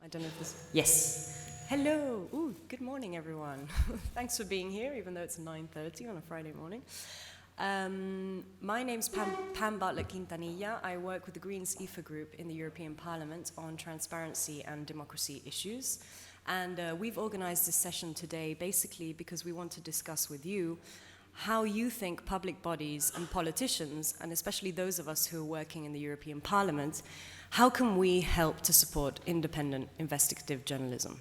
I don't know if this... Yes. Hello. Ooh, good morning, everyone. Thanks for being here, even though it's 9:30 on a Friday morning. My name's Pam Bartlett-Quintanilla. I work with the Greens IFA group in the European Parliament on transparency and democracy issues. And we've organized this session today basically because we want to discuss with you how you think public bodies and politicians, and especially those of us who are working in the European Parliament, how can we help to support independent investigative journalism?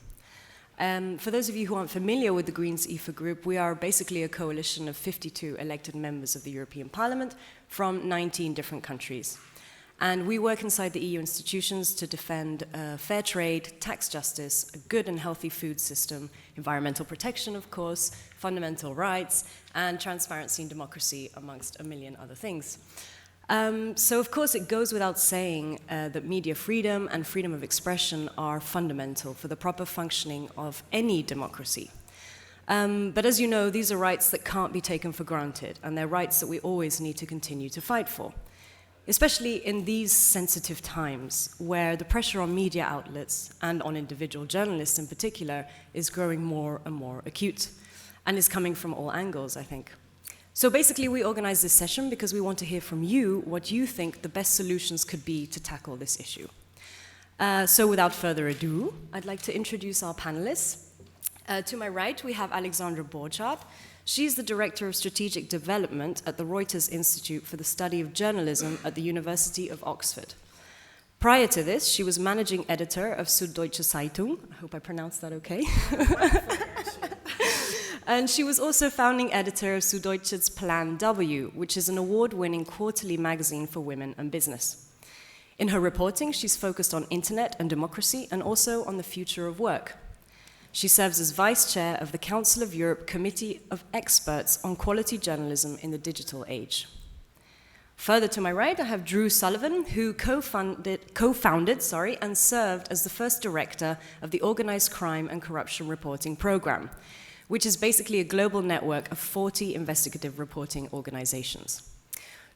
For those of you who aren't familiar with the Greens IFA group, we are basically a coalition of 52 elected members of the European Parliament from 19 different countries. And we work inside the EU institutions to defend fair trade, tax justice, a good and healthy food system, environmental protection, of course, fundamental rights, and transparency and democracy, amongst a million other things. So, of course, it goes without saying that media freedom and freedom of expression are fundamental for the proper functioning of any democracy. But as you know, these are rights that can't be taken for granted, and they're rights that we always need to continue to fight for. Especially in these sensitive times where the pressure on media outlets and on individual journalists in particular is growing more and more acute and is coming from all angles, I think. So basically we organize this session because we want to hear from you what you think the best solutions could be to tackle this issue. So without further ado, I'd like to introduce our panelists. To my right, we have Alexandra Borja. She's the Director of Strategic Development at the Reuters Institute for the Study of Journalism at the University of Oxford. Prior to this, she was Managing Editor of Süddeutsche Zeitung. I hope I pronounced that okay. And she was also founding editor of Süddeutsches Plan W, which is an award-winning quarterly magazine for women and business. In her reporting, she's focused on internet and democracy and also on the future of work. She serves as Vice Chair of the Council of Europe Committee of Experts on Quality Journalism in the Digital Age. Further to my right, I have Drew Sullivan, who co-founded and served as the first director of the Organized Crime and Corruption Reporting Program, which is basically a global network of 40 investigative reporting organizations.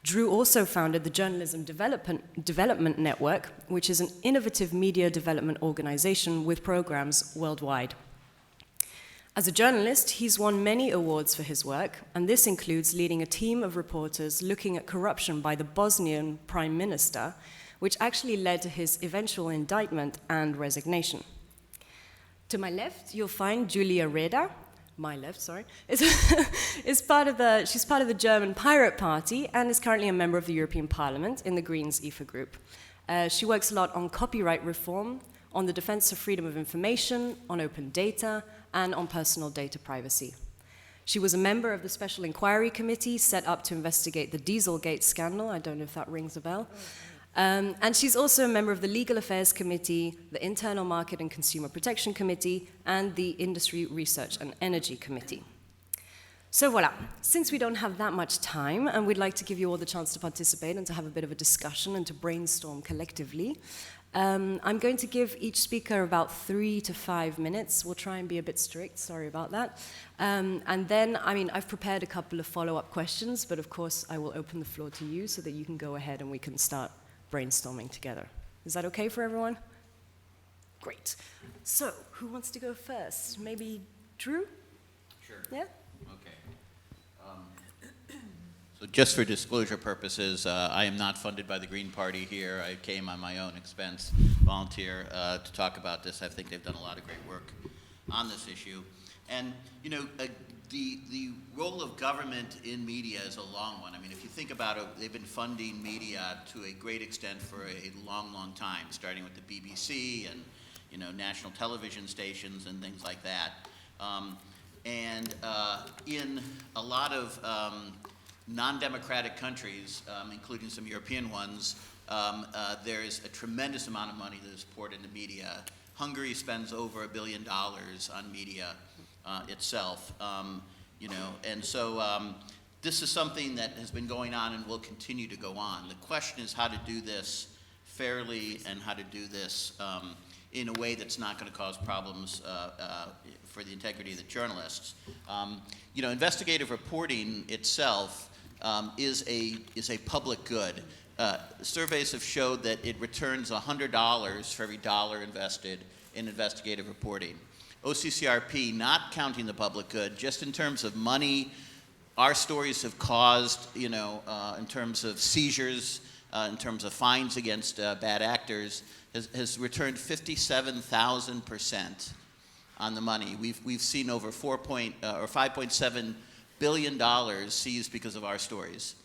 Drew also founded the Journalism Development Network, which is an innovative media development organization with programs worldwide. As a journalist, he's won many awards for his work, and this includes leading a team of reporters looking at corruption by the Bosnian Prime Minister, which actually led to his eventual indictment and resignation. To my left, you'll find Julia Reda. My left, sorry, she's part of the German Pirate Party and is currently a member of the European Parliament in the Greens IFA group. She works a lot on copyright reform, on the defense of freedom of information, on open data, and on personal data privacy. She was a member of the Special Inquiry Committee set up to investigate the Dieselgate scandal. I don't know if that rings a bell. And she's also a member of the Legal Affairs Committee, the Internal Market and Consumer Protection Committee, and the Industry, Research and Energy Committee. So voila, since we don't have that much time, and we'd like to give you all the chance to participate and to have a bit of a discussion and to brainstorm collectively, I'm going to give each speaker about 3 to 5 minutes. We'll try and be a bit strict, sorry about that. And then, I've prepared a couple of follow-up questions, but of course I will open the floor to you so that you can go ahead and we can start brainstorming together. Is that okay for everyone? Great. So, who wants to go first? Maybe Drew? Sure. Yeah? Okay. So just for disclosure purposes, I am not funded by the Green Party here. I came on my own expense, volunteer, to talk about this. I think they've done a lot of great work on this issue. And, you know, the role of government in media is a long one. I mean, if you think about it, they've been funding media to a great extent for a long, long time, starting with the BBC and, you know, national television stations and things like that. In a lot of non-democratic countries, including some European ones, there is a tremendous amount of money that is poured into media. Hungary spends over $1 billion on media itself, you know, and so this is something that has been going on and will continue to go on. The question is how to do this fairly and how to do this in a way that's not going to cause problems for the integrity of the journalists. You know, investigative reporting itself is a public good. Surveys have showed that it returns $100 for every dollar invested in investigative reporting. OCCRP, not counting the public good, just in terms of money, our stories have caused, in terms of seizures, in terms of fines against bad actors, has returned 57,000% on the money. We've seen over $5.7 billion seized because of our stories.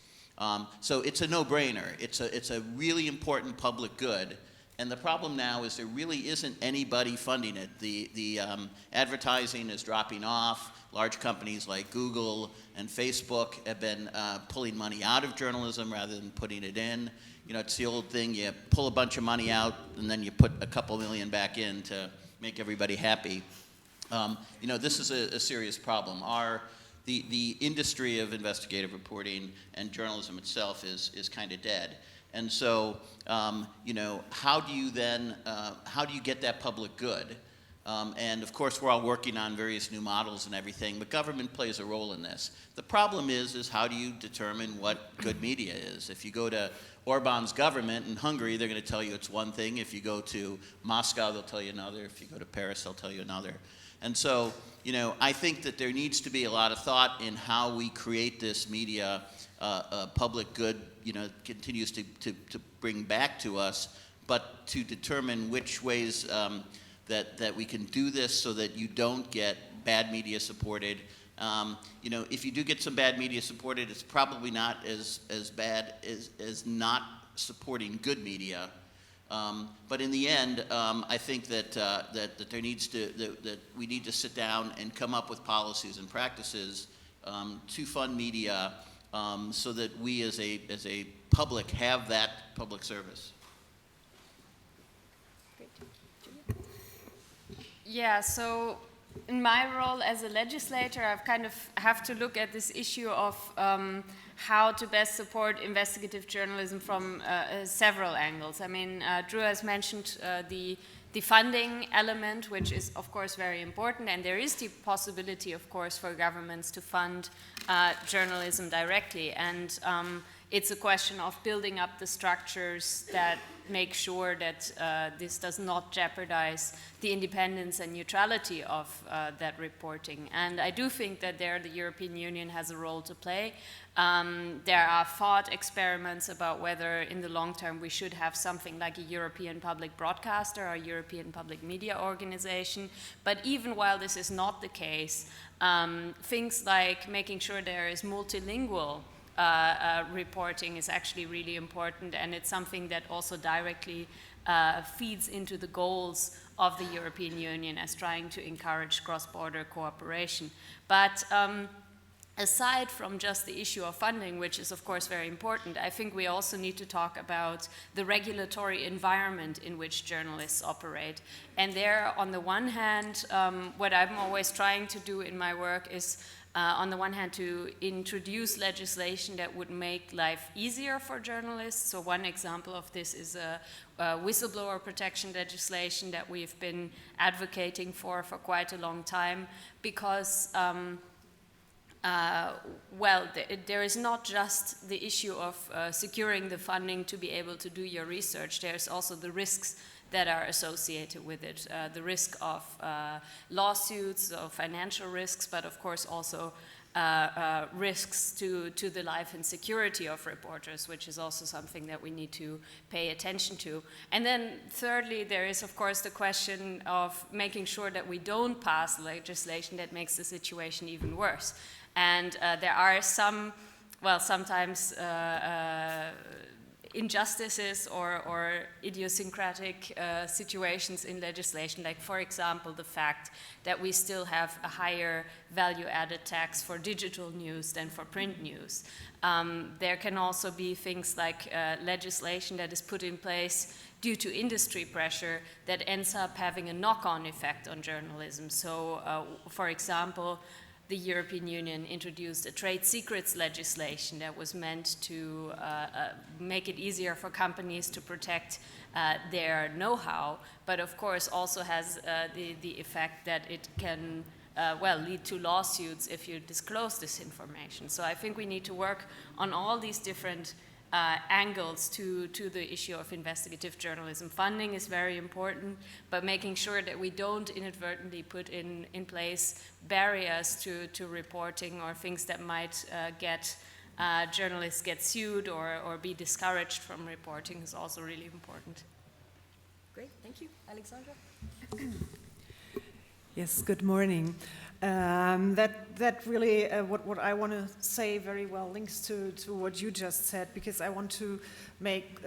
So it's a no-brainer. It's a really important public good. And the problem now is there really isn't anybody funding it. The advertising is dropping off. Large companies like Google and Facebook have been pulling money out of journalism rather than putting it in. It's the old thing, you pull a bunch of money out and then you put a couple million back in to make everybody happy. This is a serious problem. The industry of investigative reporting and journalism itself is kind of dead. And so, how do you get that public good? And of course, we're all working on various new models and everything, but government plays a role in this. The problem is how do you determine what good media is? If you go to Orban's government in Hungary, they're going to tell you it's one thing. If you go to Moscow, they'll tell you another. If you go to Paris, they'll tell you another. And so, I think that there needs to be a lot of thought in how we create this media public good, continues to bring back to us, but to determine which ways that we can do this so that you don't get bad media supported. If you do get some bad media supported, it's probably not as bad as not supporting good media. But in the end, I think that there needs that we need to sit down and come up with policies and practices to fund media so that we as a public have that public service. Yeah, so in my role as a legislator, I've kind of have to look at this issue of how to best support investigative journalism from several angles. I mean, Drew has mentioned the funding element, which is of course very important, and there is the possibility, of course, for governments to fund journalism directly, and it's a question of building up the structures that make sure that this does not jeopardize the independence and neutrality of that reporting. And I do think that there the European Union has a role to play. There are thought experiments about whether in the long term we should have something like a European public broadcaster or a European public media organization. But even while this is not the case, things like making sure there is multilingual reporting is actually really important, and it's something that also directly feeds into the goals of the European Union as trying to encourage cross-border cooperation. But aside from just the issue of funding, which is of course very important, I think we also need to talk about the regulatory environment in which journalists operate. And there, on the one hand, what I'm always trying to do in my work is on the one hand, to introduce legislation that would make life easier for journalists. So one example of this is a whistleblower protection legislation that we've been advocating for quite a long time, because there is not just the issue of securing the funding to be able to do your research. There's also the risks that are associated with it, the risk of lawsuits, of financial risks, but of course also risks to the life and security of reporters, which is also something that we need to pay attention to. And then thirdly, there is of course the question of making sure that we don't pass legislation that makes the situation even worse. And there are sometimes injustices or idiosyncratic situations in legislation, like for example the fact that we still have a higher value-added tax for digital news than for print news. There can also be things like legislation that is put in place due to industry pressure that ends up having a knock-on effect on journalism. So for example, the European Union introduced a trade secrets legislation that was meant to make it easier for companies to protect their know-how, but of course also has the effect that it can lead to lawsuits if you disclose this information. So I think we need to work on all these different angles to the issue of investigative journalism. Funding is very important, but making sure that we don't inadvertently put in place barriers to reporting or things that might get journalists get sued or be discouraged from reporting is also really important. Great, thank you. Alexandra? Yes, good morning. That really, what I want to say very well links to what you just said, because I want to make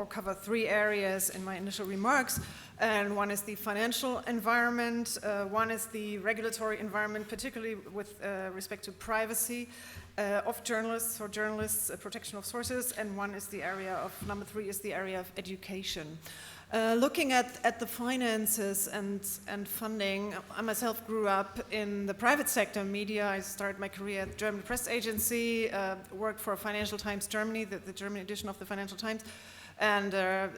cover three areas in my initial remarks. And one is the financial environment, one is the regulatory environment, particularly with respect to privacy of journalists or journalists, protection of sources, and one is the area of, number three is the area of education. Looking at the finances and funding, I myself grew up in the private sector media. I started my career at the German press agency, worked for Financial Times Germany, the German edition of the Financial Times, and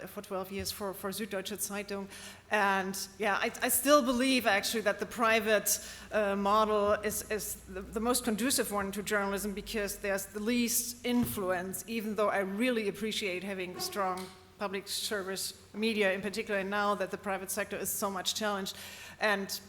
for 12 years for Süddeutsche Zeitung. And yeah, I still believe actually that the private model is the most conducive one to journalism, because there's the least influence, even though I really appreciate having strong public service media, in particular now that the private sector is so much challenged. And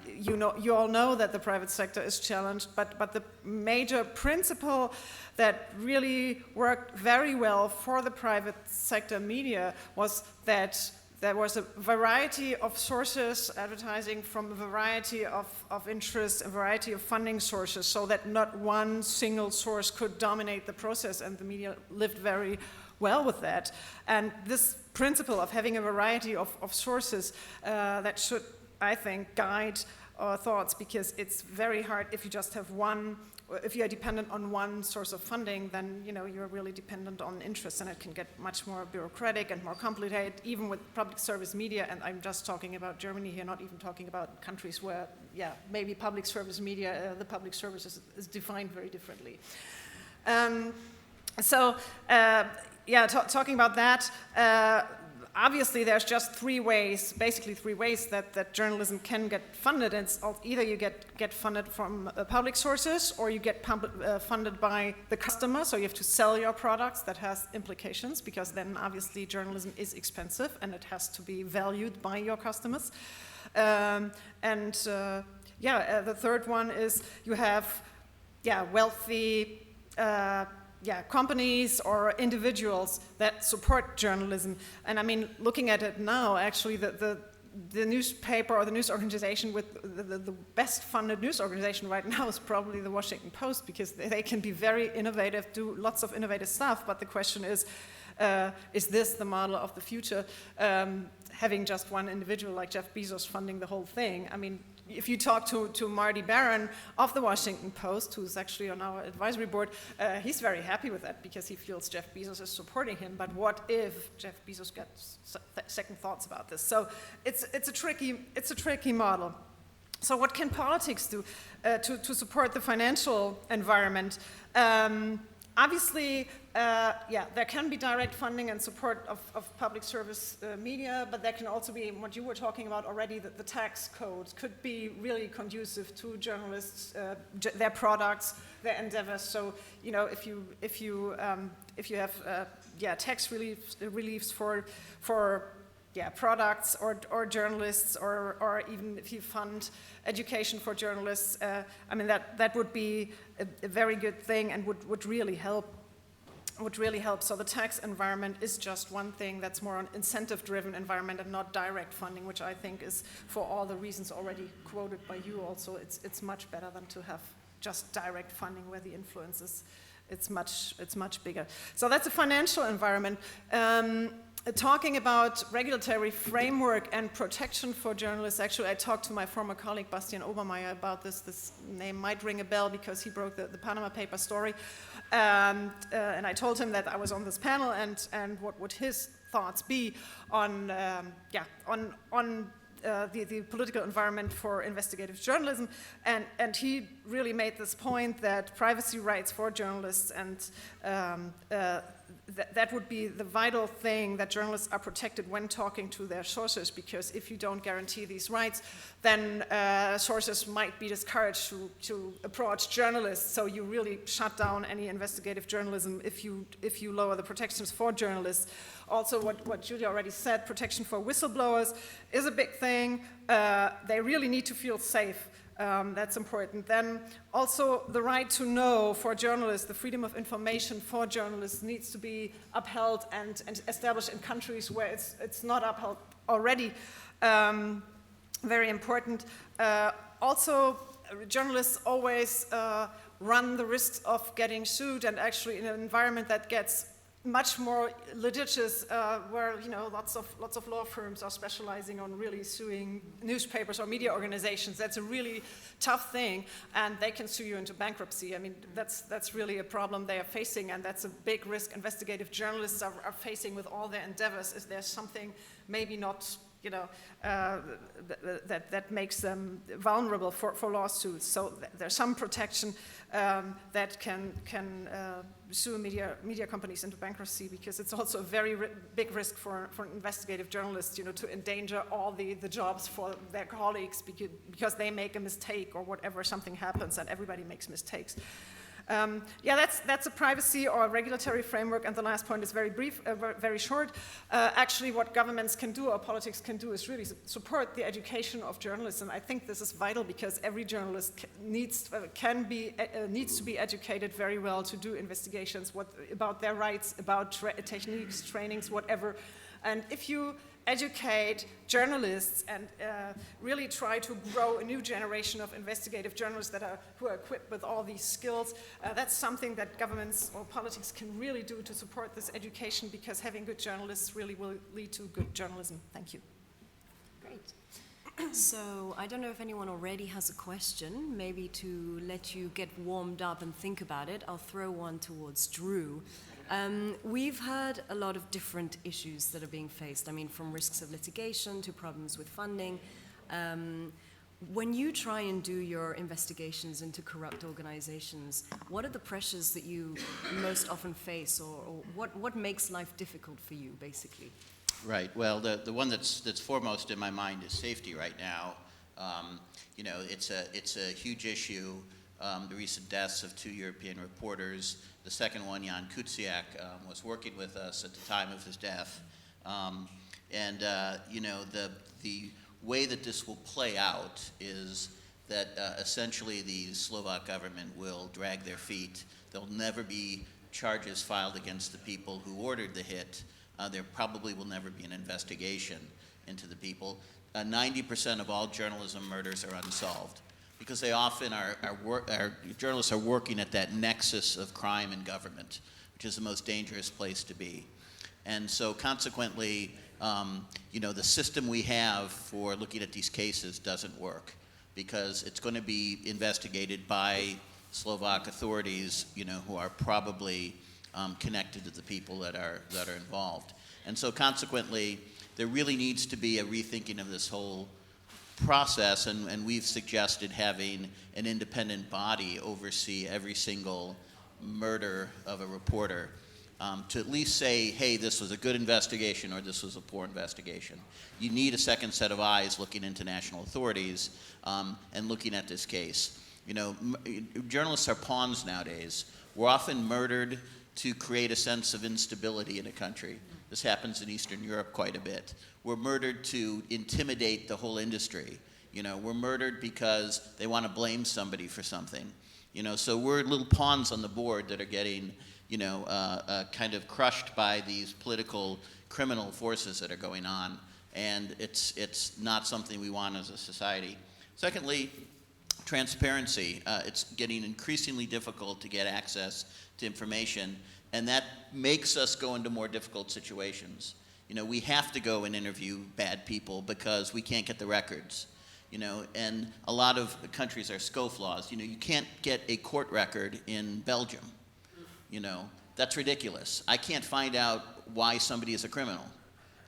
you all know that the private sector is challenged, but the major principle that really worked very well for the private sector media was that there was a variety of sources, advertising from a variety of interests, a variety of funding sources, so that not one single source could dominate the process, and the media lived very well with that. And this principle of having a variety of sources that should, I think, guide our thoughts, because it's very hard if you just have one, if you are dependent on one source of funding, then you're really dependent on interests, and it can get much more bureaucratic and more complicated, even with public service media. And I'm just talking about Germany here, not even talking about countries where, maybe public service media, the public service is defined very differently. Talking about that, obviously there's just basically three ways that journalism can get funded. And it's either you get funded from public sources, or you get funded by the customer, so you have to sell your products. That has implications, because then obviously journalism is expensive and it has to be valued by your customers. The third one is you have wealthy companies or individuals that support journalism. And I mean, looking at it now, actually the newspaper or the news organization with the best funded news organization right now is probably the Washington Post, because they can be very innovative, do lots of innovative stuff. But the question is this the model of the future? Having just one individual like Jeff Bezos funding the whole thing. I mean, if you talk to Marty Barron of the Washington Post, who's actually on our advisory board, he's very happy with that, because he feels Jeff Bezos is supporting him. But what if Jeff Bezos gets second thoughts about this? So it's a tricky model. So what can politics do to support the financial environment? Obviously, there can be direct funding and support of public service media, but there can also be, what you were talking about already, that the tax codes could be really conducive to journalists, their products, their endeavors. So, if you have tax reliefs for products or journalists, or even if you fund education for journalists, that would be a very good thing, and would really help. So the tax environment is just one thing that's more an incentive-driven environment and not direct funding, which I think is, for all the reasons already quoted by you also, it's much better than to have just direct funding where the influence is it's much bigger. So that's a financial environment. Talking about regulatory framework and protection for journalists, actually I talked to my former colleague Bastian Obermeier about this. This name might ring a bell because he broke the Panama Paper story. And I told him that I was on this panel and what would his thoughts be on the political environment for investigative journalism. And he really made this point that privacy rights for journalists and that would be the vital thing, that journalists are protected when talking to their sources, because if you don't guarantee these rights, then sources might be discouraged to approach journalists. So you really shut down any investigative journalism if you lower the protections for journalists. Also, what Julia already said, protection for whistleblowers is a big thing. They really need to feel safe. That's important. Then also the right to know for journalists, the freedom of information for journalists needs to be upheld and established in countries where it's not upheld already. Very important. Also, journalists always run the risks of getting sued, and actually in an environment that gets much more litigious, where lots of law firms are specializing on really suing newspapers or media organizations. That's a really tough thing, and they can sue you into bankruptcy. I mean, that's really a problem they are facing, and that's a big risk investigative journalists are facing with all their endeavors. Is there something maybe not, that makes them vulnerable for lawsuits? So there's some protection that can sue media companies into bankruptcy, because it's also a very big risk for investigative journalists, to endanger all the jobs for their colleagues because they make a mistake or whatever, something happens, and everybody makes mistakes. That's a privacy or regulatory framework, and the last point is very brief, very short. Actually, what governments can do or politics can do is really support the education of journalists, and I think this is vital, because every journalist needs to be educated very well to do investigations, about their rights, about techniques, trainings, whatever. And if you educate journalists and really try to grow a new generation of investigative journalists who are equipped with all these skills, that's something that governments or politics can really do to support this education, because having good journalists really will lead to good journalism. Thank you. Great. So I don't know if anyone already has a question, maybe to let you get warmed up and think about it. I'll throw one towards Drew. We've heard a lot of different issues that are being faced. I mean, from risks of litigation to problems with funding. When you try and do your investigations into corrupt organizations, what are the pressures that you most often face, or what makes life difficult for you, basically? Right. Well, the one that's foremost in my mind is safety right now. It's a huge issue. The recent deaths of 2 European reporters. The second one, Jan Kuciak, was working with us at the time of his death. The way that this will play out is that essentially the Slovak government will drag their feet. There'll never be charges filed against the people who ordered the hit. There probably will never be an investigation into the people. 90% of all journalism murders are unsolved, because they often journalists are working at that nexus of crime and government, which is the most dangerous place to be. And so consequently, the system we have for looking at these cases doesn't work, because it's going to be investigated by Slovak authorities, who are probably connected to the people that are involved. And so consequently, there really needs to be a rethinking of this whole process, and we've suggested having an independent body oversee every single murder of a reporter, to at least say, hey, this was a good investigation or this was a poor investigation. You need a second set of eyes looking into national authorities and looking at this case. Journalists are pawns nowadays. We're often murdered to create a sense of instability in a country. This happens in Eastern Europe quite a bit. We're murdered to intimidate the whole industry. We're murdered because they want to blame somebody for something. So we're little pawns on the board that are getting, kind of crushed by these political criminal forces that are going on. And it's not something we want as a society. Secondly, transparency. It's getting increasingly difficult to get access to information, and that makes us go into more difficult situations. We have to go and interview bad people because we can't get the records. And a lot of countries are scofflaws. You can't get a court record in Belgium. That's ridiculous. I can't find out why somebody is a criminal.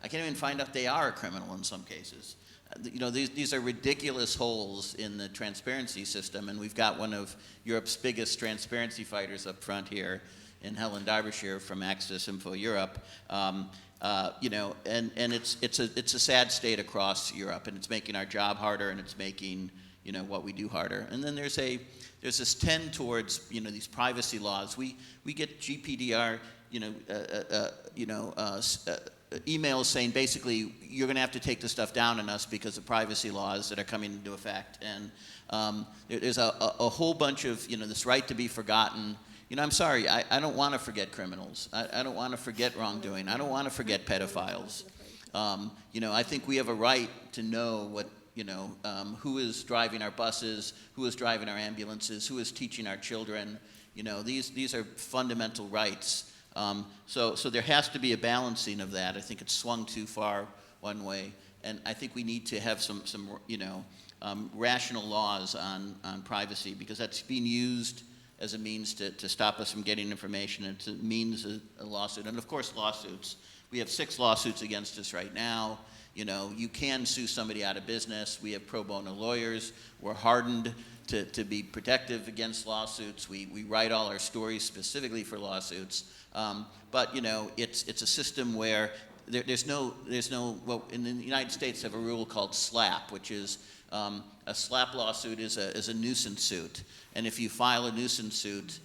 I can't even find out they are a criminal in some cases. These are ridiculous holes in the transparency system, and we've got one of Europe's biggest transparency fighters up front here and Helen Derbyshire from Access Info Europe. You know, and it's a sad state across Europe, and it's making our job harder, and it's making, you know, what we do harder. And then there's this tend towards, you know, these privacy laws. We get GDPR, emails saying basically you're going to have to take the stuff down on us because of privacy laws that are coming into effect. And there's a whole bunch of, you know, this right to be forgotten. You know, I'm sorry, I don't want to forget criminals. I don't want to forget wrongdoing. I don't want to forget pedophiles. You know, I think we have a right to know what, you know, who is driving our buses, who is driving our ambulances, who is teaching our children. You know, these are fundamental rights. So there has to be a balancing of that. I think it's swung too far one way, and I think we need to have some you know, rational laws on privacy, because that's being used as a means to stop us from getting information, and it's a means a lawsuit. And of course, lawsuits. We have 6 lawsuits against us right now. You know, you can sue somebody out of business. We have pro bono lawyers. We're hardened to be protective against lawsuits. We write all our stories specifically for lawsuits. But you know, it's a system where there's no well, in the United States have a rule called SLAPP, which is a SLAPP lawsuit is a nuisance suit, and if you file a nuisance suit,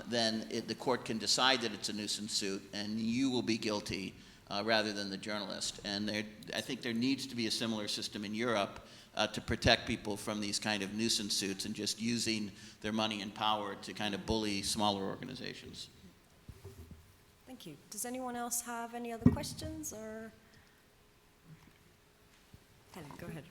then the court can decide that it's a nuisance suit, and you will be guilty rather than the journalist. And I think there needs to be a similar system in Europe to protect people from these kind of nuisance suits and just using their money and power to kind of bully smaller organizations. Thank you. Does anyone else have any other questions, or? Helen, go ahead.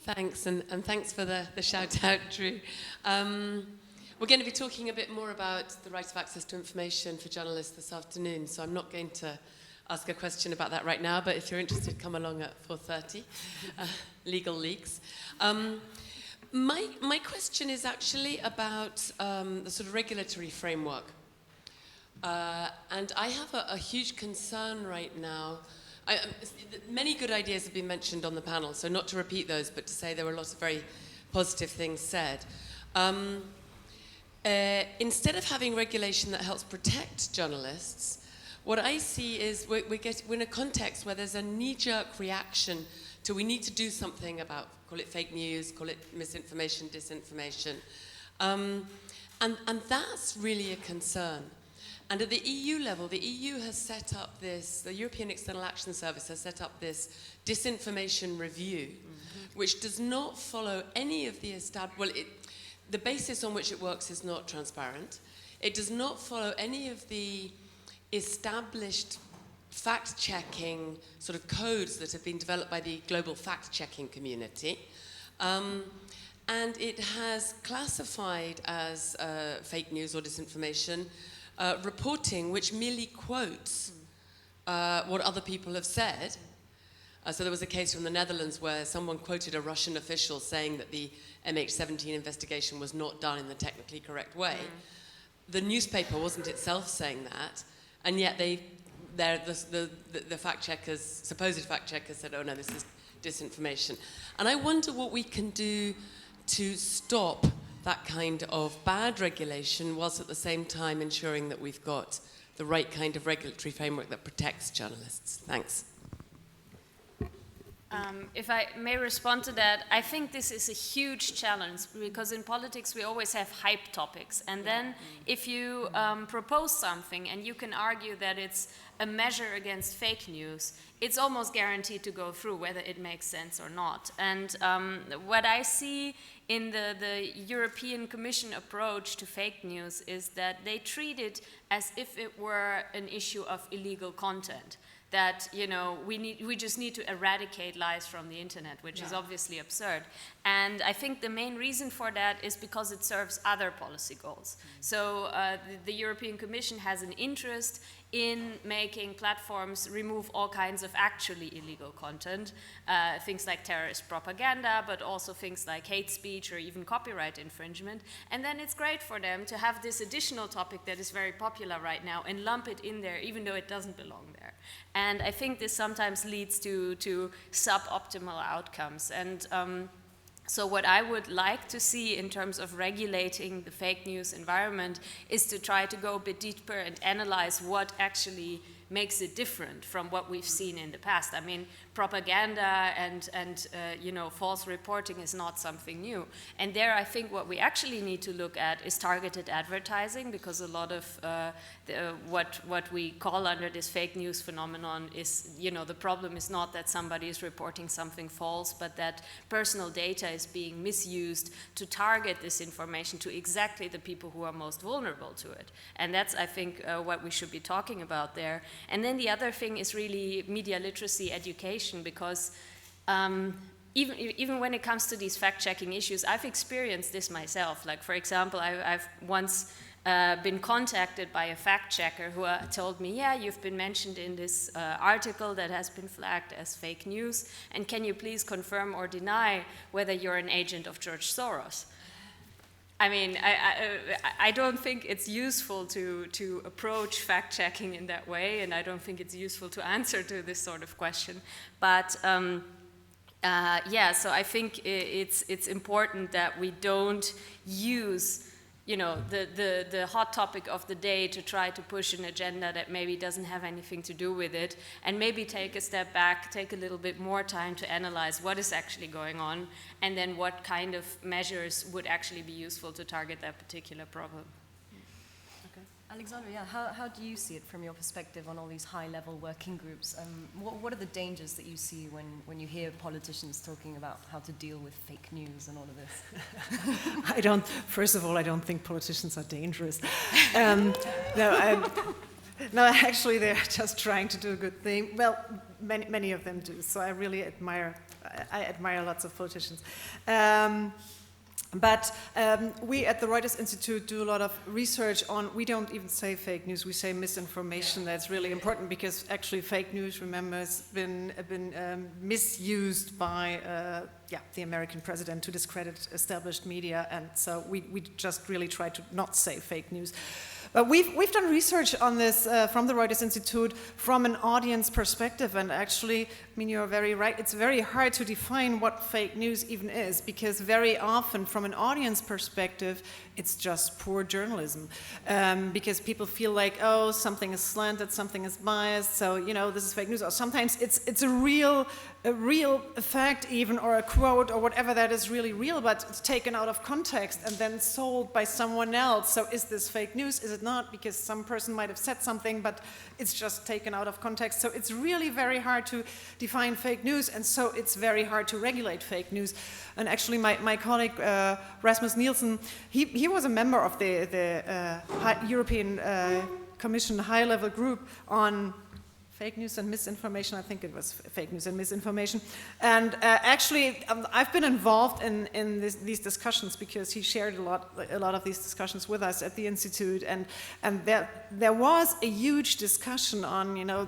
Thanks, and thanks for the shout out, Drew. We're going to be talking a bit more about the right of access to information for journalists this afternoon, so I'm not going to ask a question about that right now, but if you're interested, come along at 4:30, legal leaks. My question is actually about the sort of regulatory framework. And I have a huge concern right now. Many good ideas have been mentioned on the panel, so not to repeat those, but to say there were lots of very positive things said. Instead of having regulation that helps protect journalists, what I see is we're in a context where there's a knee-jerk reaction to we need to do something about, call it fake news, call it misinformation, disinformation. And that's really a concern. And at the EU level, the EU has set up this, the European External Action Service has set up this disinformation review, which does not follow any of the the basis on which it works is not transparent. It does not follow any of the established fact-checking sort of codes that have been developed by the global fact-checking community. And it has classified as fake news or disinformation reporting which merely quotes what other people have said. So there was a case from the Netherlands where someone quoted a Russian official saying that the MH17 investigation was not done in the technically correct way. The newspaper wasn't itself saying that, and yet the fact checkers, supposed fact checkers, said, "Oh no, this is disinformation." And I wonder what we can do to stop that kind of bad regulation, whilst at the same time ensuring that we've got the right kind of regulatory framework that protects journalists. Thanks. If I may respond to that, I think this is a huge challenge, because in politics we always have hype topics, and then if you propose something and you can argue that it's a measure against fake news, it's almost guaranteed to go through, whether it makes sense or not. And what I see in the European Commission approach to fake news is that they treat it as if it were an issue of illegal content. That, you know, we just need to eradicate lies from the internet, which is obviously absurd. And I think the main reason for that is because it serves other policy goals. So the European Commission has an interest in making platforms remove all kinds of actually illegal content, things like terrorist propaganda, but also things like hate speech or even copyright infringement. And then it's great for them to have this additional topic that is very popular right now and lump it in there, even though it doesn't belong there. And I think this sometimes leads to suboptimal outcomes. And So what I would like to see in terms of regulating the fake news environment is to try to go a bit deeper and analyze what actually makes it different from what we've seen in the past. I mean, propaganda and you know, false reporting is not something new. And there I think what we actually need to look at is targeted advertising, because a lot of what we call under this fake news phenomenon is, you know, the problem is not that somebody is reporting something false, but that personal data is being misused to target this information to exactly the people who are most vulnerable to it. And that's, I think, what we should be talking about there. And then the other thing is really media literacy education, because even when it comes to these fact-checking issues, I've experienced this myself. Like, for example, I've once been contacted by a fact-checker who told me, yeah, you've been mentioned in this article that has been flagged as fake news, and can you please confirm or deny whether you're an agent of George Soros? I mean, I don't think it's useful to approach fact-checking in that way, and I don't think it's useful to answer to this sort of question. But yeah, so I think it's important that we don't use, you know, the hot topic of the day to try to push an agenda that maybe doesn't have anything to do with it, and maybe take a step back, take a little bit more time to analyze what is actually going on, and then what kind of measures would actually be useful to target that particular problem. Okay. Alexandra, yeah, how do you see it from your perspective on all these high-level working groups? What are the dangers that you see when you hear politicians talking about how to deal with fake news and all of this? First of all, I don't think politicians are dangerous. No, actually, they're just trying to do a good thing. Well, many of them do. So I really admire lots of politicians. But we at the Reuters Institute do a lot of research on, we don't even say fake news, we say misinformation. That's really important, because actually fake news, remember, has been misused by the American president to discredit established media, and so we just really try to not say fake news. But we've done research on this from the Reuters Institute from an audience perspective, and actually, I mean, you're very right, it's very hard to define what fake news even is, because very often from an audience perspective, it's just poor journalism, because people feel like, oh, something is slanted, something is biased, so, you know, this is fake news, or sometimes it's a real fact even, or a quote, or whatever that is really real, but it's taken out of context and then sold by someone else. So is this fake news? Is it not? Because some person might have said something, but it's just taken out of context. So it's really very hard to define fake news, and so it's very hard to regulate fake news. And actually my colleague Rasmus Nielsen, he was a member of the European Commission high-level group on fake news and misinformation. I think it was fake news and misinformation. And actually, I've been involved in these discussions, because he shared a lot of these discussions with us at the Institute. And there was a huge discussion on, you know,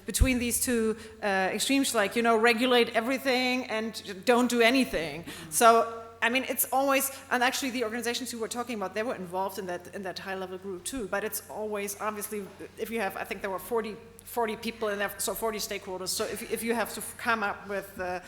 between these two extremes, like, you know, regulate everything and don't do anything. So, I mean, it's always, and actually the organizations you were talking about, they were involved in that high-level group too, but it's always, obviously, if you have, I think there were 40 people in there, so 40 stakeholders, so if you have to come up with, the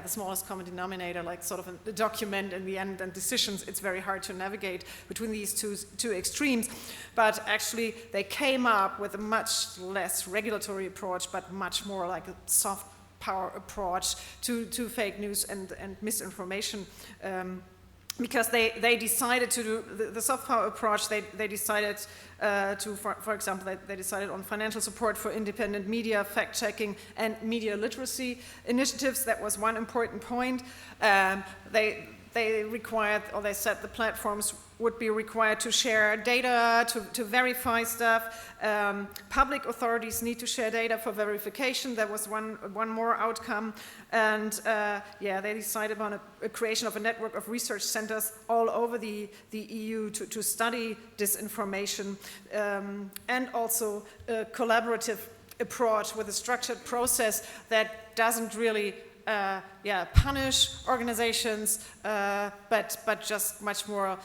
smallest common denominator, like sort of a document in the end and decisions, it's very hard to navigate between these two extremes. But actually, they came up with a much less regulatory approach, but much more like a soft power approach to fake news and misinformation, because they decided to do the soft power approach. They decided to, for example, they decided on financial support for independent media, fact-checking, and media literacy initiatives. That was one important point. They required, or they said the platforms would be required to share data, to verify stuff. Public authorities need to share data for verification. That was one more outcome. And they decided on a creation of a network of research centers all over the EU to study disinformation, and also a collaborative approach with a structured process that doesn't really punish organizations, but just much more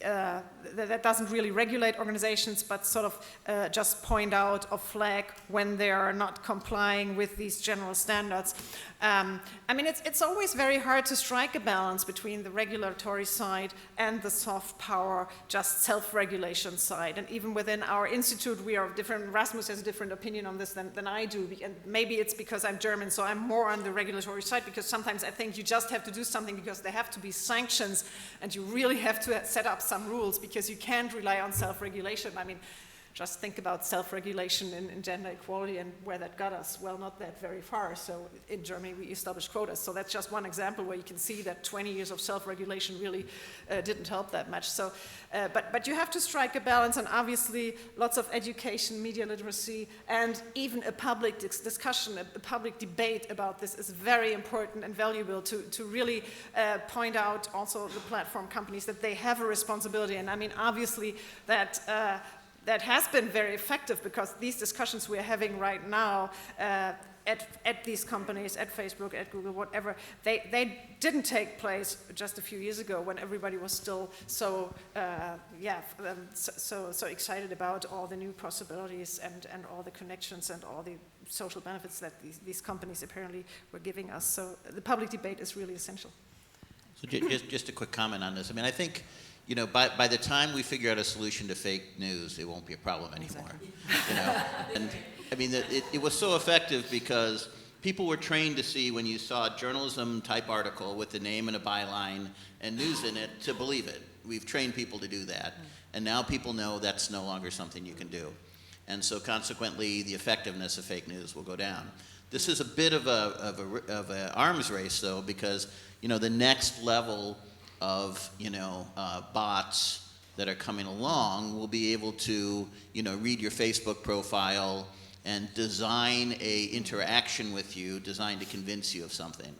that doesn't really regulate organizations, but sort of just point out or flag when they are not complying with these general standards. I mean, it's always very hard to strike a balance between the regulatory side and the soft power, just self-regulation side. And even within our institute, we are different. Rasmus has a different opinion on this than I do. And maybe it's because I'm German, so I'm more on the regulatory side, because sometimes I think you just have to do something because there have to be sanctions, and you really have to set up some rules, because you can't rely on self-regulation. I mean, just think about self-regulation in gender equality and where that got us. Well, not that very far. So in Germany, we established quotas. So that's just one example where you can see that 20 years of self-regulation really didn't help that much. So, but you have to strike a balance, and obviously lots of education, media literacy, and even a public discussion, a public debate about this is very important and valuable to really point out also the platform companies that they have a responsibility. And I mean, obviously that has been very effective, because these discussions we're having right now at these companies, at Facebook, at Google, whatever, they didn't take place just a few years ago when everybody was still so excited about all the new possibilities and all the connections and all the social benefits that these companies apparently were giving us. So the public debate is really essential. So just a quick comment on this. I mean, I think, you know, by the time we figure out a solution to fake news, it won't be a problem anymore. Exactly. You know? And I mean, it was so effective because people were trained to see, when you saw a journalism type article with a name and a byline and news in it, to believe it. We've trained people to do that. And now people know that's no longer something you can do. And so consequently, the effectiveness of fake news will go down. This is a bit of a arms race, though, because, you know, the next level of, you know, bots that are coming along will be able to, you know, read your Facebook profile and design a interaction with you designed to convince you of something.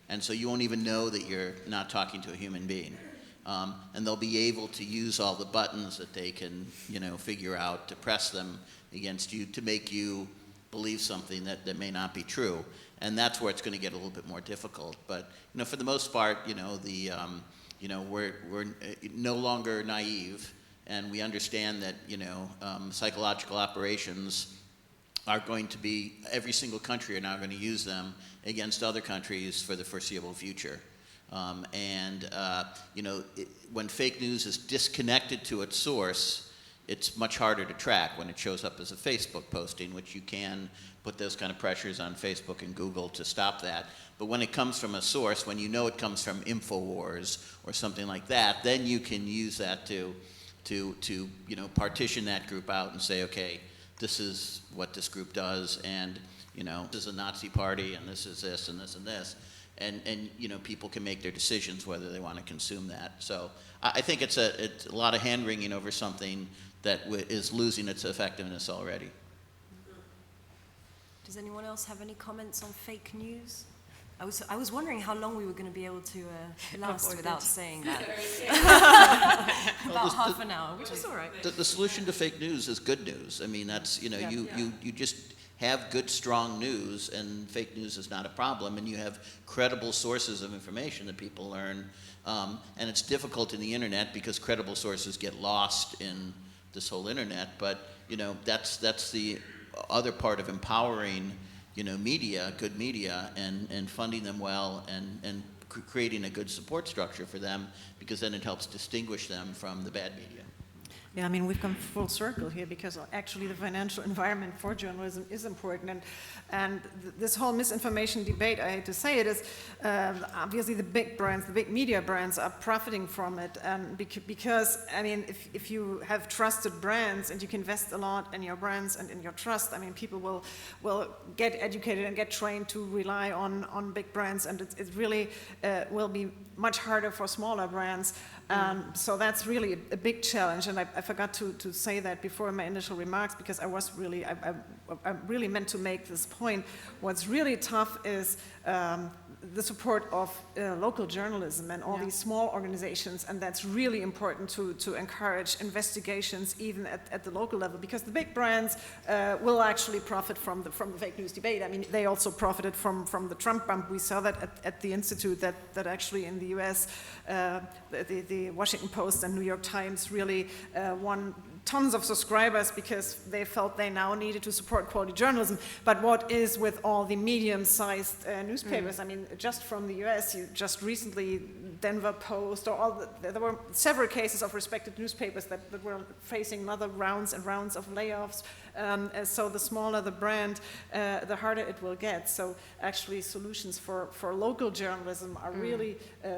And so you won't even know that you're not talking to a human being. And they'll be able to use all the buttons that they can, you know, figure out to press them against you to make you believe something that may not be true. And that's where it's going to get a little bit more difficult. But, you know, for the most part, you know, you know, we're no longer naive, and we understand that, you know, psychological operations are going to be, every single country are now going to use them against other countries for the foreseeable future. You know, when fake news is disconnected to its source, it's much harder to track when it shows up as a Facebook posting, which you can put those kind of pressures on Facebook and Google to stop that. But when it comes from a source, when you know it comes from InfoWars or something like that, then you can use that to you know, partition that group out and say, okay, this is what this group does, and, you know, this is a Nazi party, and this is this and this and this, and you know, people can make their decisions whether they want to consume that. So I think it's a lot of hand-wringing over something that is losing its effectiveness already. Does anyone else have any comments on fake news? I was wondering how long we were going to be able to last without saying that. About half an hour, which is all right. The solution to fake news is good news. I mean, that's, you know, you just have good, strong news, and fake news is not a problem, and you have credible sources of information that people learn. And it's difficult in the internet because credible sources get lost in this whole internet, but, you know, that's the other part of empowering, you know, media, good media, and funding them well, and creating a good support structure for them, because then it helps distinguish them from the bad media. Yeah, I mean, we've come full circle here, because actually the financial environment for journalism is important, and this whole misinformation debate, I hate to say it, is obviously the big brands, the big media brands are profiting from it, because, I mean, if you have trusted brands and you can invest a lot in your brands and in your trust, I mean, people will get educated and get trained to rely on big brands, and it really will be much harder for smaller brands. So that's really a big challenge, and I forgot to say that before in my initial remarks, because I really meant to make this point. What's really tough is the support of local journalism and all these small organizations, and that's really important to encourage investigations even at the local level, because the big brands will actually profit from the fake news debate. I mean, they also profited from the Trump bump. We saw that at the Institute, that actually in the US, the Washington Post and New York Times really won tons of subscribers because they felt they now needed to support quality journalism. But what is with all the medium-sized newspapers? I mean, just from the US, you just recently, Denver Post, or there were several cases of respected newspapers that were facing another rounds and rounds of layoffs. So the smaller the brand, the harder it will get. So actually solutions for local journalism are really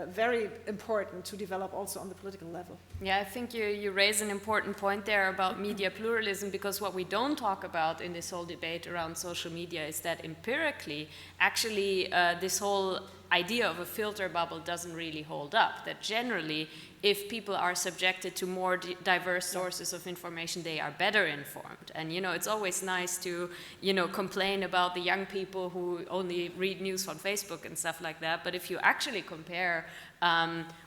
very important to develop also on the political level. Yeah, I think you raise an important point there about media pluralism, because what we don't talk about in this whole debate around social media is that empirically, actually, this whole idea of a filter bubble doesn't really hold up. That generally, if people are subjected to more diverse sources of information, they are better informed. And, you know, it's always nice to, you know, complain about the young people who only read news on Facebook and stuff like that. But if you actually compare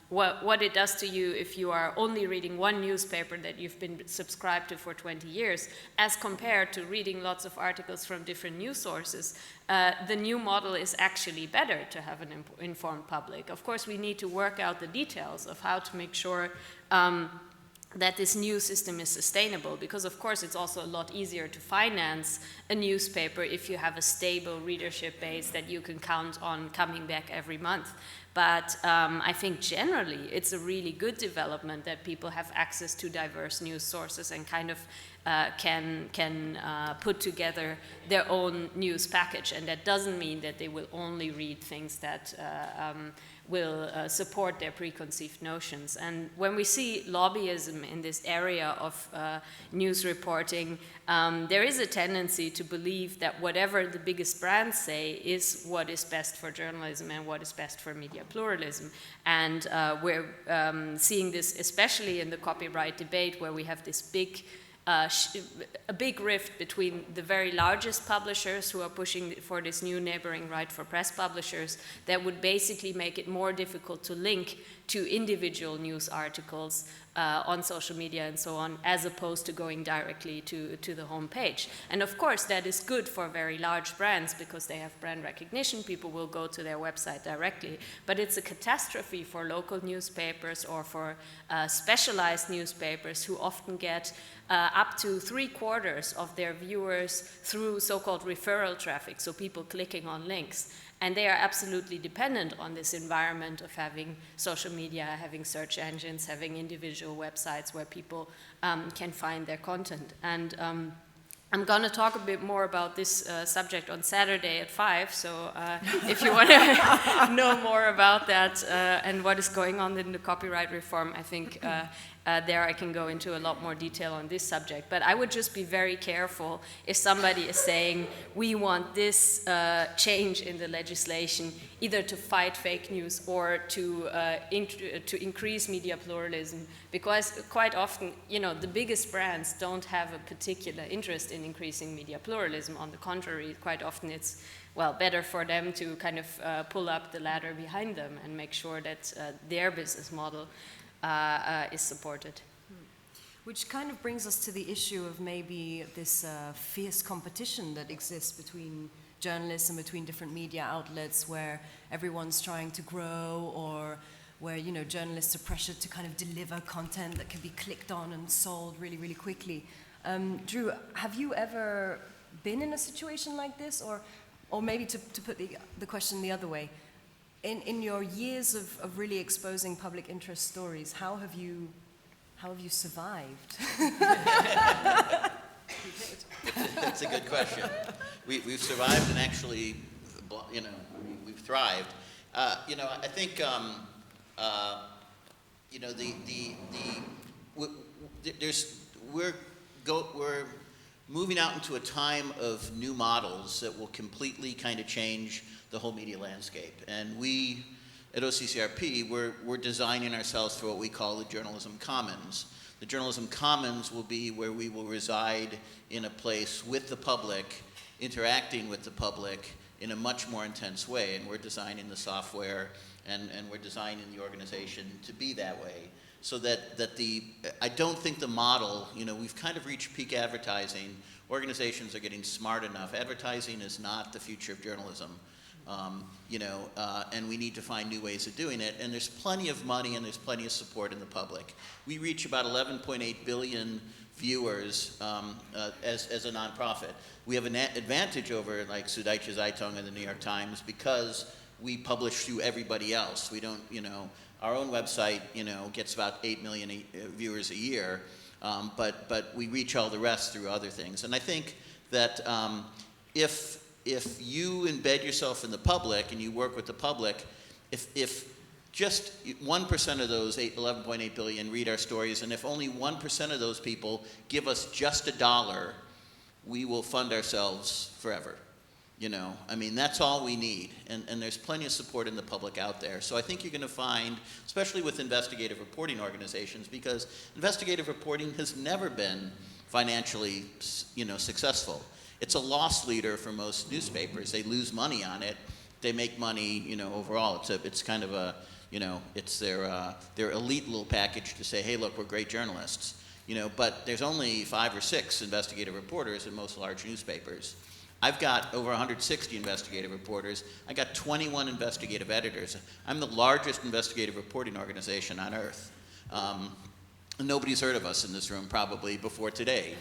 what it does to you if you are only reading one newspaper that you've been subscribed to for 20 years, as compared to reading lots of articles from different news sources, the new model is actually better to have an informed public. Of course, we need to work out the details of how to make sure that this new system is sustainable, because of course it's also a lot easier to finance a newspaper if you have a stable readership base that you can count on coming back every month. But I think generally it's a really good development that people have access to diverse news sources and kind of can put together their own news package. And that doesn't mean that they will only read things that will support their preconceived notions. And when we see lobbyism in this area of news reporting, there is a tendency to believe that whatever the biggest brands say is what is best for journalism and what is best for media pluralism. And we're seeing this especially in the copyright debate, where we have this big a big rift between the very largest publishers who are pushing for this new neighboring right for press publishers that would basically make it more difficult to link to individual news articles on social media and so on, as opposed to going directly to the home page. And of course, that is good for very large brands because they have brand recognition. People will go to their website directly. But it's a catastrophe for local newspapers or for specialized newspapers who often get up to 3/4 of their viewers through so-called referral traffic, so people clicking on links. And they are absolutely dependent on this environment of having social media, having search engines, having individual websites where people can find their content. And I'm going to talk a bit more about this subject on Saturday at 5, so if you want to know more about that and what is going on in the copyright reform, I think there I can go into a lot more detail on this subject. But I would just be very careful if somebody is saying, we want this change in the legislation either to fight fake news or to increase media pluralism, because quite often, you know, the biggest brands don't have a particular interest in increasing media pluralism. On the contrary, quite often it's, well, better for them to kind of pull up the ladder behind them and make sure that their business model is supported. Which kind of brings us to the issue of maybe this fierce competition that exists between journalists and between different media outlets, where everyone's trying to grow, or where, you know, journalists are pressured to kind of deliver content that can be clicked on and sold really, really quickly. Drew, have you ever been in a situation like this, or maybe to put the question the other way, in your years of really exposing public interest stories, how have you survived? That's a good question. We've survived, and actually, you know, we've thrived. You know, I think, you know, we're moving out into a time of new models that will completely kind of change the whole media landscape. And we, at OCCRP, we're designing ourselves for what we call the journalism commons. The journalism commons will be where we will reside in a place with the public, interacting with the public, in a much more intense way, and we're designing the software and we're designing the organization to be that way. So that I don't think the model, we've kind of reached peak advertising. Organizations are getting smart enough. Advertising is not the future of journalism, and we need to find new ways of doing it. And there's plenty of money and there's plenty of support in the public. We reach about 11.8 billion viewers as a nonprofit. We have an advantage over like Süddeutsche Zeitung and the New York Times because we publish through everybody else. We don't, our own website, gets about 8 million viewers a year, but we reach all the rest through other things. And I think that if you embed yourself in the public and you work with the public, if just 1% of those 11.8 billion read our stories, and if only 1% of those people give us just $1, we will fund ourselves forever. That's all we need, and there's plenty of support in the public out there. So I think you're going to find, especially with investigative reporting organizations, because investigative reporting has never been financially, successful. It's a loss leader for most newspapers. They lose money on it. They make money, overall. It's kind of a, it's their elite little package to say, hey, look, we're great journalists. But there's only 5 or 6 investigative reporters in most large newspapers. I've got over 160 investigative reporters. I got 21 investigative editors. I'm the largest investigative reporting organization on earth. Nobody's heard of us in this room probably before today,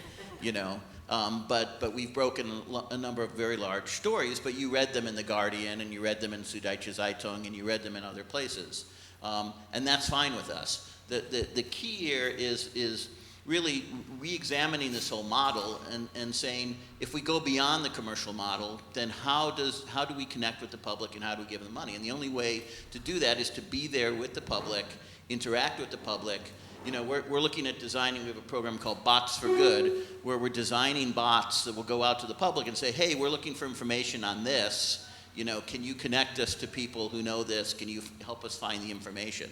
but we've broken a number of very large stories, but you read them in The Guardian, and you read them in Süddeutsche Zeitung, and you read them in other places. And that's fine with us. The key here is really re-examining this whole model and saying, if we go beyond the commercial model, then how do we connect with the public and how do we give them money? And the only way to do that is to be there with the public, interact with the public. We're looking at designing, we have a program called Bots for Good, where we're designing bots that will go out to the public and say, hey, we're looking for information on this. Can you connect us to people who know this? Can you help us find the information?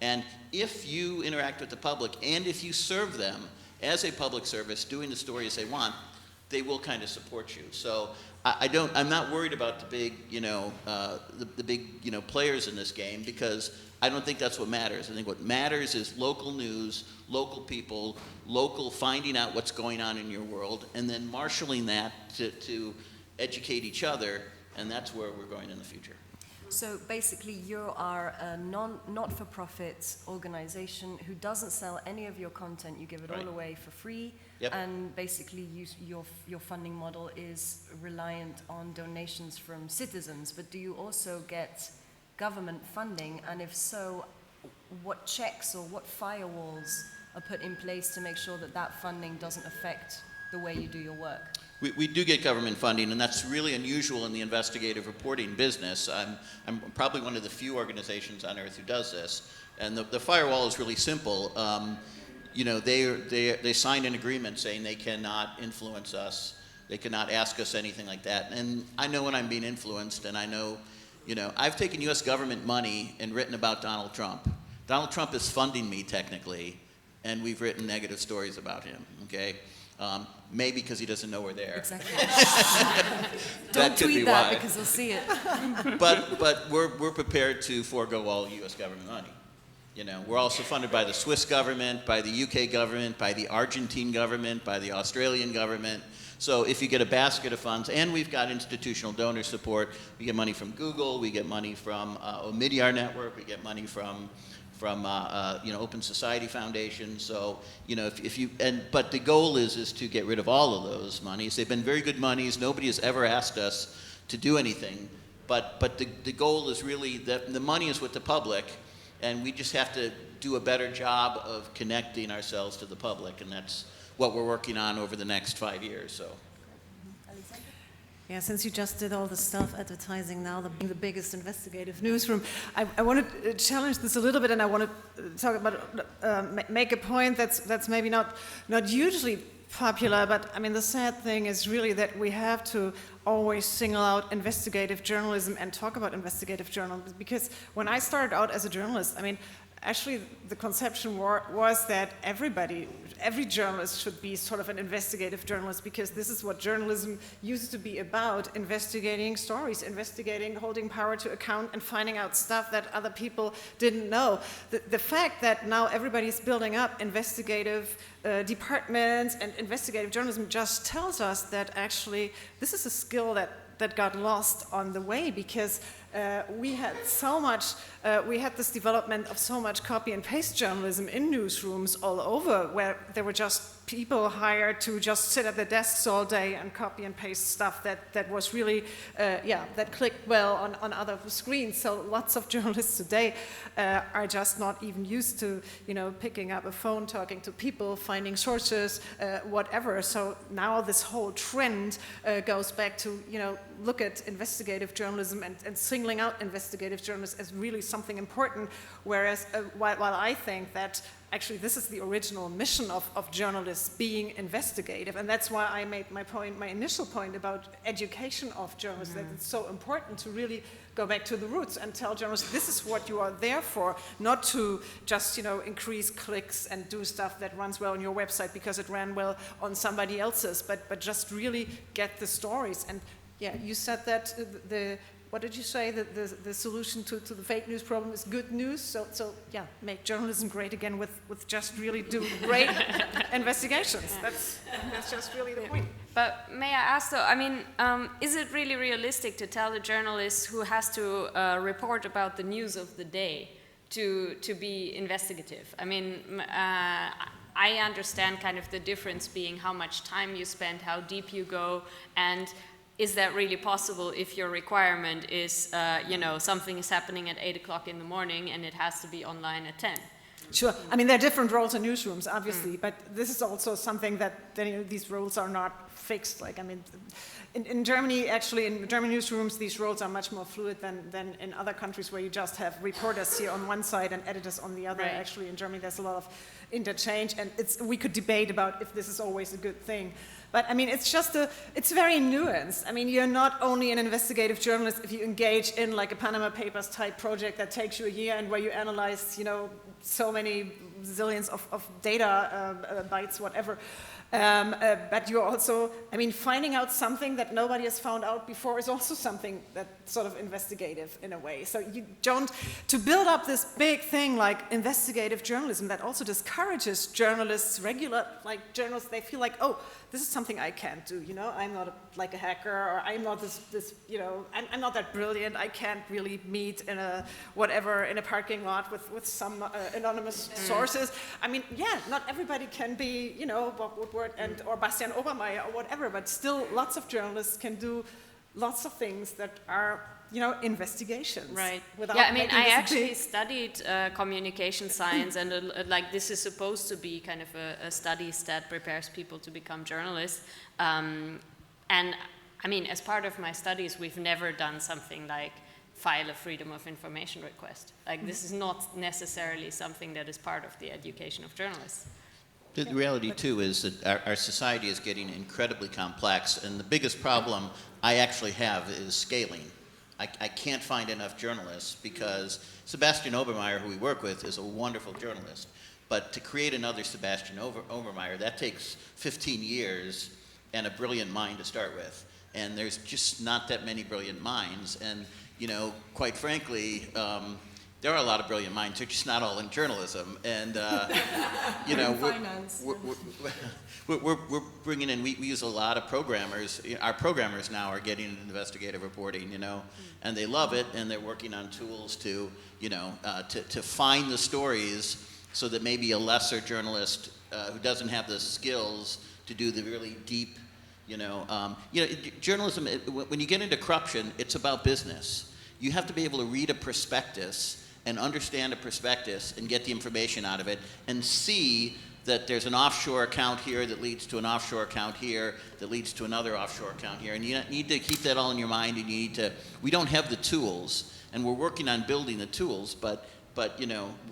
And if you interact with the public and if you serve them as a public service, doing the stories they want, they will kind of support you. So I'm not worried about the big, the big, players in this game, because I don't think that's what matters. I think what matters is local news, local people, local finding out what's going on in your world, and then marshaling that to educate each other, and that's where we're going in the future. So basically, you are a not-for-profit organization who doesn't sell any of your content. You give it all away for free. Yep. And basically, your funding model is reliant on donations from citizens. But do you also get government funding? And if so, what checks or what firewalls are put in place to make sure that that funding doesn't affect the way you do your work? We do get government funding, and that's really unusual in the investigative reporting business. I'm probably one of the few organizations on earth who does this. And the firewall is really simple. They signed an agreement saying they cannot influence us. They cannot ask us anything like that. And I know when I'm being influenced, and I know, I've taken U.S. government money and written about Donald Trump. Donald Trump is funding me technically, and we've written negative stories about him, okay? Maybe because he doesn't know we're there. Exactly. Don't tweet that because they'll see it. But we're prepared to forego all U.S. government money. We're also funded by the Swiss government, by the UK government, by the Argentine government, by the Australian government. So if you get a basket of funds, and we've got institutional donor support, we get money from Google, we get money from Omidyar Network, we get money from Open Society Foundation. So but the goal is to get rid of all of those monies. They've been very good monies. Nobody has ever asked us to do anything. But the goal is really that the money is with the public, and we just have to do a better job of connecting ourselves to the public, and that's what we're working on over the next 5 years. So. Yeah, since you just did all the stuff advertising now, the biggest investigative newsroom, I want to challenge this a little bit, and I want to talk about, make a point that's maybe not hugely popular, but I mean the sad thing is really that we have to always single out investigative journalism and talk about investigative journalism, because when I started out as a journalist, I mean, actually the conception was that every journalist should be sort of an investigative journalist, because this is what journalism used to be about: investigating stories, investigating, holding power to account, and finding out stuff that other people didn't know. The fact that now everybody's building up investigative departments and investigative journalism just tells us that actually this is a skill that got lost on the way, because we had this development of so much copy and paste journalism in newsrooms all over, where there were just people hired to just sit at the desks all day and copy and paste stuff that was really, that clicked well on other screens. So lots of journalists today are just not even used to, picking up a phone, talking to people, finding sources, whatever. So now this whole trend goes back to, look at investigative journalism and singling out investigative journalists as really something important, whereas while I think that actually this is the original mission of journalists, being investigative, and that's why I made my initial point about education of journalists, that it's so important to really go back to the roots and tell journalists this is what you are there for, not to just increase clicks and do stuff that runs well on your website because it ran well on somebody else's, but just really get the stories. And yeah, you said that what did you say? The solution to the fake news problem is good news. So yeah, make journalism great again with just really do great investigations. That's just really the point. But may I ask though, is it really realistic to tell a journalist who has to report about the news of the day to be investigative? I understand kind of the difference being how much time you spend, how deep you go, and is that really possible if your requirement is, something is happening at 8 o'clock in the morning and it has to be online at 10? Sure. There are different roles in newsrooms, obviously, but this is also something that these roles are not fixed. In Germany, actually, in German newsrooms, these roles are much more fluid than in other countries where you just have reporters here on one side and editors on the other. Right. Actually, in Germany, there's a lot of interchange, and we could debate about if this is always a good thing. But it's very nuanced. You're not only an investigative journalist if you engage in like a Panama Papers type project that takes you a year and where you analyze, so many zillions of data bytes, whatever. But you're also, finding out something that nobody has found out before is also something that's sort of investigative in a way. So you don't, to build up this big thing like investigative journalism that also discourages journalists, regular journalists, they feel like, oh, this is something I can't do, I'm not like a hacker, or I'm not I'm not that brilliant, I can't really meet in a parking lot with some anonymous sources. Not everybody can be, Bob Woodward or Bastian Obermeier or whatever, but still lots of journalists can do lots of things that are, investigations. Right. I actually studied communication science, and this is supposed to be kind of a studies that prepares people to become journalists. As part of my studies, we've never done something like file a freedom of information request. This is not necessarily something that is part of the education of journalists. The reality, too, is that our society is getting incredibly complex, and the biggest problem I actually have is scaling. I can't find enough journalists, because Sebastian Obermeier, who we work with, is a wonderful journalist. But to create another Sebastian Obermeier, that takes 15 years and a brilliant mind to start with. And there's just not that many brilliant minds. And, quite frankly, there are a lot of brilliant minds. They're just not all in journalism. And, we're bringing in, we use a lot of programmers. Our programmers now are getting into investigative reporting, and they love it, and they're working on tools to, to find the stories so that maybe a lesser journalist who doesn't have the skills to do the really deep, journalism, when you get into corruption, it's about business. You have to be able to read a prospectus and understand a prospectus and get the information out of it and see that there's an offshore account here that leads to an offshore account here that leads to another offshore account here. And you need to keep that all in your mind, and we don't have the tools, and we're working on building the tools, but we're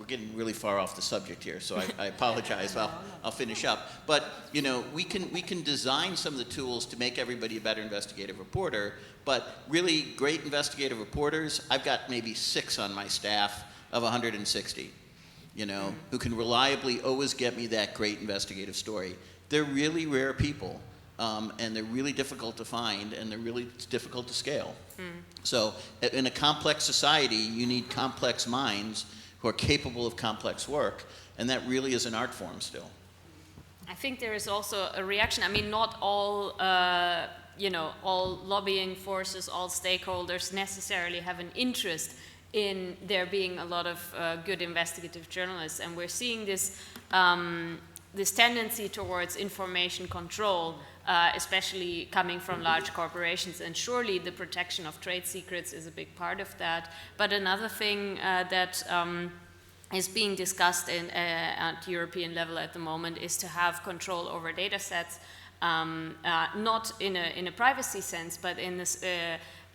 getting really far off the subject here, so I apologize. I'll finish up. But, we can design some of the tools to make everybody a better investigative reporter, but really great investigative reporters, I've got maybe 6 on my staff of 160. you know, who can reliably always get me that great investigative story. They're really rare people, and they're really difficult to find, and they're really difficult to scale. So in a complex society, you need complex minds who are capable of complex work, and that really is an art form still. I think there is also a reaction. I mean, not all, you know, all lobbying forces, all stakeholders necessarily have an interest in there being a lot of good investigative journalists, and we're seeing this this tendency towards information control, especially coming from large corporations, and surely the protection of trade secrets is a big part of that. But another thing that is being discussed at European level at the moment is to have control over data sets, not in a privacy sense, but in this,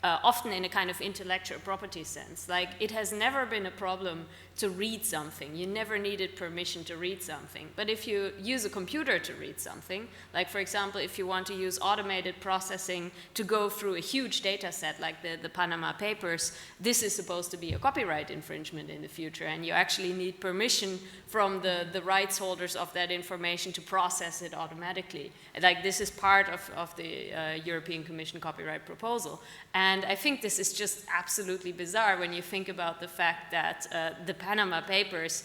often in a kind of intellectual property sense. Like, it has never been a problem to read something. You never needed permission to read something. But if you use a computer to read something, like for example, if you want to use automated processing to go through a huge data set like the Panama Papers, this is supposed to be a copyright infringement in the future, and you actually need permission from the rights holders of that information to process it automatically. Like, this is part of the European Commission copyright proposal. And I think this is just absolutely bizarre when you think about the fact that the Panama Papers,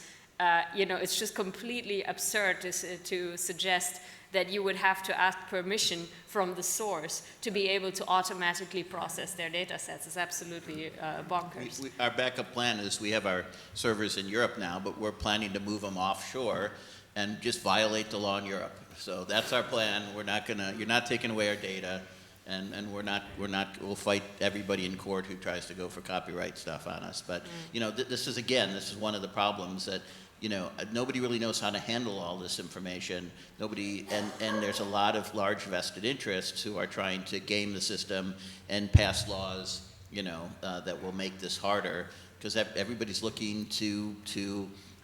you know, it's just completely absurd to suggest that you would have to ask permission from the source to be able to automatically process their data sets. It's absolutely bonkers. Our backup plan is we have our servers in Europe now, but we're planning to move them offshore and just violate the law in Europe. So that's our plan. We're not gonna, you're not taking away our data, and we'll fight everybody in court who tries to go for copyright stuff on us. But you know, this is one of the problems that, you know, nobody really knows how to handle all this information. Nobody, and there's a lot of large vested interests who are trying to game the system and pass laws, you know, that will make this harder, because everybody's looking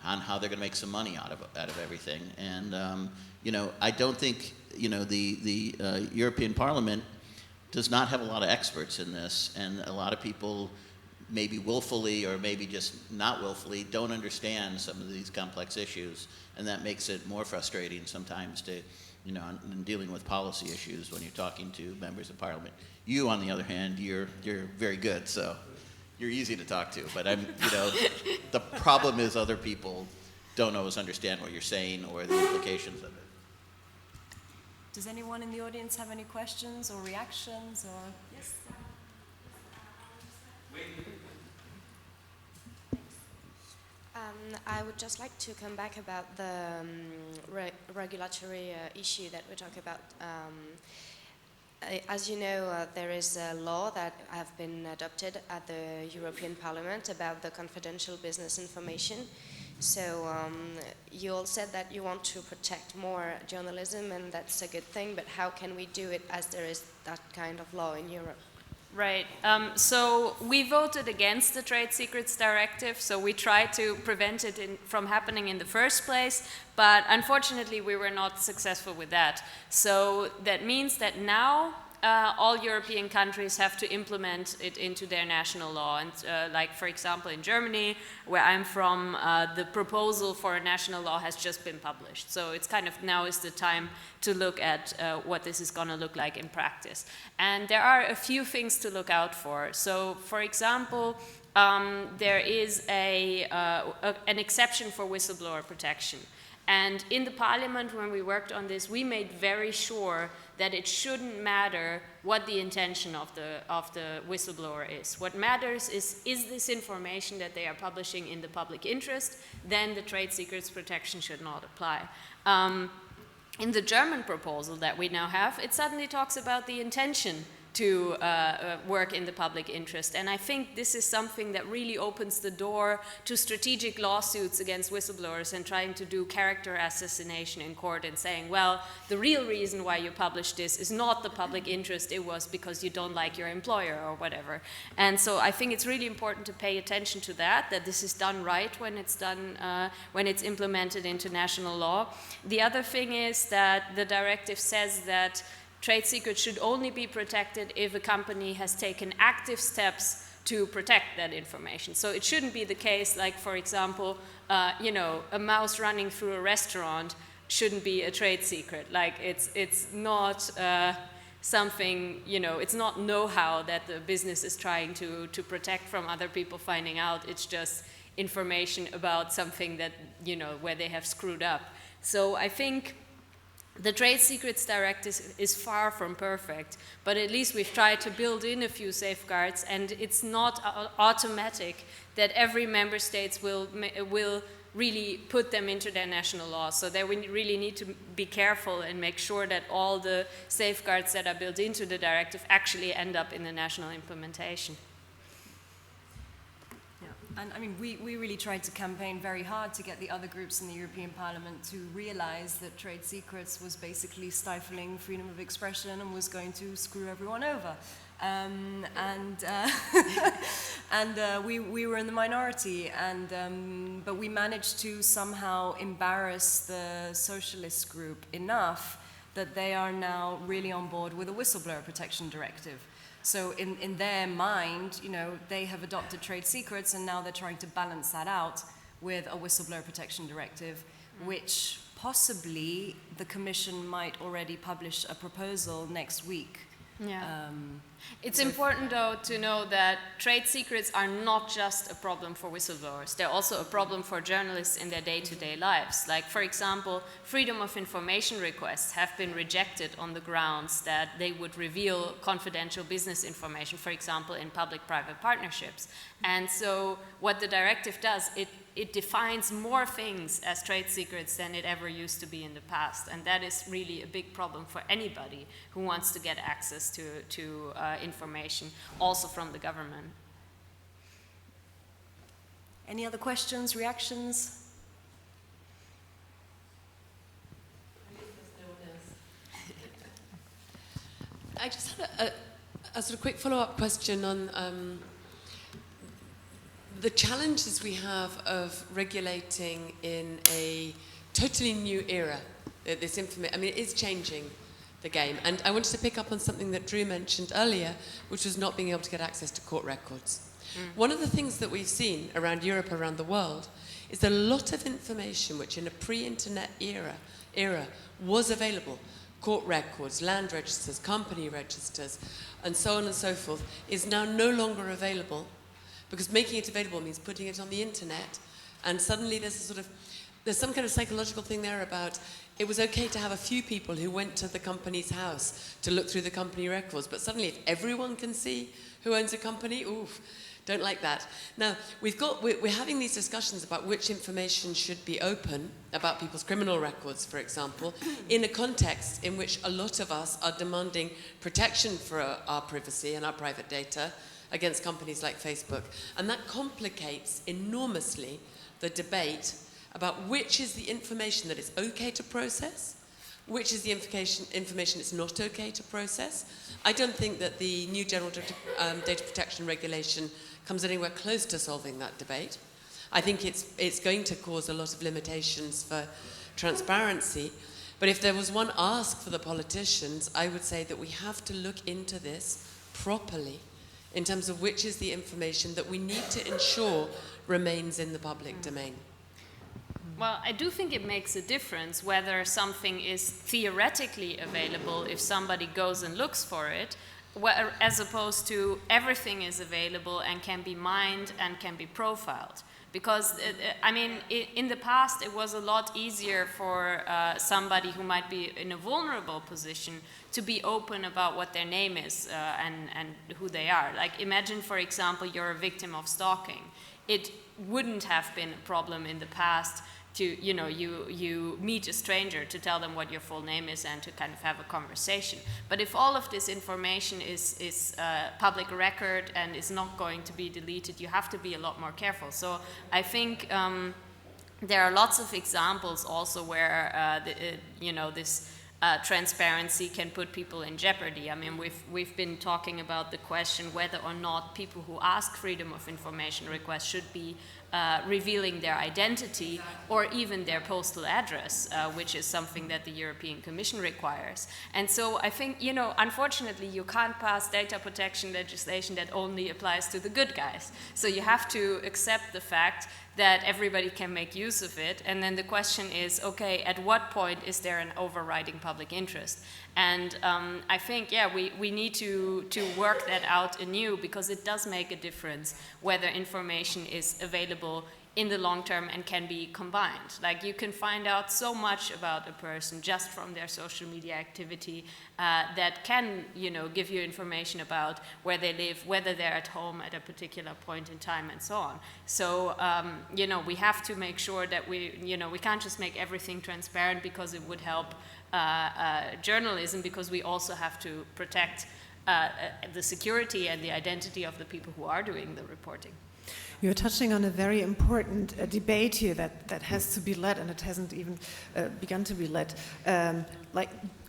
on how they're going to make some money out of everything. And you know, I don't think, you know, the European Parliament does not have a lot of experts in this, and a lot of people, maybe willfully or maybe just not willfully, don't understand some of these complex issues, and that makes it more frustrating sometimes to, you know, in dealing with policy issues when you're talking to members of Parliament. You, on the other hand, you're very good, so you're easy to talk to. But you know, the problem is other people don't always understand what you're saying or the implications of it. Does anyone in the audience have any questions or reactions? Or yes. I would just like to come back about the regulatory issue that we talk about. As you know, there is a law that has been adopted at the European Parliament about the confidential business information. So you all said that you want to protect more journalism, and that's a good thing, but how can we do it as there is that kind of law in Europe? Right. So we voted against the Trade Secrets Directive, so we tried to prevent it from happening in the first place, but unfortunately we were not successful with that. So that means that now all European countries have to implement it into their national law. And like, for example, in Germany, where I'm from, the proposal for a national law has just been published. So it's kind of, now is the time to look at what this is going to look like in practice. And there are a few things to look out for. So, for example, there is an exception for whistleblower protection. And in the Parliament, when we worked on this, we made very sure that it shouldn't matter what the intention of the whistleblower is. What matters is this information that they are publishing in the public interest? Then the trade secrets protection should not apply. In the German proposal that we now have, it suddenly talks about the intention to work in the public interest. And I think this is something that really opens the door to strategic lawsuits against whistleblowers and trying to do character assassination in court and saying, well, the real reason why you published this is not the public interest, it was because you don't like your employer or whatever. And so I think it's really important to pay attention to that this is done right when it's done, when it's implemented into national law. The other thing is that the directive says that trade secrets should only be protected if a company has taken active steps to protect that information. So it shouldn't be the case, like, for example, you know, a mouse running through a restaurant shouldn't be a trade secret. Like, it's not something, you know, it's not know-how that the business is trying to protect from other people finding out. It's just information about something that, you know, where they have screwed up. So I think the Trade Secrets Directive is far from perfect, but at least we've tried to build in a few safeguards, and it's not automatic that every member state will really put them into their national law. So there we really need to be careful and make sure that all the safeguards that are built into the directive actually end up in the national implementation. And I mean, we really tried to campaign very hard to get the other groups in the European Parliament to realize that trade secrets was basically stifling freedom of expression and was going to screw everyone over. We were in the minority, but we managed to somehow embarrass the socialist group enough that they are now really on board with a whistleblower protection directive. So in their mind, you know, they have adopted trade secrets, and now they're trying to balance that out with a whistleblower protection directive, which possibly the Commission might already publish a proposal next week. Yeah. It's important, though, to know that trade secrets are not just a problem for whistleblowers. They're also a problem for journalists in their day-to-day lives. Like, for example, freedom of information requests have been rejected on the grounds that they would reveal confidential business information, for example, in public-private partnerships. And so what the directive does, it defines more things as trade secrets than it ever used to be in the past. And that is really a big problem for anybody who wants to get access to information, also from the government. Any other questions, reactions? I just had a sort of quick follow-up question on the challenges we have of regulating in a totally new era. This information, I mean, it is changing the game. And I wanted to pick up on something that Drew mentioned earlier, which was not being able to get access to court records. One of the things that we've seen around Europe, around the world, is that a lot of information which in a pre-internet era was available, court records, land registers, company registers, and so on and so forth, is now no longer available, because making it available means putting it on the internet, and suddenly there's some kind of psychological thing there about it was okay to have a few people who went to the company's house to look through the company records, but suddenly if everyone can see who owns a company, oof, don't like that. Now, we're having these discussions about which information should be open, about people's criminal records, for example, in a context in which a lot of us are demanding protection for our privacy and our private data against companies like Facebook. And that complicates enormously the debate about which is the information that is okay to process, which is the information it's not okay to process. I don't think that the new General Data Protection Regulation comes anywhere close to solving that debate. I think it's going to cause a lot of limitations for transparency. But if there was one ask for the politicians, I would say that we have to look into this properly in terms of which is the information that we need to ensure remains in the public domain. Well, I do think it makes a difference whether something is theoretically available if somebody goes and looks for it, as opposed to everything is available and can be mined and can be profiled. Because, I mean, in the past it was a lot easier for somebody who might be in a vulnerable position to be open about what their name is and who they are. Like, imagine, for example, you're a victim of stalking. It wouldn't have been a problem in the past to, you know, you meet a stranger to tell them what your full name is and to kind of have a conversation. But if all of this information is public record and is not going to be deleted, you have to be a lot more careful. So I think there are lots of examples also where, you know, this transparency can put people in jeopardy. I mean, we've been talking about the question whether or not people who ask freedom of information requests should be revealing their identity or even their postal address, which is something that the European Commission requires. And so I think, you know, unfortunately, you can't pass data protection legislation that only applies to the good guys. So you have to accept the fact that everybody can make use of it. And then the question is, okay, at what point is there an overriding public interest? And I think, yeah, we need to work that out anew, because it does make a difference whether information is available in the long term and can be combined. Like, you can find out so much about a person just from their social media activity that can, you know, give you information about where they live, whether they're at home at a particular point in time, and so on. So, you know, we have to make sure that we can't just make everything transparent because it would help journalism, because we also have to protect the security and the identity of the people who are doing the reporting. You're touching on a very important debate here that has to be led, and it hasn't even begun to be led.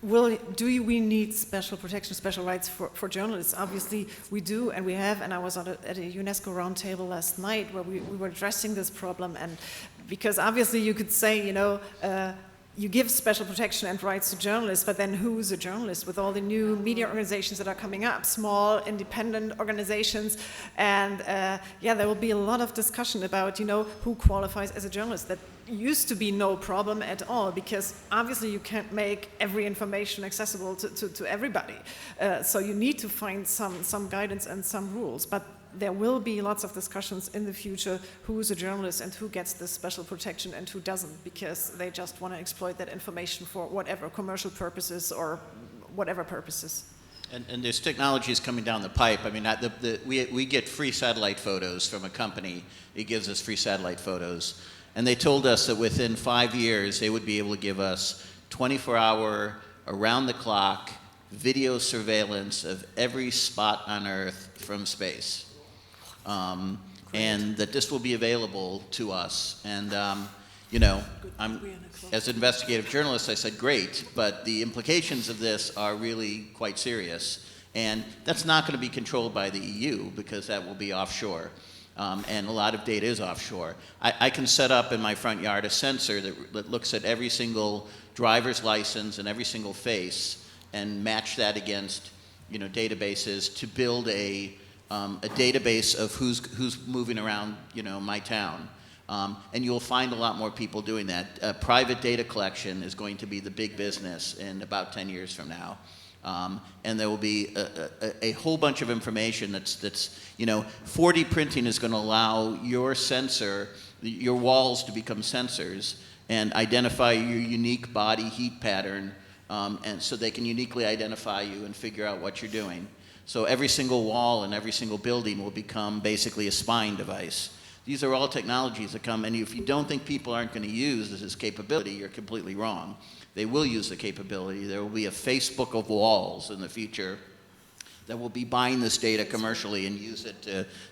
We need special protection, special rights for journalists? Obviously we do, and we have, and I was at a UNESCO roundtable last night where we were addressing this problem, and because obviously you could say, you know, you give special protection and rights to journalists, but then who's a journalist with all the new media organizations that are coming up, small independent organizations, and there will be a lot of discussion about, you know, who qualifies as a journalist. That used to be no problem at all, because obviously you can't make every information accessible to everybody. So you need to find some guidance and some rules, but there will be lots of discussions in the future who is a journalist and who gets this special protection and who doesn't, because they just want to exploit that information for whatever commercial purposes or whatever purposes. And there's technologies coming down the pipe. I mean, we get free satellite photos from a company. It gives us free satellite photos. And they told us that within 5 years, they would be able to give us 24-hour, around-the-clock video surveillance of every spot on Earth from space. And that this will be available to us. And, you know, as an investigative journalist, I said, great, but the implications of this are really quite serious. And that's not going to be controlled by the EU, because that will be offshore. And a lot of data is offshore. I can set up in my front yard a sensor that looks at every single driver's license and every single face and match that against, you know, databases to build a database of who's moving around, you know, my town. And you'll find a lot more people doing that. Private data collection is going to be the big business in about 10 years from now. And there will be a whole bunch of information that's, you know, 4D printing is going to allow your sensor, your walls to become sensors and identify your unique body heat pattern, and so they can uniquely identify you and figure out what you're doing. So every single wall and every single building will become basically a spying device. These are all technologies that come, and if you don't think people aren't going to use this capability, you're completely wrong. They will use the capability. There will be a Facebook of walls in the future that will be buying this data commercially and use it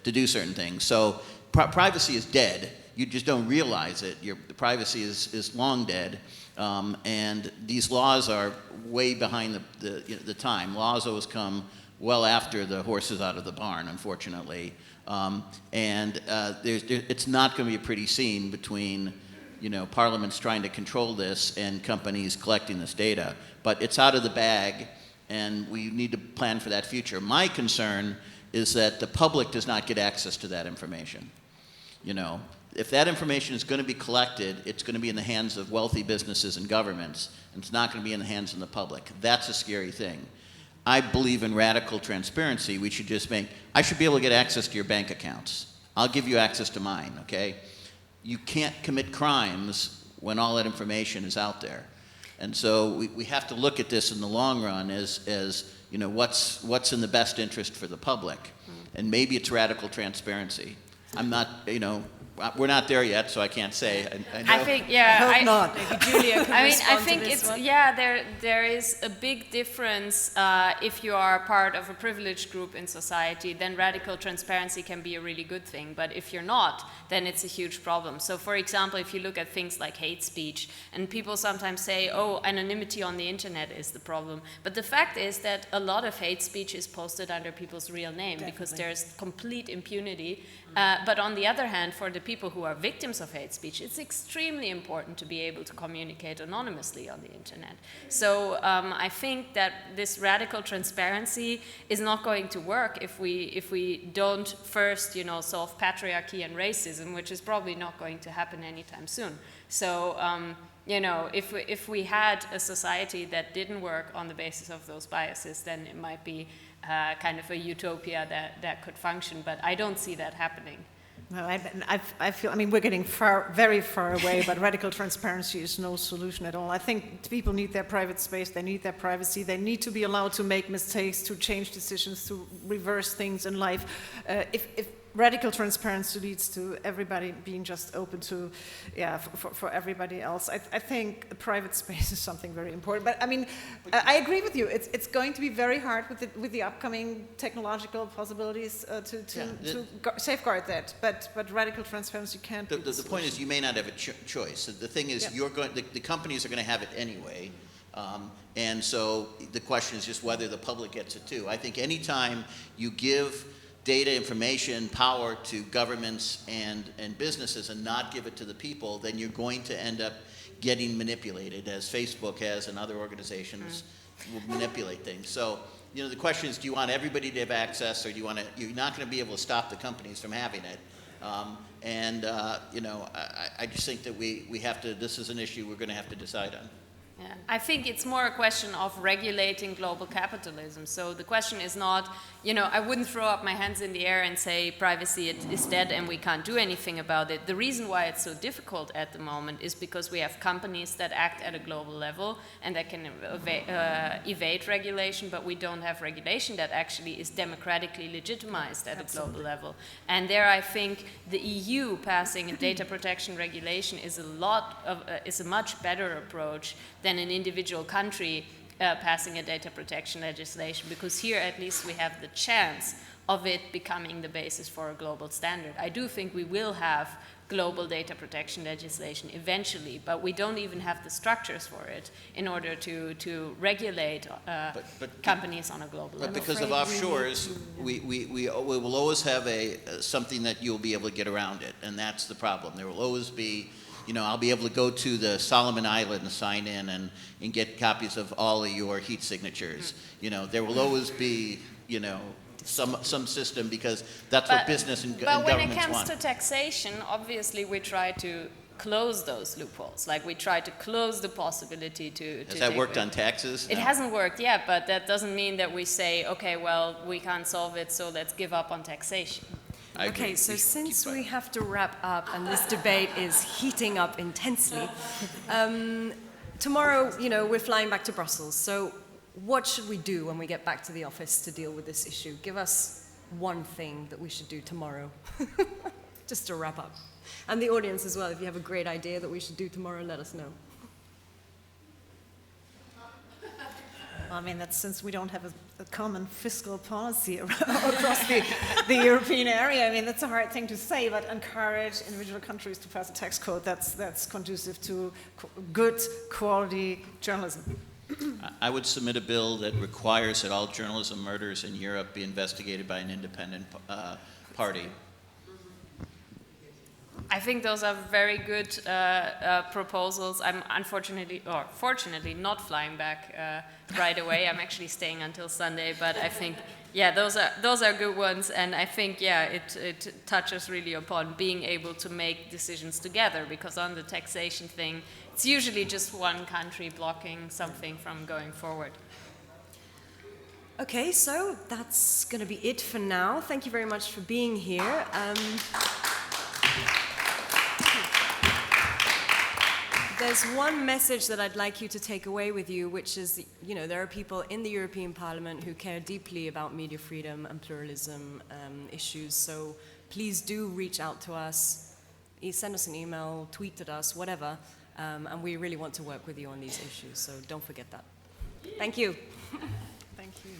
to do certain things. So privacy is dead. You just don't realize it. The privacy is long dead. And these laws are way behind the time. Laws always come well after the horse is out of the barn, unfortunately. It's not going to be a pretty scene between, you know, parliaments trying to control this and companies collecting this data. But it's out of the bag, and we need to plan for that future. My concern is that the public does not get access to that information. You know, if that information is going to be collected, it's going to be in the hands of wealthy businesses and governments, and it's not going to be in the hands of the public. That's a scary thing. I believe in radical transparency. We should just I should be able to get access to your bank accounts. I'll give you access to mine, okay? You can't commit crimes when all that information is out there. And so we have to look at this in the long run as you know, what's in the best interest for the public. And maybe it's radical transparency. I'm not, you know, we're not there yet, so I can't say. I know. I think, yeah. I hope not. Maybe Julia can I mean, I respond think to this it's, one. yeah, there is a big difference if you are part of a privileged group in society, then radical transparency can be a really good thing. But if you're not, then it's a huge problem. So for example, if you look at things like hate speech, and people sometimes say, oh, anonymity on the internet is the problem. But the fact is that a lot of hate speech is posted under people's real name because there's complete impunity. But on the other hand, for the people who are victims of hate speech, it's extremely important to be able to communicate anonymously on the internet. So I think that this radical transparency is not going to work if we don't first, you know, solve patriarchy and racism, which is probably not going to happen anytime soon. So you know, if we had a society that didn't work on the basis of those biases, then it might be kind of a utopia that could function, but I don't see that happening. No, I feel, I mean, we're getting very far away, but radical transparency is no solution at all. I think people need their private space, they need their privacy, they need to be allowed to make mistakes, to change decisions, to reverse things in life. If radical transparency leads to everybody being just open to, yeah, for everybody else. I think the private space is something very important. But I mean, I agree with you. It's going to be very hard with the upcoming technological possibilities to safeguard that. But radical transparency can't. The point is, you may not have a choice. The thing is, the companies are going to have it anyway. And so the question is just whether the public gets it too. I think anytime you give data, information, power to governments and businesses and not give it to the people, then you're going to end up getting manipulated, as Facebook has and other organizations will manipulate things. So, you know, the question is, do you want everybody to have access, or do you want to, you're not going to be able to stop the companies from having it. You know, I just think that we have to, this is an issue we're going to have to decide on. Yeah. I think it's more a question of regulating global capitalism. So the question is not, you know, I wouldn't throw up my hands in the air and say privacy is dead and we can't do anything about it. The reason why it's so difficult at the moment is because we have companies that act at a global level and that can evade regulation, but we don't have regulation that actually is democratically legitimized at a global level. And there I think the EU passing a data protection regulation is a much better approach than an individual country passing a data protection legislation, because here at least we have the chance of it becoming the basis for a global standard. I do think we will have global data protection legislation eventually, but we don't even have the structures for it in order to regulate companies on a global level. But because of offshores, we will always have something that you'll be able to get around it, and that's the problem. There will always be, you know, I'll be able to go to the Solomon Islands and sign in and get copies of all of your heat signatures. You know, there will always be, you know, some system, because that's what business and governments want. But when it comes to taxation, obviously we try to close those loopholes. Like we try to close the possibility to Has that worked on taxes? It hasn't worked yet, but that doesn't mean that we say, okay, well, we can't solve it, so let's give up on taxation. Okay, so since we have to wrap up and this debate is heating up intensely, tomorrow, you know, we're flying back to Brussels. So what should we do when we get back to the office to deal with this issue? Give us one thing that we should do tomorrow, just to wrap up. And the audience as well, if you have a great idea that we should do tomorrow, let us know. I mean, that's since we don't have a common fiscal policy across the European area. I mean, that's a hard thing to say, but encourage individual countries to pass a tax code that's conducive to good quality journalism. I would submit a bill that requires that all journalism murders in Europe be investigated by an independent party. I think those are very good proposals. I'm fortunately not flying back right away. I'm actually staying until Sunday, but I think, yeah, those are good ones, and I think, yeah, it touches really upon being able to make decisions together, because on the taxation thing, it's usually just one country blocking something from going forward. Okay, so that's going to be it for now. Thank you very much for being here. There's one message that I'd like you to take away with you, which is, you know, there are people in the European Parliament who care deeply about media freedom and pluralism issues, so please do reach out to us. send us an email, tweet at us, whatever, and we really want to work with you on these issues, so don't forget that. Thank you. Thank you.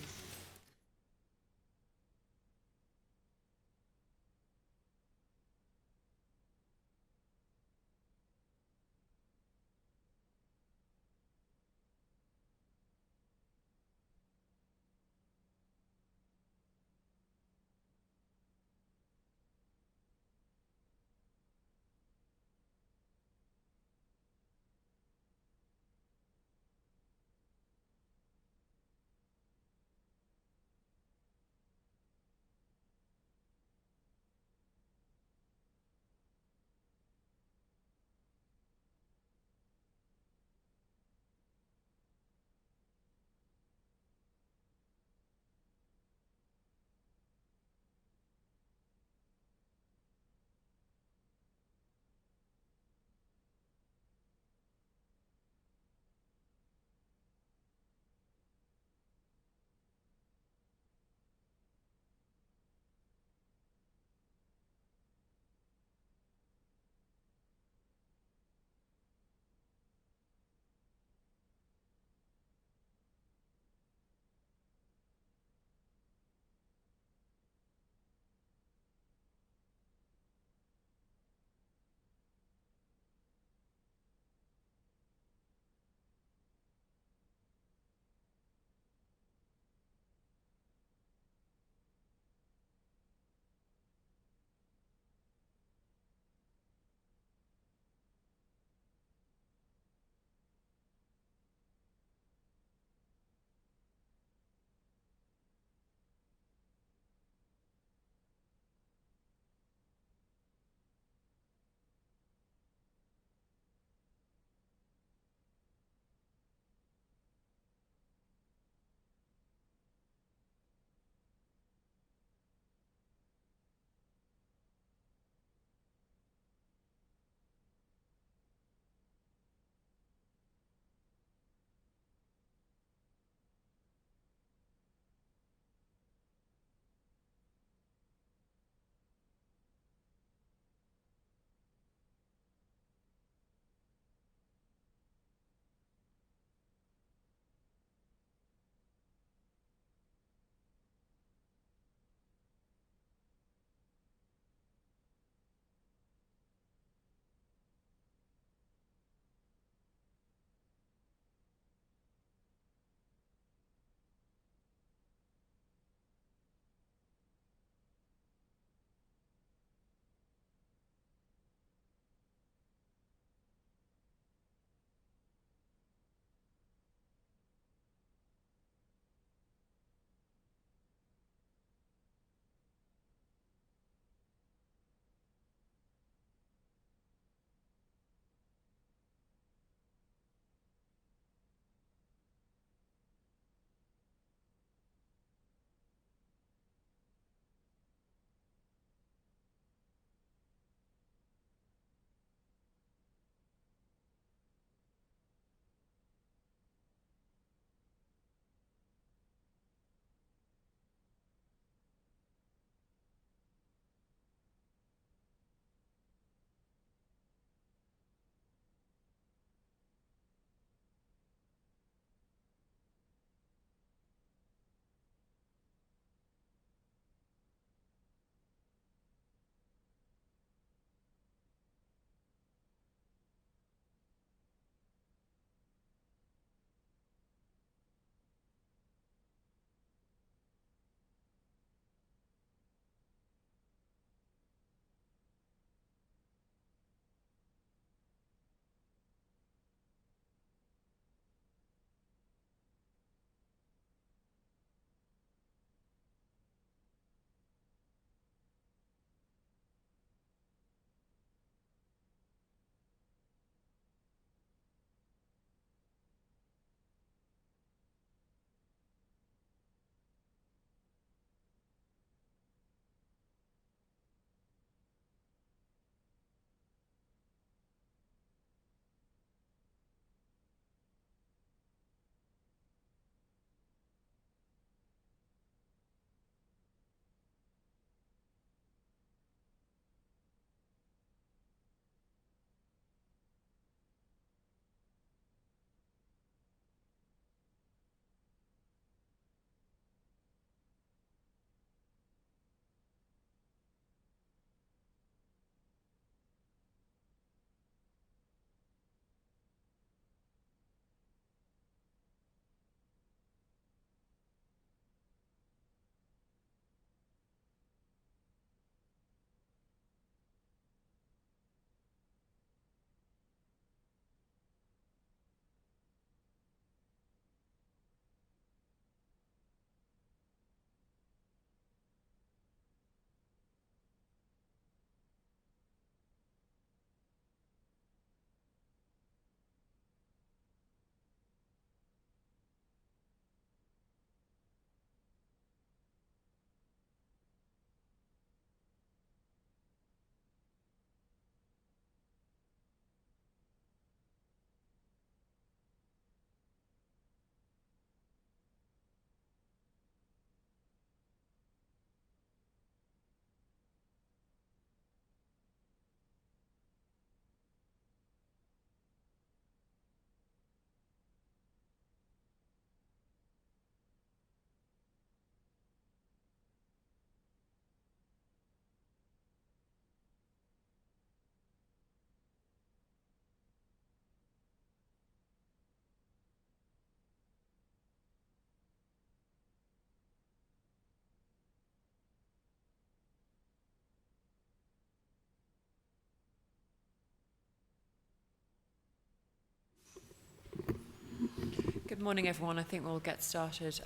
Good morning, everyone. I think we'll get started.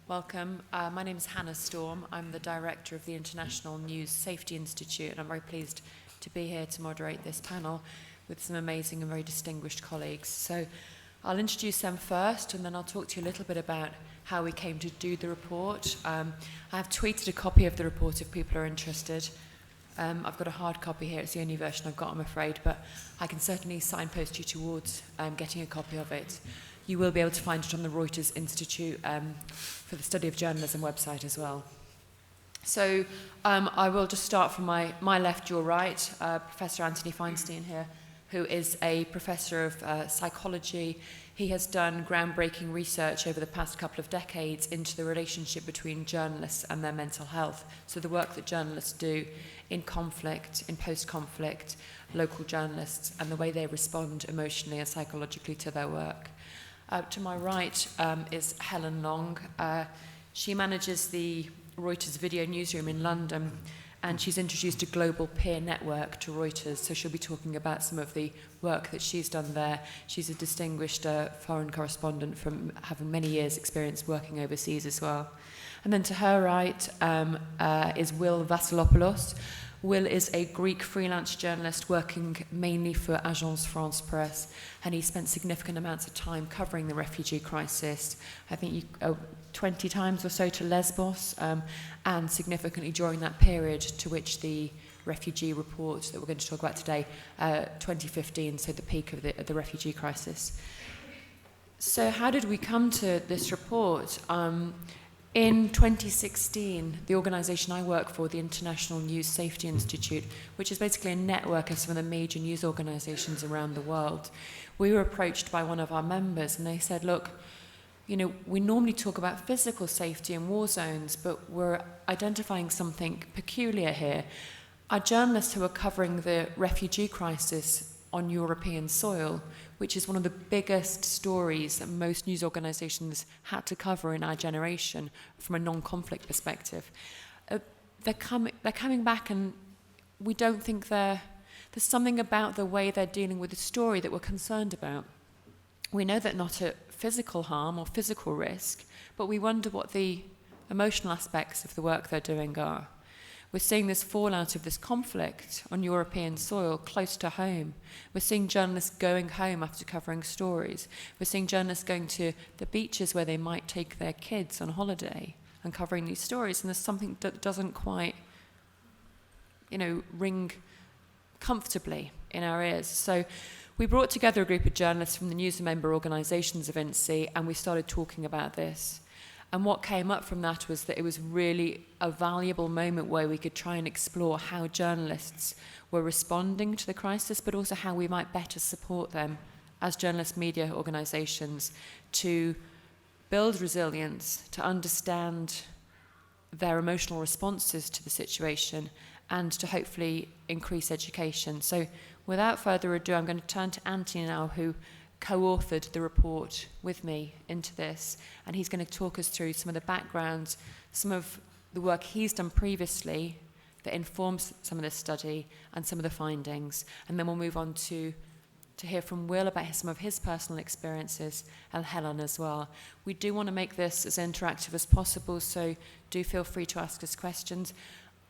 Welcome. My name is Hannah Storm. I'm the director of the International News Safety Institute, and I'm very pleased to be here to moderate this panel with some amazing and very distinguished colleagues. So I'll introduce them first, and then I'll talk to you a little bit about how we came to do the report. I have tweeted a copy of the report if people are interested. I've got a hard copy here. It's the only version I've got, I'm afraid, but I can certainly signpost you towards getting a copy of it. You will be able to find it on the Reuters Institute for the Study of Journalism website as well. So I will just start from my left, your right, Professor Anthony Feinstein here, who is a professor of psychology. He has done groundbreaking research over the past couple of decades into the relationship between journalists and their mental health. So the work that journalists do in conflict, in post-conflict, local journalists, and the way they respond emotionally and psychologically to their work. To my right is Helen Long. She manages the Reuters video newsroom in London, and she's introduced a global peer network to Reuters, so she'll be talking about some of the work that she's done there. She's a distinguished foreign correspondent from having many years' experience working overseas as well. And then to her right is Will Vassilopoulos. Will is a Greek freelance journalist working mainly for Agence France Presse, and he spent significant amounts of time covering the refugee crisis. I think 20 times or so to Lesbos, and significantly during that period to which the refugee report that we're going to talk about today, 2015, so the peak of the refugee crisis. So how did we come to this report? In 2016, the organisation I work for, the International News Safety Institute, which is basically a network of some of the major news organisations around the world, we were approached by one of our members, and they said, look, you know, we normally talk about physical safety in war zones, but we're identifying something peculiar here. Our journalists who are covering the refugee crisis on European soil, which is one of the biggest stories that most news organisations had to cover in our generation from a non-conflict perspective. They're coming back, and we don't think there's something about the way they're dealing with the story that we're concerned about. We know that not a physical harm or physical risk, but we wonder what the emotional aspects of the work they're doing are. We're seeing this fallout of this conflict on European soil close to home. We're seeing journalists going home after covering stories. We're seeing journalists going to the beaches where they might take their kids on holiday and covering these stories. And there's something that doesn't quite, ring comfortably in our ears. So we brought together a group of journalists from the news and member organisations of Venti, and we started talking about this. And what came up from that was that it was really a valuable moment where we could try and explore how journalists were responding to the crisis, but also how we might better support them as journalist media organisations to build resilience, to understand their emotional responses to the situation, and to hopefully increase education. So without further ado, I'm going to turn to Anthony now, who co-authored the report with me into this, and he's going to talk us through some of the background, some of the work he's done previously that informs some of this study and some of the findings, and then we'll move on to hear from Will about some of his personal experiences, and Helen as well. We do want to make this as interactive as possible, so do feel free to ask us questions.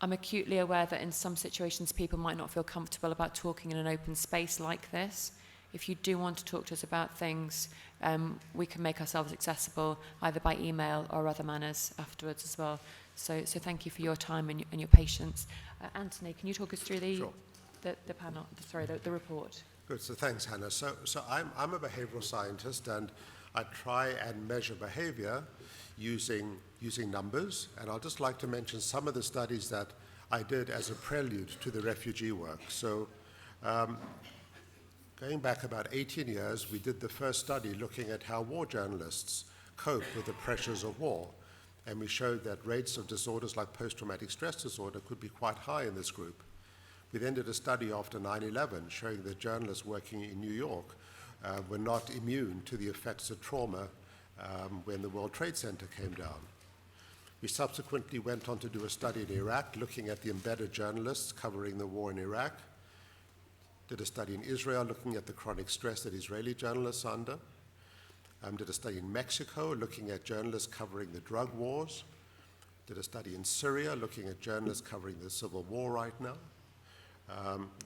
I'm acutely aware that in some situations people might not feel comfortable about talking in an open space like this. If you do want to talk to us about things, we can make ourselves accessible either by email or other manners afterwards as well. So thank you for your time and your patience. Anthony, can you talk us through the report? Good. So thanks, Hannah. So I'm a behavioral scientist, and I try and measure behavior using numbers. And I'd just like to mention some of the studies that I did as a prelude to the refugee work. So. Going back about 18 years, we did the first study looking at how war journalists cope with the pressures of war. And we showed that rates of disorders like post-traumatic stress disorder could be quite high in this group. We then did a study after 9/11 showing that journalists working in New York were not immune to the effects of trauma when the World Trade Center came down. We subsequently went on to do a study in Iraq looking at the embedded journalists covering the war in Iraq. Did a study in Israel looking at the chronic stress that Israeli journalists are under. Did a study in Mexico looking at journalists covering the drug wars. Did a study in Syria looking at journalists covering the civil war right now.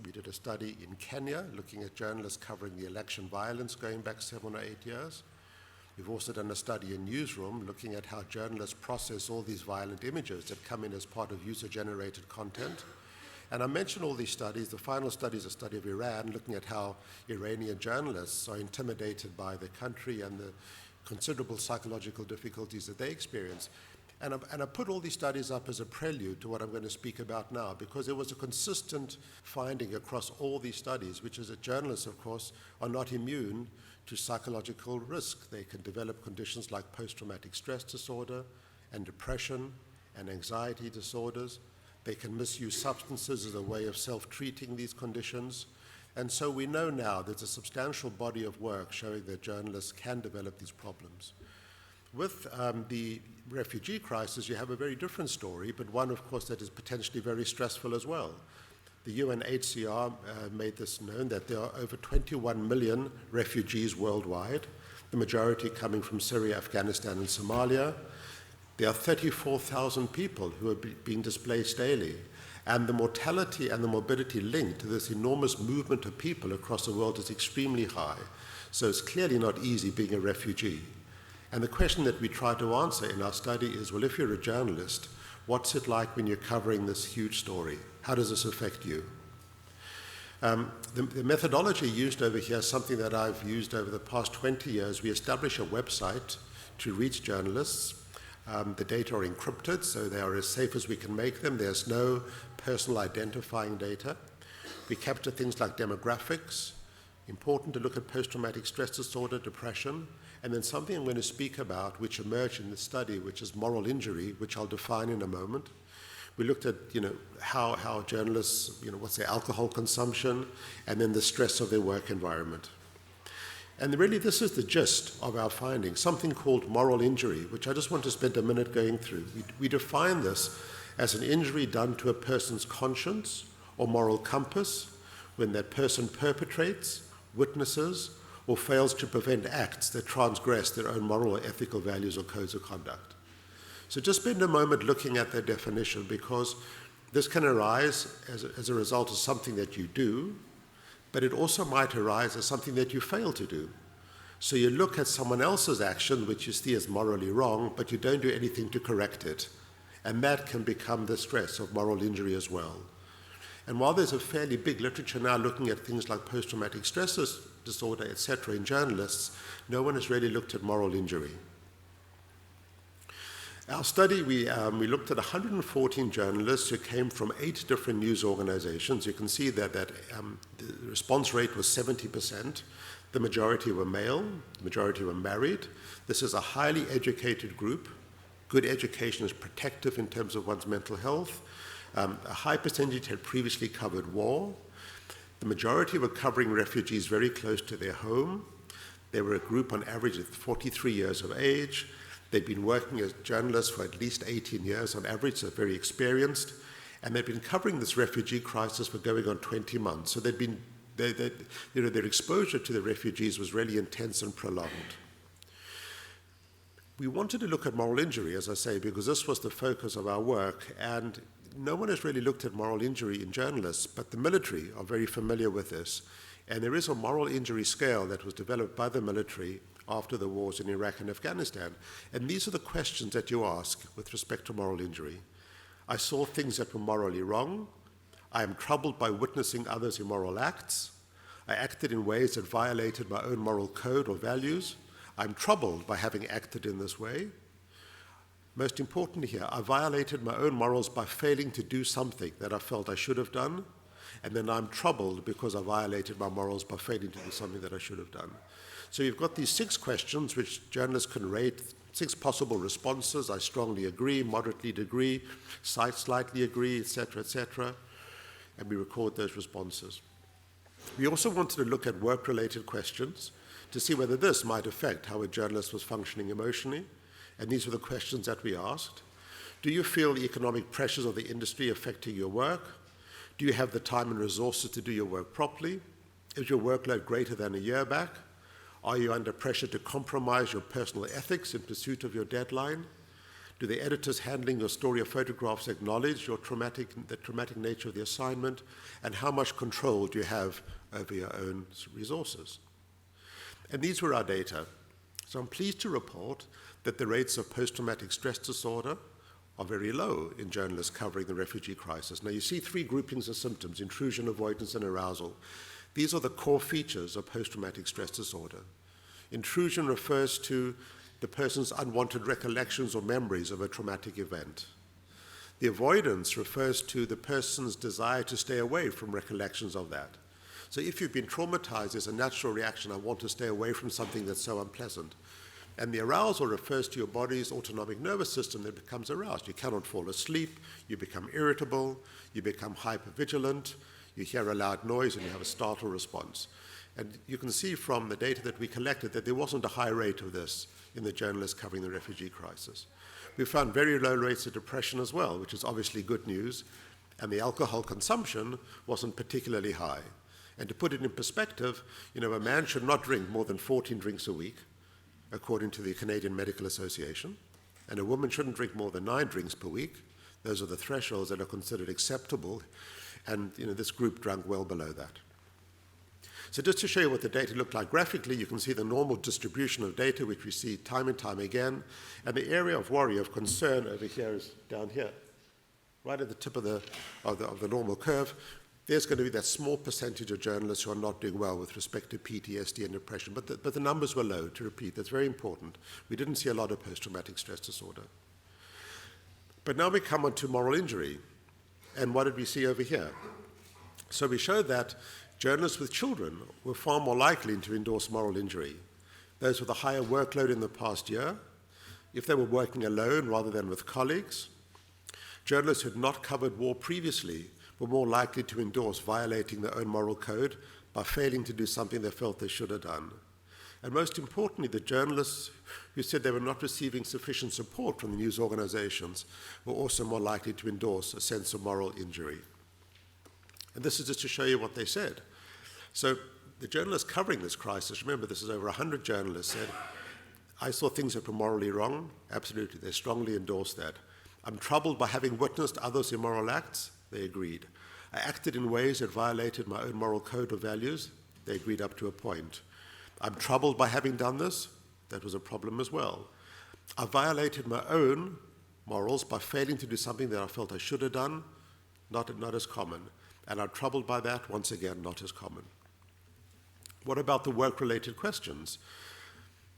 We did a study in Kenya looking at journalists covering the election violence going back 7 or 8 years. We've also done a study in Newsroom looking at how journalists process all these violent images that come in as part of user-generated content. And I mentioned all these studies. The final study is a study of Iran, looking at how Iranian journalists are intimidated by the country and the considerable psychological difficulties that they experience. And I put all these studies up as a prelude to what I'm going to speak about now, because it was a consistent finding across all these studies, which is that journalists, of course, are not immune to psychological risk. They can develop conditions like post-traumatic stress disorder and depression and anxiety disorders. They can misuse substances as a way of self-treating these conditions. And so we know now there's a substantial body of work showing that journalists can develop these problems. With the refugee crisis, you have a very different story, but one, of course, that is potentially very stressful as well. The UNHCR made this known that there are over 21 million refugees worldwide, the majority coming from Syria, Afghanistan, and Somalia. There are 34,000 people who are being displaced daily, and the mortality and the morbidity linked to this enormous movement of people across the world is extremely high. So it's clearly not easy being a refugee. And the question that we try to answer in our study is, well, if you're a journalist, what's it like when you're covering this huge story? How does this affect you? The methodology used over here is something that I've used over the past 20 years. We establish a website to reach journalists. The data are encrypted, so they are as safe as we can make them. There's no personal identifying data. We capture things like demographics. Important to look at post-traumatic stress disorder, depression, and then something I'm going to speak about, which emerged in the study, which is moral injury, which I'll define in a moment. We looked at, how journalists, what's their alcohol consumption, and then the stress of their work environment. And really, this is the gist of our findings, something called moral injury, which I just want to spend a minute going through. We define this as an injury done to a person's conscience or moral compass when that person perpetrates, witnesses, or fails to prevent acts that transgress their own moral or ethical values or codes of conduct. So just spend a moment looking at that definition, because this can arise as a result of something that you do, but it also might arise as something that you fail to do. So you look at someone else's action, which you see as morally wrong, but you don't do anything to correct it. And that can become the stress of moral injury as well. And while there's a fairly big literature now looking at things like post-traumatic stress disorder, etc., in journalists, no one has really looked at moral injury. Our study, we looked at 114 journalists who came from 8 different news organizations. You can see that the response rate was 70%. The majority were male, the majority were married. This is a highly educated group. Good education is protective in terms of one's mental health. A high percentage had previously covered war. The majority were covering refugees very close to their home. They were a group on average of 43 years of age. They'd been working as journalists for at least 18 years on average, so very experienced. And they'd been covering this refugee crisis for going on 20 months. So their exposure to the refugees was really intense and prolonged. We wanted to look at moral injury, as I say, because this was the focus of our work. And no one has really looked at moral injury in journalists, but the military are very familiar with this. And there is a moral injury scale that was developed by the military after the wars in Iraq and Afghanistan. And these are the questions that you ask with respect to moral injury. I saw things that were morally wrong. I am troubled by witnessing others' immoral acts. I acted in ways that violated my own moral code or values. I'm troubled by having acted in this way. Most importantly here, I violated my own morals by failing to do something that I felt I should have done. And then I'm troubled because I violated my morals by failing to do something that I should have done. So you've got these 6 questions which journalists can rate, 6 possible responses. I strongly agree, moderately agree, slightly agree, etc., etc. And we record those responses. We also wanted to look at work-related questions to see whether this might affect how a journalist was functioning emotionally. And these were the questions that we asked. Do you feel the economic pressures of the industry affecting your work? Do you have the time and resources to do your work properly? Is your workload greater than a year back? Are you under pressure to compromise your personal ethics in pursuit of your deadline? Do the editors handling your story or photographs acknowledge the traumatic nature of the assignment? And how much control do you have over your own resources? And these were our data. So I'm pleased to report that the rates of post-traumatic stress disorder are very low in journalists covering the refugee crisis. Now you see three groupings of symptoms: intrusion, avoidance, and arousal. These are the core features of post-traumatic stress disorder. Intrusion refers to the person's unwanted recollections or memories of a traumatic event. The avoidance refers to the person's desire to stay away from recollections of that. So if you've been traumatized, there's a natural reaction: I want to stay away from something that's so unpleasant. And the arousal refers to your body's autonomic nervous system that becomes aroused. You cannot fall asleep, you become irritable, you become hypervigilant, you hear a loud noise and you have a startle response. And you can see from the data that we collected that there wasn't a high rate of this in the journalists covering the refugee crisis. We found very low rates of depression as well, which is obviously good news, and the alcohol consumption wasn't particularly high. And to put it in perspective, a man should not drink more than 14 drinks a week, according to the Canadian Medical Association, and a woman shouldn't drink more than 9 drinks per week. Those are the thresholds that are considered acceptable, and this group drank well below that. So just to show you what the data looked like graphically, you can see the normal distribution of data, which we see time and time again, and the area of worry, of concern over here is down here, right at the tip of the normal curve. There's going to be that small percentage of journalists who are not doing well with respect to PTSD and depression, but the numbers were low, to repeat. That's very important. We didn't see a lot of post-traumatic stress disorder. But now we come on to moral injury. And what did we see over here? So we showed that journalists with children were far more likely to endorse moral injury. Those with a higher workload in the past year, if they were working alone rather than with colleagues. Journalists who had not covered war previously were more likely to endorse violating their own moral code by failing to do something they felt they should have done. And most importantly, the journalists who said they were not receiving sufficient support from the news organizations were also more likely to endorse a sense of moral injury. And this is just to show you what they said. So the journalists covering this crisis, remember this is over 100 journalists, said, I saw things that were morally wrong. Absolutely, they strongly endorsed that. I'm troubled by having witnessed others' immoral acts. They agreed. I acted in ways that violated my own moral code or values. They agreed up to a point. I'm troubled by having done this. That was a problem as well. I violated my own morals by failing to do something that I felt I should have done. Not as common. And I'm troubled by that. Once again, not as common. What about the work-related questions?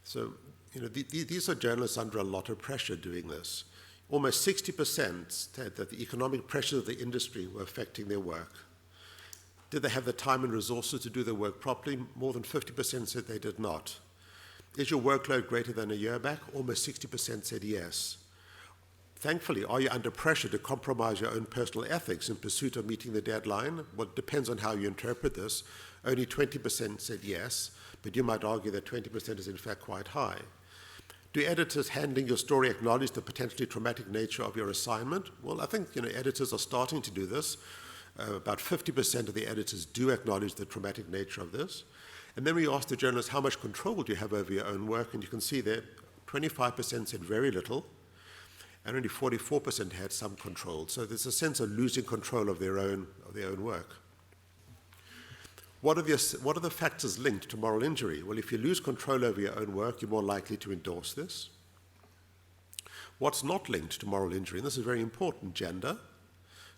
So, these are journalists under a lot of pressure doing this. Almost 60% said that the economic pressures of the industry were affecting their work. Did they have the time and resources to do their work properly? More than 50% said they did not. Is your workload greater than a year back? Almost 60% said yes. Thankfully, are you under pressure to compromise your own personal ethics in pursuit of meeting the deadline? Well, it depends on how you interpret this. Only 20% said yes, but you might argue that 20% is in fact quite high. Do editors handling your story acknowledge the potentially traumatic nature of your assignment? Well, I think editors are starting to do this. About 50% of the editors do acknowledge the traumatic nature of this. And then we asked the journalists, how much control do you have over your own work? And you can see there, 25% said very little, and only 44% had some control. So there's a sense of losing control of their own work. What are the factors linked to moral injury? Well, if you lose control over your own work, you're more likely to endorse this. What's not linked to moral injury? And this is very important. Gender.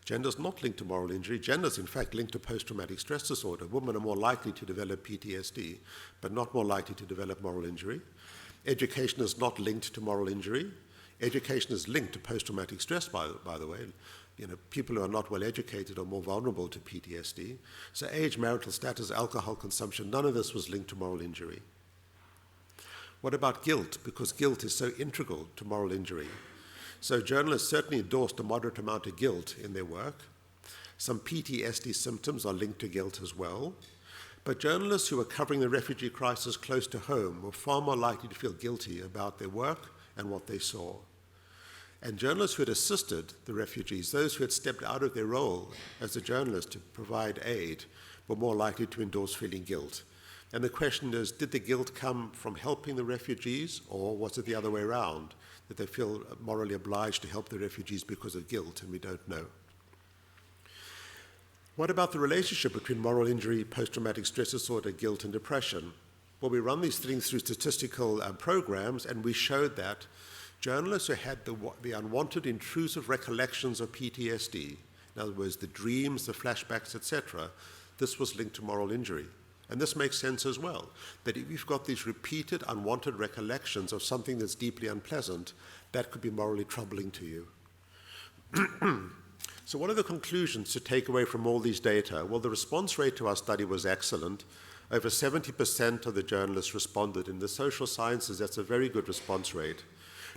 Gender is not linked to moral injury. Gender is, in fact, linked to post-traumatic stress disorder. Women are more likely to develop PTSD, but not more likely to develop moral injury. Education is not linked to moral injury. Education is linked to post-traumatic stress, by the way. People who are not well educated are more vulnerable to PTSD. So age, marital status, alcohol consumption, none of this was linked to moral injury. What about guilt? Because guilt is so integral to moral injury. So journalists certainly endorsed a moderate amount of guilt in their work. Some PTSD symptoms are linked to guilt as well. But journalists who were covering the refugee crisis close to home were far more likely to feel guilty about their work and what they saw. And journalists who had assisted the refugees, those who had stepped out of their role as a journalist to provide aid, were more likely to endorse feeling guilt. And the question is, did the guilt come from helping the refugees, or was it the other way around, that they feel morally obliged to help the refugees because of guilt, and we don't know. What about the relationship between moral injury, post-traumatic stress disorder, guilt, and depression? Well, we run these things through statistical programs, and we showed that journalists who had the unwanted, intrusive recollections of PTSD, in other words, the dreams, the flashbacks, etc., this was linked to moral injury. And this makes sense as well, that if you've got these repeated, unwanted recollections of something that's deeply unpleasant, that could be morally troubling to you. So what are the conclusions to take away from all these data? Well, the response rate to our study was excellent. Over 70% of the journalists responded. In the social sciences, that's a very good response rate.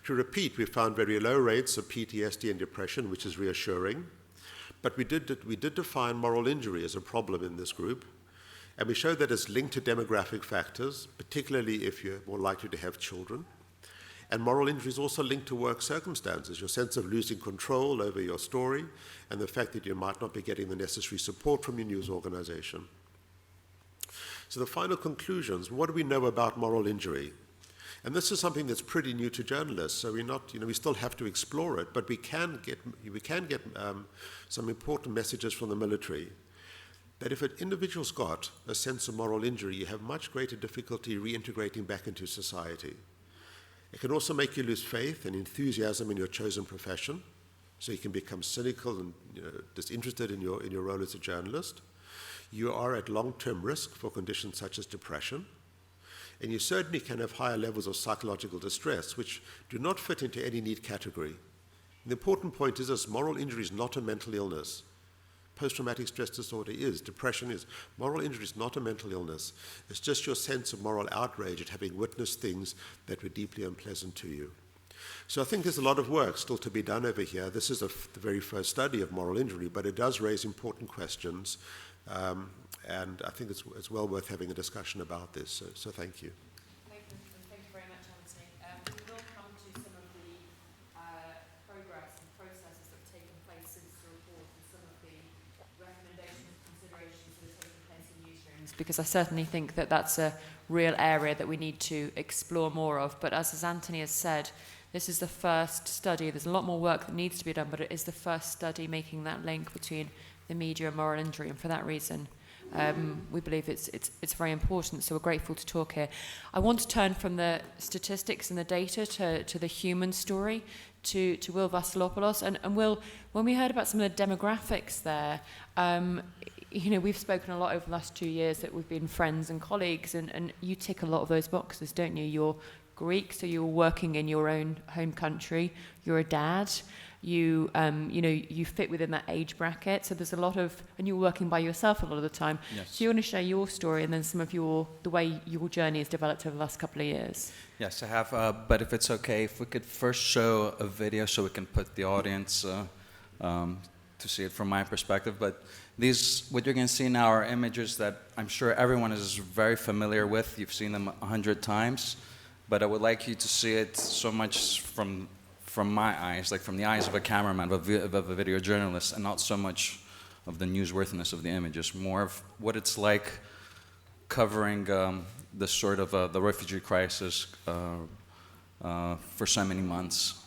To repeat, we found very low rates of PTSD and depression, which is reassuring. But we did define moral injury as a problem in this group. And we showed that it's linked to demographic factors, particularly if you're more likely to have children. And moral injury is also linked to work circumstances, your sense of losing control over your story, and the fact that you might not be getting the necessary support from your news organization. So the final conclusions, what do we know about moral injury? And this is something that's pretty new to journalists, so we still have to explore it, but we can get some important messages from the military. That if an individual's got a sense of moral injury, you have much greater difficulty reintegrating back into society. It can also make you lose faith and enthusiasm in your chosen profession, so you can become cynical and disinterested in your role as a journalist. You are at long-term risk for conditions such as depression, and you certainly can have higher levels of psychological distress, which do not fit into any neat category. And the important point is this: moral injury is not a mental illness. Post-traumatic stress disorder is, depression is. Moral injury is not a mental illness. It's just your sense of moral outrage at having witnessed things that were deeply unpleasant to you. So I think there's a lot of work still to be done over here. This is the very first study of moral injury, but it does raise important questions, and I think it's well worth having a discussion about this. So thank you. Thank you very much, Anthony. We will come to some of the progress and processes that have taken place since the report and some of the recommendations and considerations that have taken place in newsrooms, because I certainly think that that's a real area that we need to explore more of. But as Anthony has said, this is the first study. There's a lot more work that needs to be done, but it is the first study making that link between the media and moral injury, and for that reason, we believe it's very important, so we're grateful to talk here. I want to turn from the statistics and the data to the human story, to Will Vasilopoulos. And Will, when we heard about some of the demographics there, we've spoken a lot over the last 2 years that we've been friends and colleagues, and you tick a lot of those boxes, don't you? You're Greek, so you're working in your own home country. You're a dad. You fit within that age bracket. So there's a lot of, and you're working by yourself a lot of the time. Yes. So you want to share your story and then some of the way your journey has developed over the last couple of years. Yes, I have. But if it's okay, if we could first show a video so we can put the audience to see it from my perspective. But what you're going to see now are images that I'm sure everyone is very familiar with. You've seen them 100 times. But I would like you to see it so much from my eyes, like from the eyes of a cameraman, of a video journalist, and not so much of the newsworthiness of the images, more of what it's like covering the sort of the refugee crisis for so many months.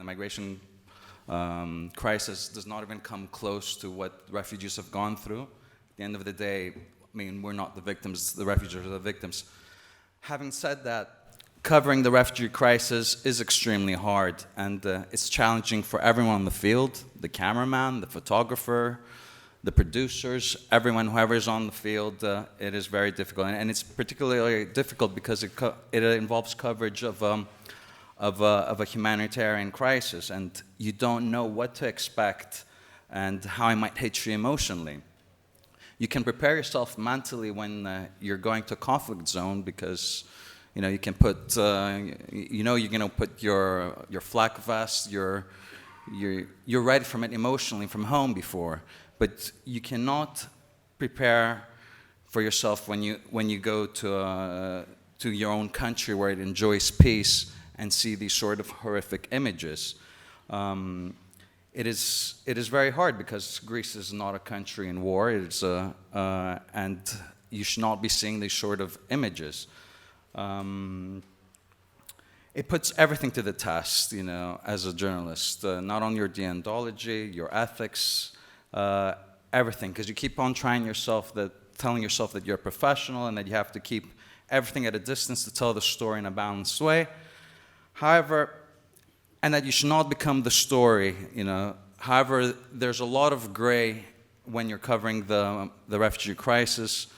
the migration crisis does not even come close to what refugees have gone through. At the end of the day, I mean, we're not the victims, the refugees are the victims. Having said that, covering the refugee crisis is extremely hard, and it's challenging for everyone in the field, the cameraman, the photographer, the producers, everyone, whoever is on the field. It is very difficult, and it's particularly difficult because it involves coverage of a humanitarian crisis, and you don't know what to expect and how it might hit you emotionally. You can prepare yourself mentally when you're going to a conflict zone, because you can put, you're going to put your flak vest, you're ready from it emotionally from home before, but you cannot prepare for yourself when you go to your own country where it enjoys peace and see these sort of horrific images. It is very hard because Greece is not a country in war. And you should not be seeing these sort of images. It puts everything to the test, as a journalist. Not only your deontology, your ethics, everything, because you keep on telling yourself that you're a professional and that you have to keep everything at a distance to tell the story in a balanced way. However, and that you should not become the story, However, there's a lot of gray when you're covering the refugee crisis,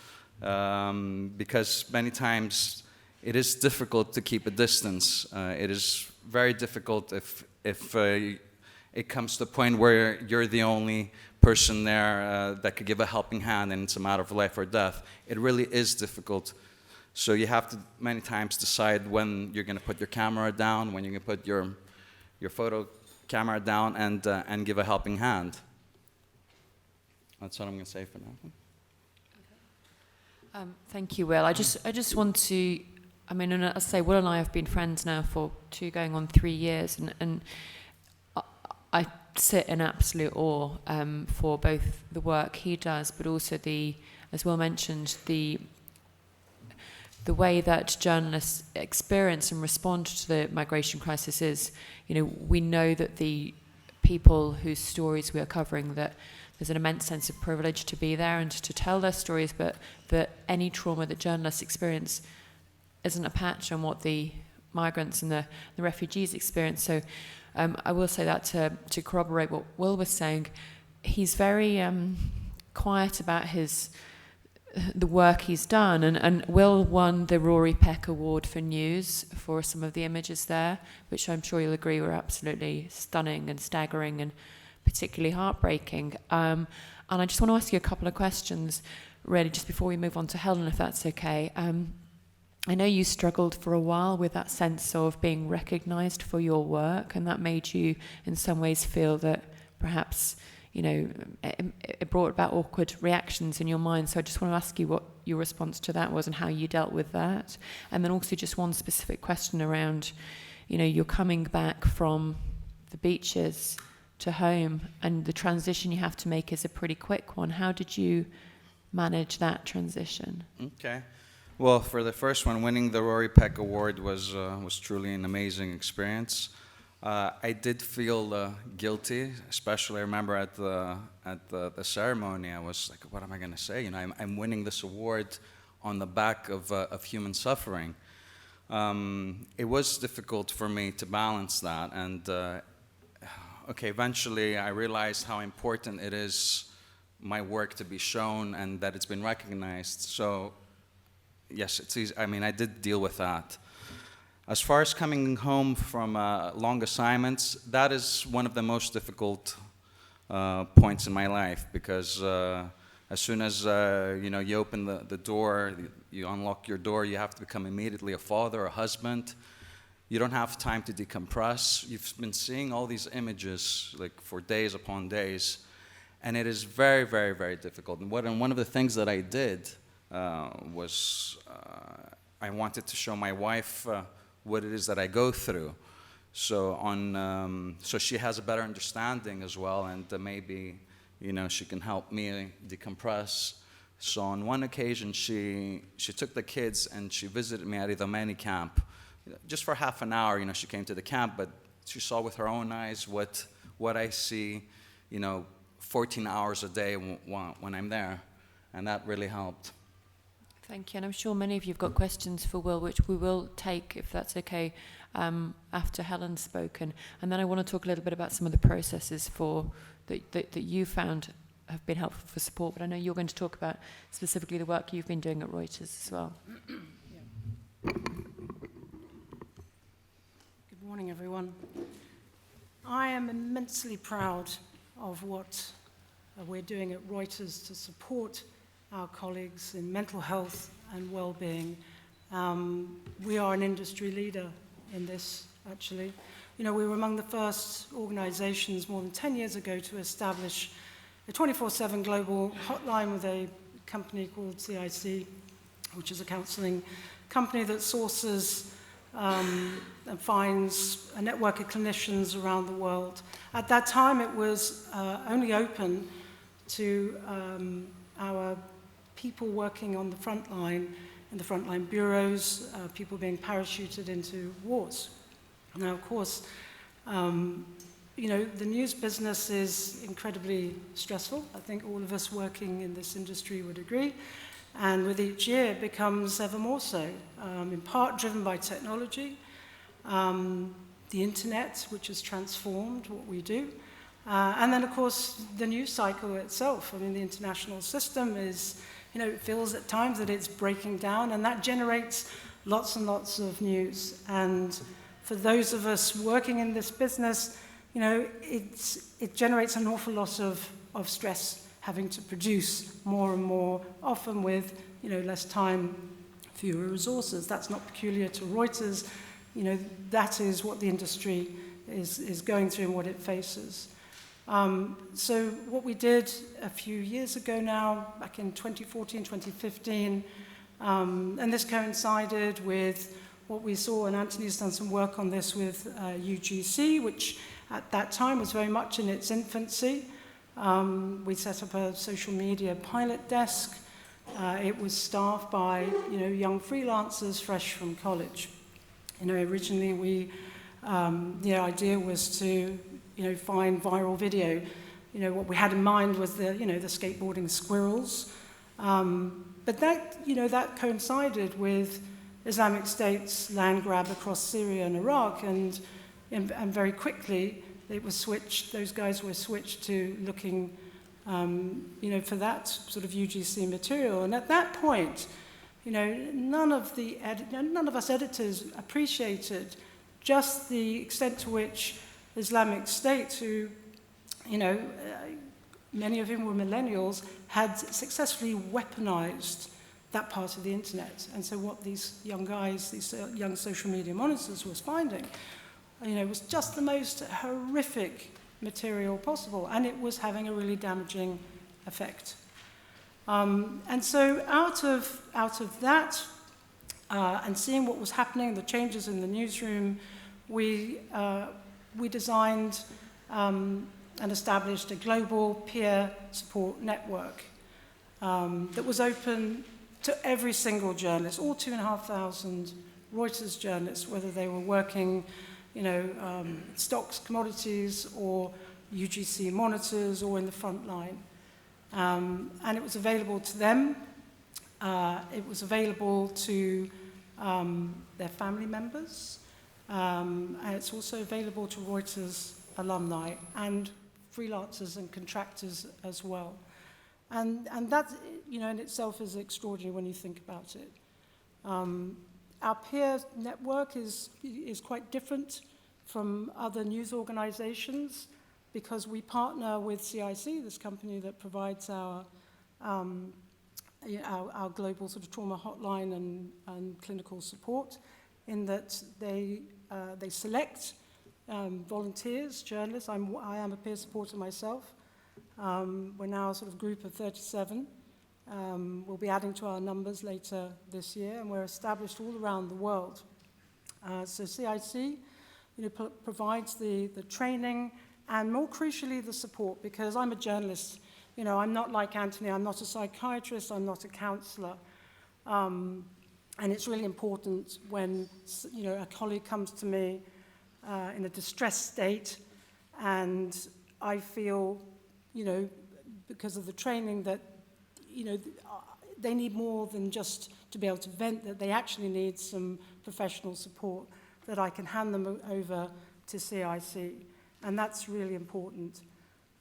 because many times it is difficult to keep a distance. It is very difficult if it comes to the point where you're the only person there that could give a helping hand and it's a matter of life or death. It really is difficult. So you have to many times decide when you're going to put your camera down, when you're going to put your photo camera down and give a helping hand. That's what I'm going to say for now. Thank you, Will. I just want to, and I say Will and I have been friends now for 2 going on 3 years, and I sit in absolute awe for both the work he does, but also as Will mentioned, the way that journalists experience and respond to the migration crisis is, we know that the people whose stories we are covering, that there's an immense sense of privilege to be there and to tell their stories, but that any trauma that journalists experience isn't a patch on what the migrants and the refugees experience. So I will say that to corroborate what Will was saying. He's very quiet about the work he's done, and Will won the Rory Peck Award for News for some of the images there, which I'm sure you'll agree were absolutely stunning and staggering and particularly heartbreaking. And I just want to ask you a couple of questions, really, just before we move on to Helen, if that's okay. I know you struggled for a while with that sense of being recognised for your work, and that made you, in some ways, feel that perhaps, it brought about awkward reactions in your mind. So I just want to ask you what your response to that was and how you dealt with that. And then also just one specific question around, you're coming back from the beaches to home, and the transition you have to make is a pretty quick one. How did you manage that transition? Okay. Well, for the first one, winning the Rory Peck Award was truly an amazing experience. I did feel guilty, especially I remember at the ceremony. I was like, what am I going to say? I'm winning this award on the back of human suffering. It was difficult for me to balance that, and eventually I realized how important it is my work to be shown and that it's been recognized. So yes, it's easy. I did deal with that. As far as coming home from long assignments, that is one of the most difficult points in my life, because as soon as you open the door, you unlock your door, you have to become immediately a father, a husband. You don't have time to decompress. You've been seeing all these images for days upon days, and it is very, very, very difficult. And one of the things that I did was I wanted to show my wife what it is that I go through, so she has a better understanding as well, and maybe she can help me decompress. So on one occasion, she took the kids and she visited me at Idomeni camp, just for half an hour. She came to the camp, but she saw with her own eyes what I see, 14 hours a day when I'm there, and that really helped. Thank you, and I'm sure many of you have got questions for Will, which we will take, if that's okay, after Helen's spoken. And then I want to talk a little bit about some of the processes that you found have been helpful for support, but I know you're going to talk about specifically the work you've been doing at Reuters as well. Good morning, everyone. I am immensely proud of what we're doing at Reuters to support our colleagues in mental health and well-being. We are an industry leader in this, actually. We were among the first organizations more than 10 years ago to establish a 24/7 global hotline with a company called CIC, which is a counseling company that sources and finds a network of clinicians around the world. At that time, it was only open to our people working on the front line, in the frontline bureaus, people being parachuted into wars. Now, of course, the news business is incredibly stressful. I think all of us working in this industry would agree. And with each year, it becomes ever more so, in part driven by technology, the internet, which has transformed what we do, and then, of course, the news cycle itself. I mean, the international system is, it feels at times that it's breaking down, and that generates lots and lots of news. And for those of us working in this business, it generates an awful lot of stress, having to produce more and more, often with less time, fewer resources. That's not peculiar to Reuters. That is what the industry is going through and what it faces. So what we did a few years ago now, back in 2014, 2015, and this coincided with what we saw, and Anthony's done some work on this with UGC, which at that time was very much in its infancy. We set up a social media pilot desk. It was staffed by young freelancers fresh from college. Originally the idea was to find viral video. What we had in mind was the skateboarding squirrels. But that coincided with Islamic State's land grab across Syria and Iraq, and very quickly it was switched. Those guys were switched to looking, for that sort of UGC material. And at that point, none of us editors appreciated just the extent to which Islamic State, who, many of whom were millennials, had successfully weaponized that part of the internet. And so what these young guys, these young social media monitors was finding, was just the most horrific material possible, and it was having a really damaging effect. And so out of that, and seeing what was happening, the changes in the newsroom, we designed and established a global peer support network that was open to every single journalist, all 2,500 Reuters journalists, whether they were working stocks, commodities, or UGC monitors, or in the front line. And it was available to them. It was available to their family members. And it's also available to Reuters alumni and freelancers and contractors as well. And that, in itself is extraordinary when you think about it. Our peer network is quite different from other news organizations because we partner with CIC, this company that provides our global sort of trauma hotline and clinical support, in that they select volunteers, journalists. I am a peer supporter myself. We're now a sort of group of 37. We'll be adding to our numbers later this year, and we're established all around the world. So CIC, provides the training and, more crucially, the support, because I'm a journalist. I'm not like Anthony. I'm not a psychiatrist. I'm not a counselor. And it's really important when a colleague comes to me in a distressed state, and I feel, because of the training that, they need more than just to be able to vent, that they actually need some professional support, that I can hand them over to CIC. And that's really important.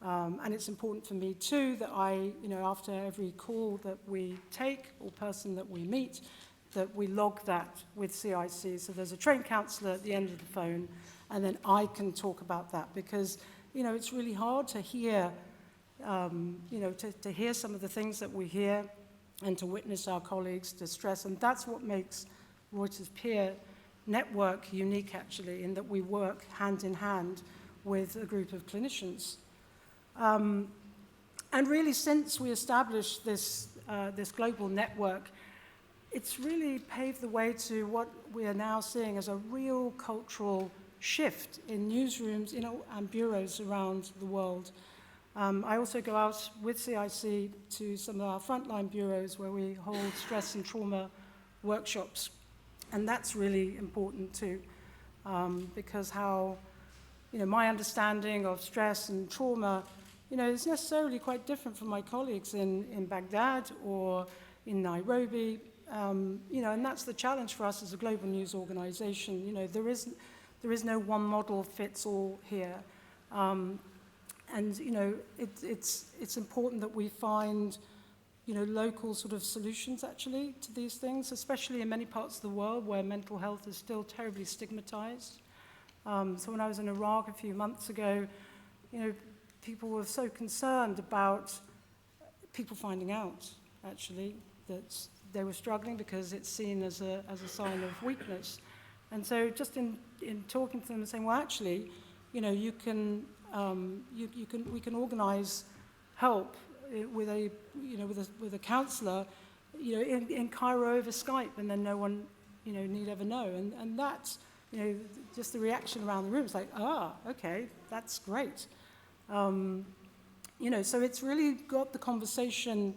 And it's important for me too that I, after every call that we take or person that we meet, that we log that with CIC. So there's a trained counsellor at the end of the phone, and then I can talk about that, because, it's really hard to hear, to hear some of the things that we hear and to witness our colleagues' distress. And that's what makes Reuters peer network unique, actually, in that we work hand in hand with a group of clinicians. And really, since we established this global network, it's really paved the way to what we are now seeing as a real cultural shift in newsrooms, and bureaus around the world. I also go out with CIC to some of our frontline bureaus where we hold stress and trauma workshops. And that's really important too, because how, my understanding of stress and trauma, is necessarily quite different from my colleagues in Baghdad or in Nairobi. And that's the challenge for us as a global news organization. There is no one model fits all here. And it's important that we find, local sort of solutions actually to these things, especially in many parts of the world where mental health is still terribly stigmatized. So when I was in Iraq a few months ago, people were so concerned about people finding out, actually, that they were struggling because it's seen as a sign of weakness. And so just in talking to them and saying, well, actually, we can organize help with a counselor, in Cairo over Skype, and then no one, need ever know. And that's, just the reaction around the room. It's like, okay, that's great. So it's really got the conversation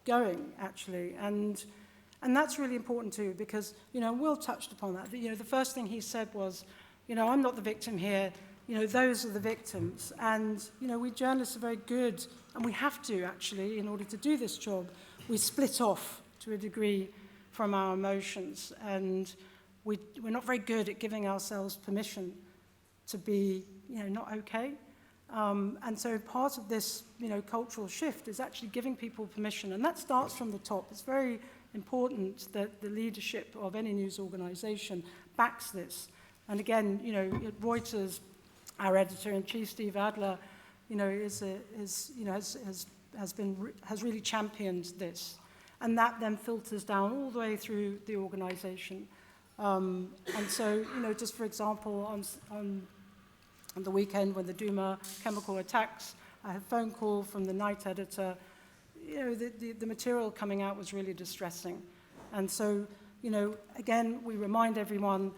going, actually, and that's really important too, because, Will touched upon that. The first thing he said was, I'm not the victim here, those are the victims. And, we journalists are very good, and we have to, actually, in order to do this job, we split off to a degree from our emotions, and we're not very good at giving ourselves permission to be, not okay. And so part of this, cultural shift is actually giving people permission, and that starts from the top. It's very important that the leadership of any news organization backs this. And again, at Reuters, our editor-in-chief, Steve Adler, has really championed this, and that then filters down all the way through the organization. And so, just for example, on the weekend when the Duma chemical attacks, I had a phone call from the night editor. The material coming out was really distressing. And so, again, we remind everyone,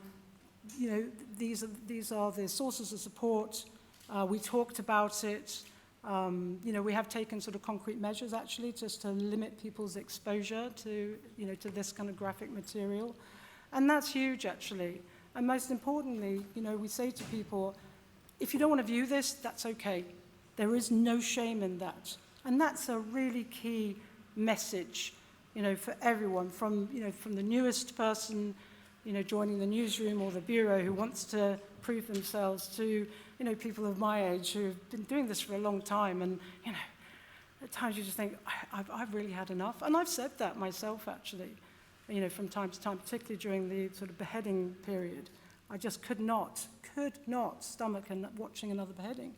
these are the sources of support. We talked about it. We have taken sort of concrete measures, actually, just to limit people's exposure to, to this kind of graphic material. And that's huge, actually. And most importantly, we say to people, if you don't want to view this, that's okay. There is no shame in that. And that's a really key message, for everyone, from the newest person, joining the newsroom or the bureau who wants to prove themselves to, people of my age who've been doing this for a long time. And, at times you just think, I've really had enough. And I've said that myself, actually, from time to time, particularly during the sort of beheading period. I just could not stomach watching another beheading.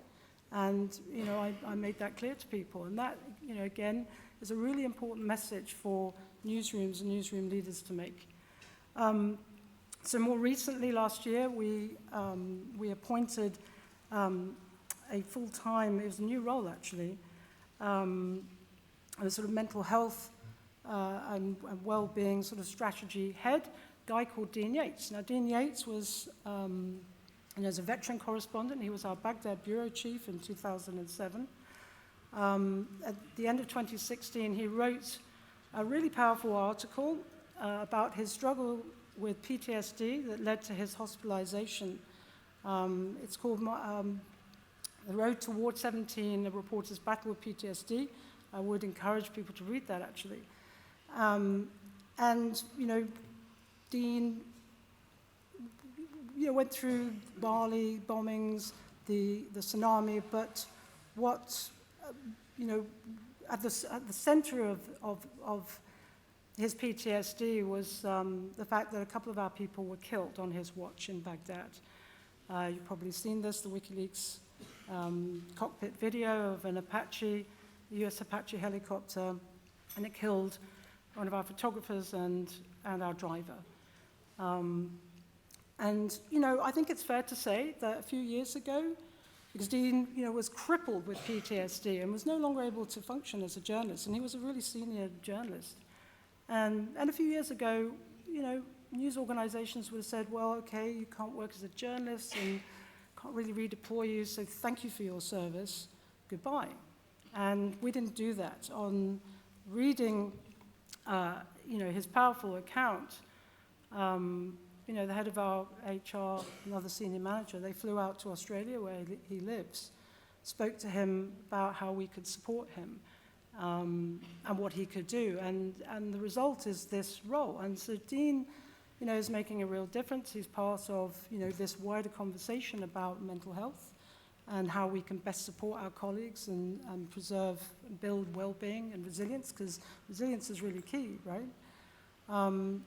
And, I made that clear to people. And that, again, is a really important message for newsrooms and newsroom leaders to make. So more recently, last year, we appointed a full-time, it was a new role, actually, a sort of mental health and well-being sort of strategy head, guy called Dean Yates. Now, Dean Yates was, as a veteran correspondent, he was our Baghdad bureau chief in 2007. At the end of 2016, he wrote a really powerful article about his struggle with PTSD that led to his hospitalization It's called The Road Towards 17, A Reporter's Battle with PTSD. I would encourage people to read that, actually. And, you know, Dean went through Bali bombings, the tsunami, but what, at the center of his PTSD was the fact that a couple of our people were killed on his watch in Baghdad. You've probably seen this, the WikiLeaks cockpit video of an Apache, US Apache helicopter, and it killed one of our photographers and our driver. And, I think it's fair to say that a few years ago, because Dean, was crippled with PTSD and was no longer able to function as a journalist, and he was a really senior journalist. And a few years ago, news organizations would have said, well, okay, you can't work as a journalist and can't really redeploy you, so thank you for your service, goodbye. And we didn't do that. On reading, his powerful account, the head of our HR, another senior manager, they flew out to Australia where he lives, spoke to him about how we could support him and what he could do. And the result is this role. And so Dean, is making a real difference. He's part of, this wider conversation about mental health and how we can best support our colleagues and preserve and build well-being and resilience, because resilience is really key, right? And,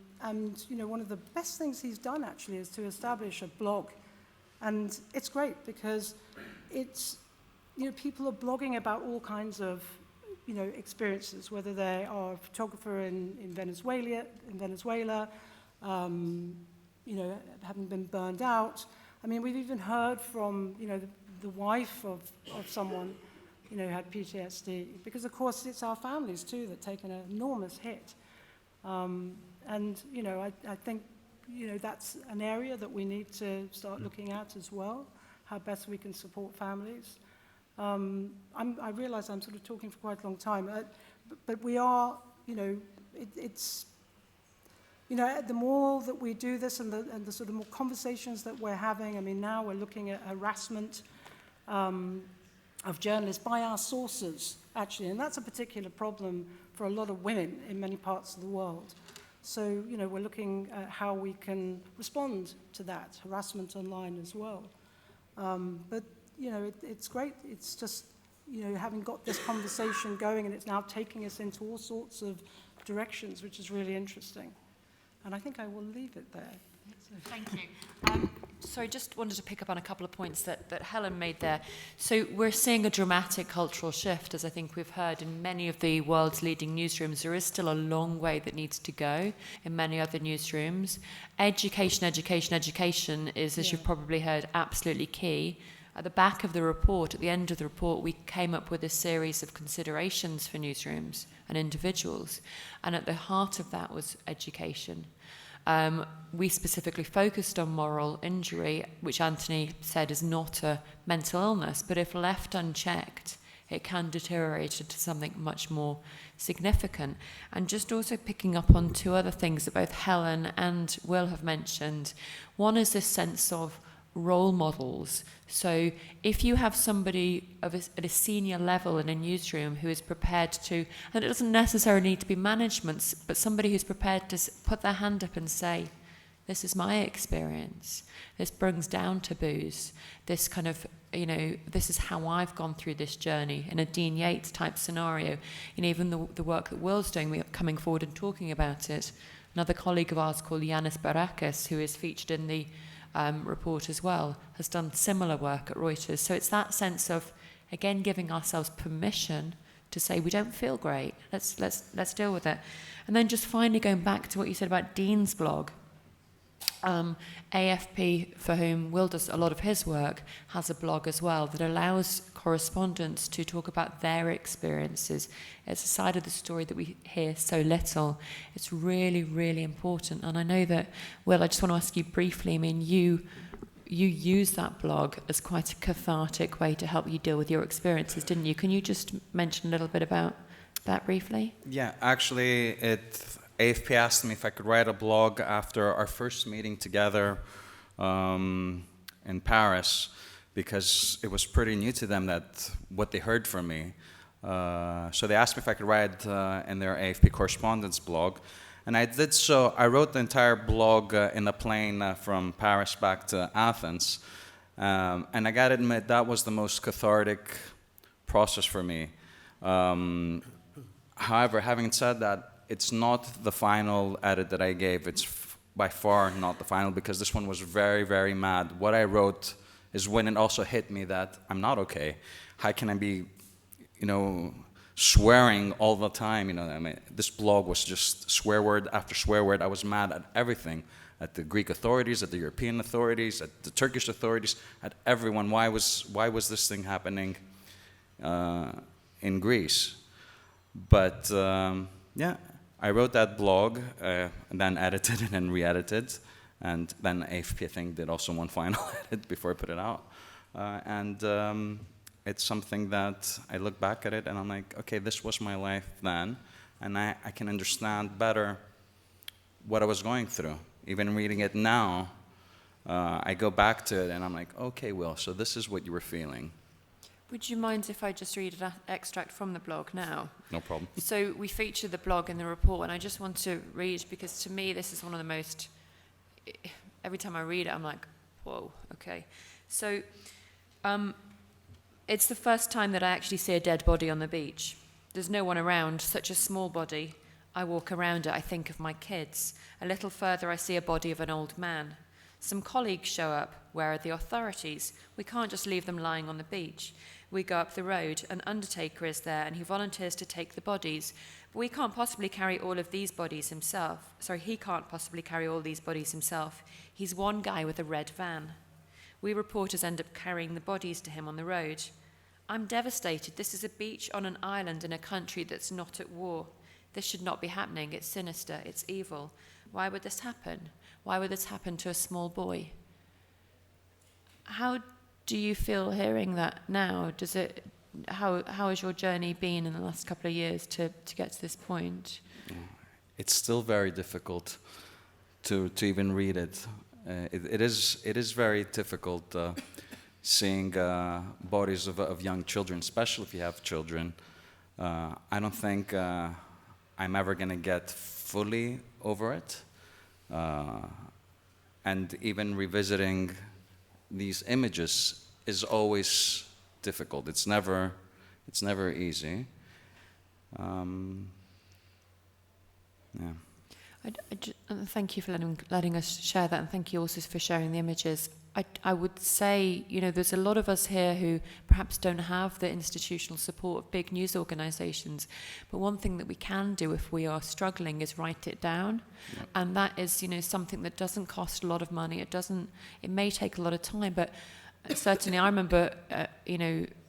one of the best things he's done, actually, is to establish a blog. And it's great because it's, people are blogging about all kinds of, experiences, whether they are a photographer in Venezuela, having been burned out. I mean, we've even heard from, the wife of someone, who had PTSD, because, of course, it's our families, too, that take an enormous hit. And, I think, that's an area that we need to start looking at as well, how best we can support families. I realize I'm sort of talking for quite a long time, but we are, it's, the more that we do this and the sort of more conversations that we're having, I mean, now we're looking at harassment of journalists by our sources, actually, and that's a particular problem for a lot of women in many parts of the world. So, we're looking at how we can respond to that harassment online as well. But, it's great. It's just, having got this conversation going, and it's now taking us into all sorts of directions, which is really interesting. And I think I will leave it there. Thank you. So I just wanted to pick up on a couple of points that Helen made there. So we're seeing a dramatic cultural shift, as I think we've heard in many of the world's leading newsrooms. There is still a long way that needs to go in many other newsrooms. Education is, as you've probably heard, absolutely key. At the back of the report, at the end of the report, we came up with a series of considerations for newsrooms and individuals. And at the heart of that was education. We specifically focused on moral injury, which Anthony said is not a mental illness, but if left unchecked, it can deteriorate into something much more significant. And just also picking up on two other things that both Helen and Will have mentioned. One is this sense of role models. So if you have somebody at a senior level in a newsroom who is prepared to, and it doesn't necessarily need to be management, but somebody who's prepared to put their hand up and say, this is my experience, this brings down taboos, this kind of, this is how I've gone through this journey in a Dean Yates type scenario. Even the work that Will's doing, we're coming forward and talking about it. Another colleague of ours called Yanis Barakis, who is featured in the report as well, has done similar work at Reuters. So it's that sense of, again, giving ourselves permission to say we don't feel great. Let's deal with it. And then just finally going back to what you said about Dean's blog. AFP, for whom Will does a lot of his work, has a blog as well that allows correspondents to talk about their experiences. It's a side of the story that we hear so little. It's really, really important. And I know that, Will, I just want to ask you briefly, I mean, you used that blog as quite a cathartic way to help you deal with your experiences, didn't you? Can you just mention a little bit about that briefly? Yeah, actually, AFP asked me if I could write a blog after our first meeting together in Paris, because it was pretty new to them that what they heard from me. So they asked me if I could write in their AFP correspondence blog, and I did so. I wrote the entire blog in the plane from Paris back to Athens, and I gotta admit that was the most cathartic process for me. However, having said that, it's not the final edit that I gave. It's by far not the final, because this one was very, very mad. What I wrote is when it also hit me that I'm not okay. How can I be, swearing all the time? I mean, this blog was just swear word after swear word. I was mad at everything, at the Greek authorities, at the European authorities, at the Turkish authorities, at everyone. Why was this thing happening in Greece? But yeah, I wrote that blog, and then edited it and re-edited, and then AFP, I think, did also one final edit before I put it out. And it's something that I look back at it and I'm like, okay, this was my life then, and I can understand better what I was going through. Even reading it now, I go back to it and I'm like, okay, Will, so this is what you were feeling. Would you mind if I just read an extract from the blog now? No problem. So we feature the blog in the report, and I just want to read, because to me this is one of the most, every time I read it I'm like, whoa, okay. So it's the first time that I actually see a dead body on the beach. There's no one around, such a small body. I walk around it, I think of my kids. A little further I see a body of an old man. Some colleagues show up. Where are the authorities? We can't just leave them lying on the beach. We go up the road, an undertaker is there and he volunteers to take the bodies. But we can't possibly carry all of these bodies himself. Sorry, he can't possibly carry all these bodies himself. He's one guy with a red van. We reporters end up carrying the bodies to him on the road. I'm devastated. This is a beach on an island in a country that's not at war. This should not be happening. It's sinister. It's evil. Why would this happen? Why would this happen to a small boy? How do you feel hearing that now? How has your journey been in the last couple of years to get to this point? It's still very difficult to even read it. It is very difficult seeing bodies of young children, especially if you have children. I don't think I'm ever going to get fully over it. And even revisiting these images is always difficult. It's never easy. Yeah. Thank you for letting us share that, and thank you also for sharing the images. I would say, there's a lot of us here who perhaps don't have the institutional support of big news organisations, but one thing that we can do if we are struggling is write it down. Yep. And that is, something that doesn't cost a lot of money. It may take a lot of time, but certainly I remember,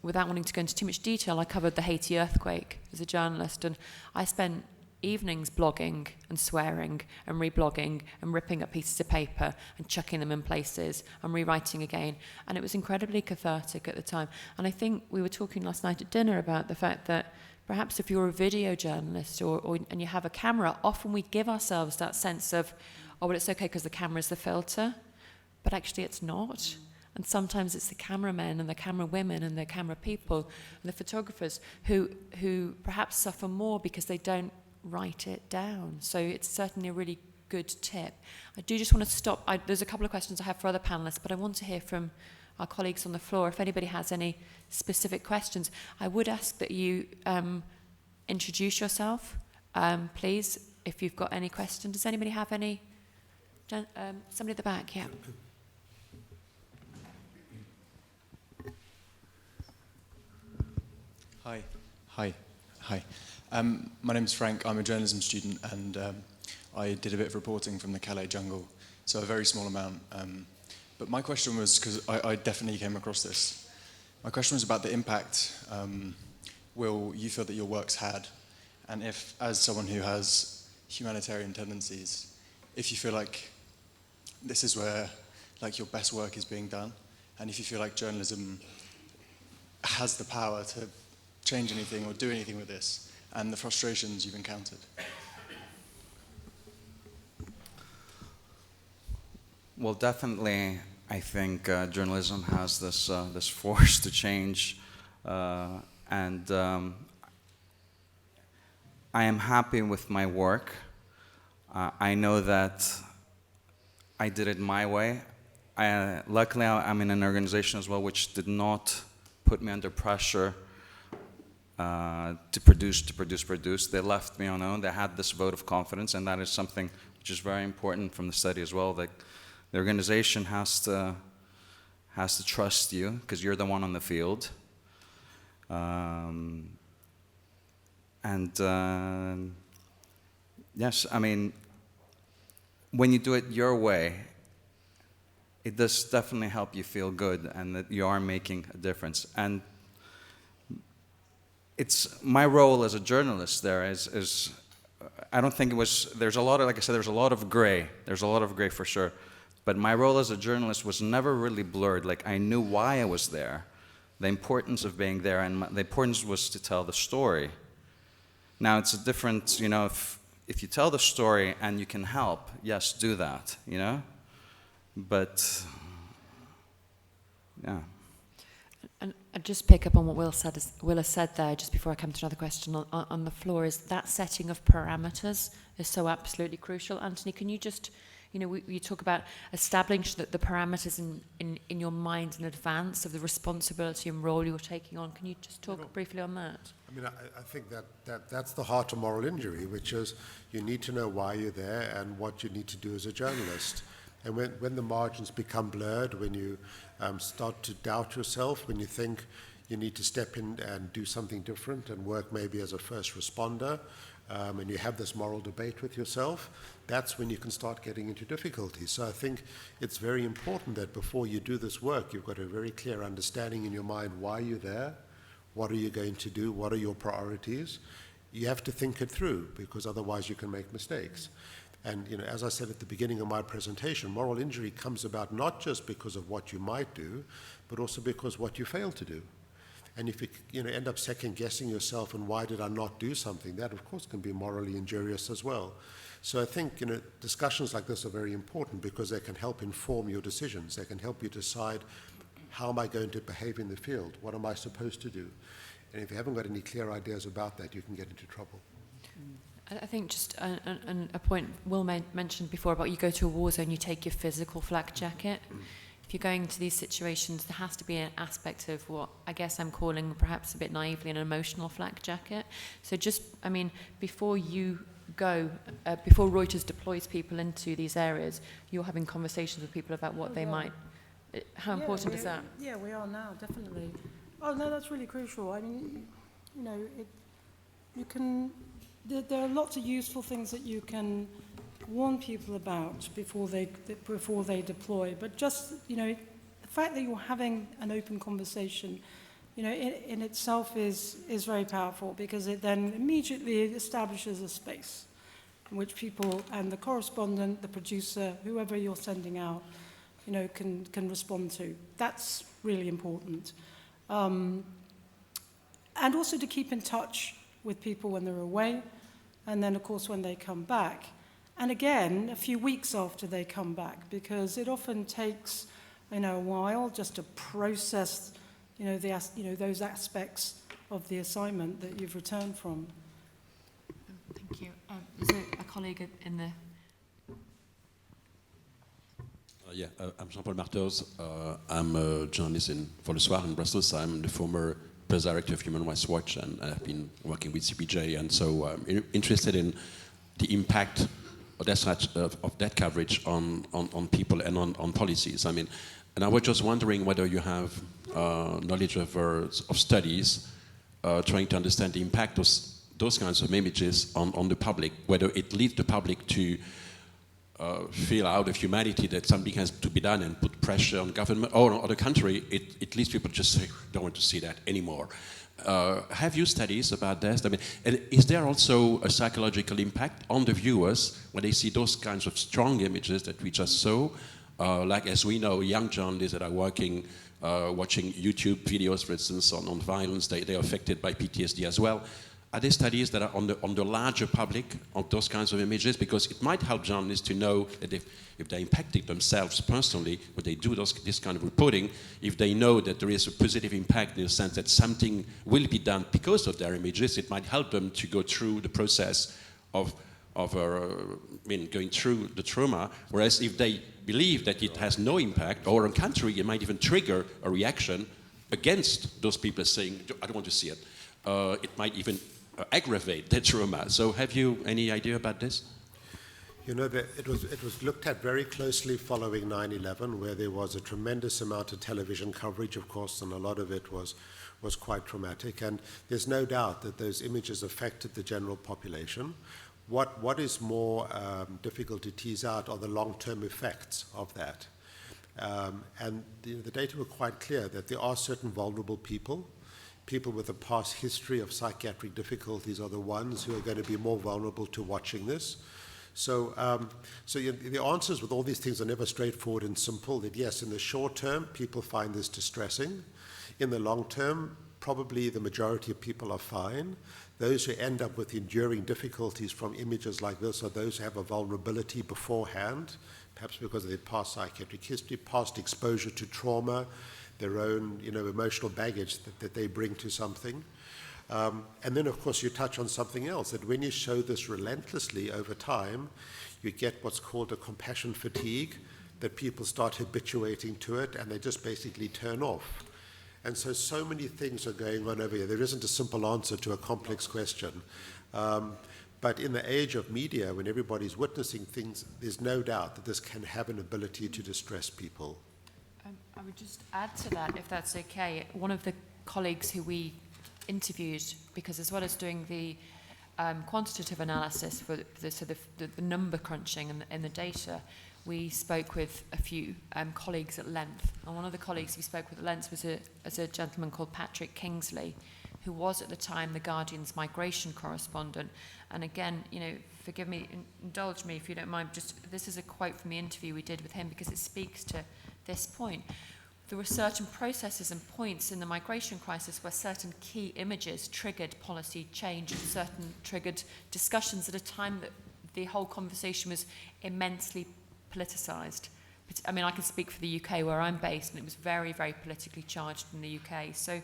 without wanting to go into too much detail, I covered the Haiti earthquake as a journalist, and I spent evenings blogging and swearing and reblogging and ripping up pieces of paper and chucking them in places and rewriting again, and it was incredibly cathartic at the time. And I think we were talking last night at dinner about the fact that perhaps if you're a video journalist and you have a camera, often we give ourselves that sense of, oh, well, it's okay because the camera's the filter, but actually it's not. And sometimes it's the cameramen and the camera women and the camera people and the photographers who perhaps suffer more because they don't write it down. So it's certainly a really good tip. I do just want to stop. There's a couple of questions I have for other panelists, but I want to hear from our colleagues on the floor. If anybody has any specific questions, I would ask that you introduce yourself, please, if you've got any questions. Does anybody have any? Somebody at the back, yeah. Hi. My name's Frank. I'm a journalism student, and I did a bit of reporting from the Calais jungle, so a very small amount. But my question was, because I definitely came across this, my question was about the impact Will you feel that your work's had, and if, as someone who has humanitarian tendencies, if you feel like this is where your best work is being done, and if you feel like journalism has the power to change anything or do anything with this, and the frustrations you've encountered. Well, definitely, I think journalism has this force to change, and I am happy with my work. I know that I did it my way. Luckily, I'm in an organization as well which did not put me under pressure to produce. They left me on own. They had this vote of confidence, and that is something which is very important from the study as well. That the organization has to trust you because you're the one on the field. Yes, I mean, when you do it your way, it does definitely help you feel good and that you are making a difference. And it's my role as a journalist there is I don't think it was, there's a lot of, like I said, there's a lot of gray for sure. But my role as a journalist was never really blurred. Like, I knew why I was there, the importance of being there, and the importance was to tell the story. Now, it's a different, you know, if you tell the story and you can help, yes, do that, you know? But, yeah. And I'd just pick up on what Will has said there, just before I come to another question on the floor, is that setting of parameters is so absolutely crucial. Anthony, can you just, you know, you talk about establishing the parameters in your mind in advance of the responsibility and role you're taking on. Can you just talk briefly on that? I mean, I think that's the heart of moral injury, which is you need to know why you're there and what you need to do as a journalist. And when the margins become blurred, when you start to doubt yourself, when you think you need to step in and do something different and work maybe as a first responder, and you have this moral debate with yourself, that's when you can start getting into difficulties. So I think it's very important that before you do this work, you've got a very clear understanding in your mind why you're there, what are you going to do, what are your priorities. You have to think it through, because otherwise you can make mistakes. And, you know, as I said at the beginning of my presentation, moral injury comes about not just because of what you might do, but also because what you fail to do. And if you end up second-guessing yourself and why did I not do something, that, of course, can be morally injurious as well. So I think, discussions like this are very important because they can help inform your decisions. They can help you decide, how am I going to behave in the field? What am I supposed to do? And if you haven't got any clear ideas about that, you can get into trouble. I think just a point Will mentioned before about you go to a war zone, you take your physical flak jacket. If you're going to these situations, there has to be an aspect of what I guess I'm calling perhaps a bit naively an emotional flak jacket. So just, I mean, before you go, before Reuters deploys people into these areas, you're having conversations with people about what they might, how important is that? Yeah, we are now, definitely. Oh, no, that's really crucial. I mean, you can... There are lots of useful things that you can warn people about before they deploy. But just, the fact that you're having an open conversation, in itself is very powerful, because it then immediately establishes a space in which people and the correspondent, the producer, whoever you're sending out, can respond to. That's really important. And also to keep in touch with people when they're away, and then, of course, when they come back. And again, a few weeks after they come back, because it often takes, a while just to process, those aspects of the assignment that you've returned from. Thank you. Is there a colleague in the... I'm Jean-Paul Martels. I'm a journalist for Le Soir in Brussels. I'm the former press director of Human Rights Watch, and I've been working with CPJ, and so I'm interested in the impact of that coverage on people and on policies. I mean, and I was just wondering whether you have knowledge of studies trying to understand the impact of those kinds of images on the public, whether it leads the public to feel out of humanity that something has to be done and put pressure on government or on the country. It leads people to just say, don't want to see that anymore. Have you studies about this? I mean, and is there also a psychological impact on the viewers when they see those kinds of strong images that we just saw? Like, as we know, young journalists that are working, watching YouTube videos, for instance, on violence, they are affected by PTSD as well. are there studies that are on the larger public on those kinds of images? Because it might help journalists to know that if they're impacted themselves personally when they do this kind of reporting, if they know that there is a positive impact in the sense that something will be done because of their images, it might help them to go through the process of going through the trauma. Whereas if they believe that it has no impact, or on the contrary, it might even trigger a reaction against those people saying, I don't want to see it. It might even aggravate the trauma. So have you any idea about this? You know, it was looked at very closely following 9/11, where there was a tremendous amount of television coverage, of course, and a lot of it was quite traumatic. And there's no doubt that those images affected the general population. What is more difficult to tease out are the long-term effects of that. And the data were quite clear that there are certain vulnerable people. People with a past history of psychiatric difficulties are the ones who are going to be more vulnerable to watching this. So the answers with all these things are never straightforward and simple. That yes, in the short term, people find this distressing. In the long term, probably the majority of people are fine. Those who end up with enduring difficulties from images like this are those who have a vulnerability beforehand, perhaps because of their past psychiatric history, past exposure to trauma, their own emotional baggage that they bring to something. And then, of course, you touch on something else, that when you show this relentlessly over time, you get what's called a compassion fatigue, that people start habituating to it and they just basically turn off. And so many things are going on over here. There isn't a simple answer to a complex question. But in the age of media, when everybody's witnessing things, there's no doubt that this can have an ability to distress people. I would just add to that, if that's okay. One of the colleagues who we interviewed, because as well as doing the quantitative analysis for the number crunching and the data, we spoke with a few colleagues at length. And one of the colleagues we spoke with at length was a gentleman called Patrick Kingsley, who was at the time the Guardian's migration correspondent. And again, forgive me, indulge me if you don't mind, this is a quote from the interview we did with him because it speaks to this point. There were certain processes and points in the migration crisis where certain key images triggered policy change, certain triggered discussions at a time that the whole conversation was immensely politicised. I mean, I can speak for the UK where I'm based, and it was very, very politically charged in the UK. So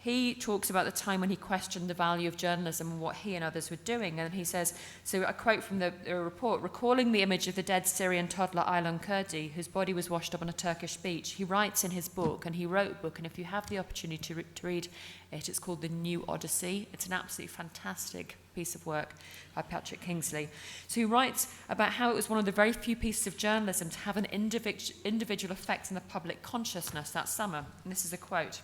he talks about the time when he questioned the value of journalism and what he and others were doing. And he says, so I quote from the report, recalling the image of the dead Syrian toddler Aylan Kurdi, whose body was washed up on a Turkish beach, he writes in his book, and he wrote a book, and if you have the opportunity to read it, it's called The New Odyssey. It's an absolutely fantastic piece of work by Patrick Kingsley. So he writes about how it was one of the very few pieces of journalism to have an individual effect in the public consciousness that summer. And this is a quote.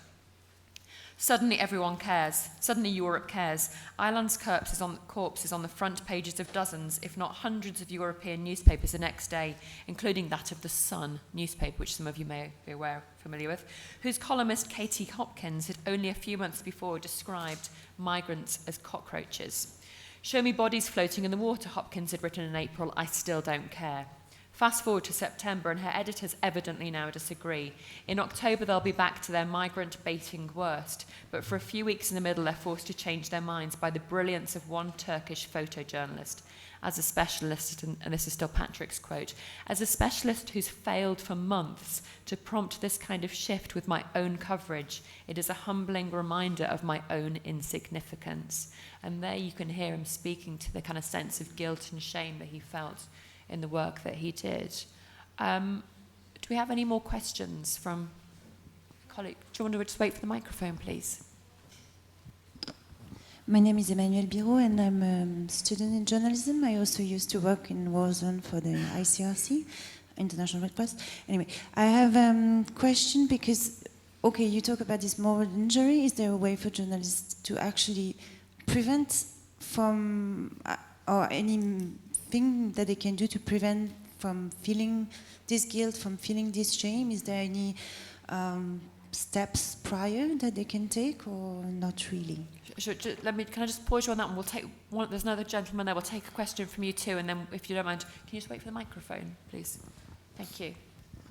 Suddenly everyone cares. Suddenly Europe cares. Aylan's corpse is on the front pages of dozens, if not hundreds of European newspapers the next day, including that of The Sun newspaper, which some of you may be familiar with, whose columnist Katie Hopkins had only a few months before described migrants as cockroaches. Show me bodies floating in the water, Hopkins had written in April, I still don't care. Fast forward to September, and her editors evidently now disagree. In October, they'll be back to their migrant baiting worst, but for a few weeks in the middle, they're forced to change their minds by the brilliance of one Turkish photojournalist. As a specialist, and this is still Patrick's quote, as a specialist who's failed for months to prompt this kind of shift with my own coverage, it is a humbling reminder of my own insignificance. And there you can hear him speaking to the kind of sense of guilt and shame that he felt in the work that he did. Do we have any more questions from colleagues? Do you want to just wait for the microphone, please? My name is Emmanuel Biro, and I'm a student in journalism. I also used to work in Warzone for the ICRC, International Red Cross. Anyway, I have a question because, okay, you talk about this moral injury. Is there a way for journalists to actually prevent from, or anything that they can do to prevent from feeling this guilt, from feeling this shame? Is there any steps prior that they can take, or not really? Can I just pause you on that one? We'll take one. There's another gentleman there. We'll take a question from you too, and then, if you don't mind, can you just wait for the microphone, please? Thank you.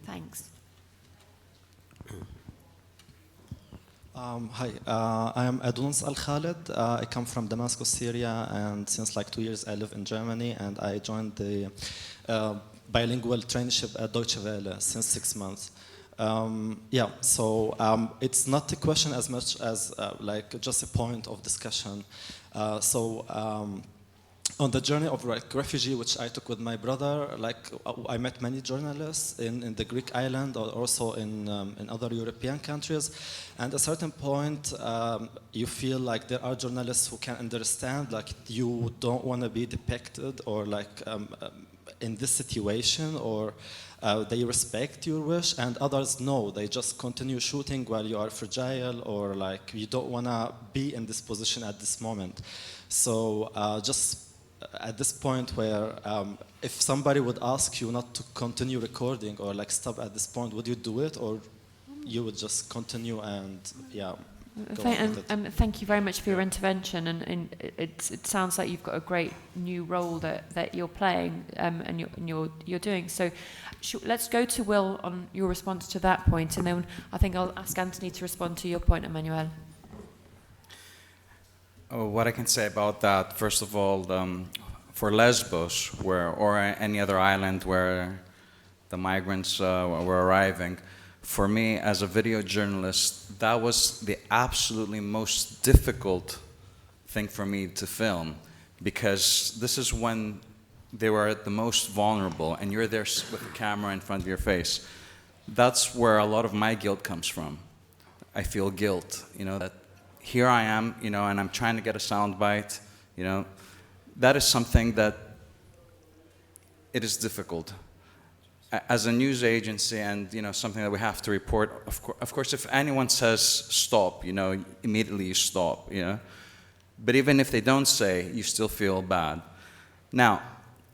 Thanks. Hi, I am Adouns Al Khaled. I come from Damascus, Syria, and since like 2 years I live in Germany, and I joined the bilingual traineeship at Deutsche Welle since 6 months. It's not a question as much as like just a point of discussion. On the journey of like refugee, which I took with my brother, like I met many journalists in the Greek island or also in other European countries. And at a certain point, you feel like there are journalists who can understand, like you don't want to be depicted or like in this situation, or they respect your wish, and others no, they just continue shooting while you are fragile, or like you don't want to be in this position at this moment. So just at this point where if somebody would ask you not to continue recording or like stop at this point, would you do it, or you would just continue and Thank you very much for your intervention, and it sounds like you've got a great new role that you're playing and you're doing. So let's go to Will on your response to that point, and then I think I'll ask Anthony to respond to your point, Emmanuel. Oh, what I can say about that, first of all, for Lesbos, or any other island where the migrants were arriving, for me as a video journalist, that was the absolutely most difficult thing for me to film, because this is when they were at the most vulnerable, and you're there with a camera in front of your face. That's where a lot of my guilt comes from. I feel guilt, that here I am, and I'm trying to get a sound bite, That is something that it is difficult. As a news agency, and something that we have to report, of course, if anyone says stop, immediately you stop, But even if they don't say, you still feel bad. Now,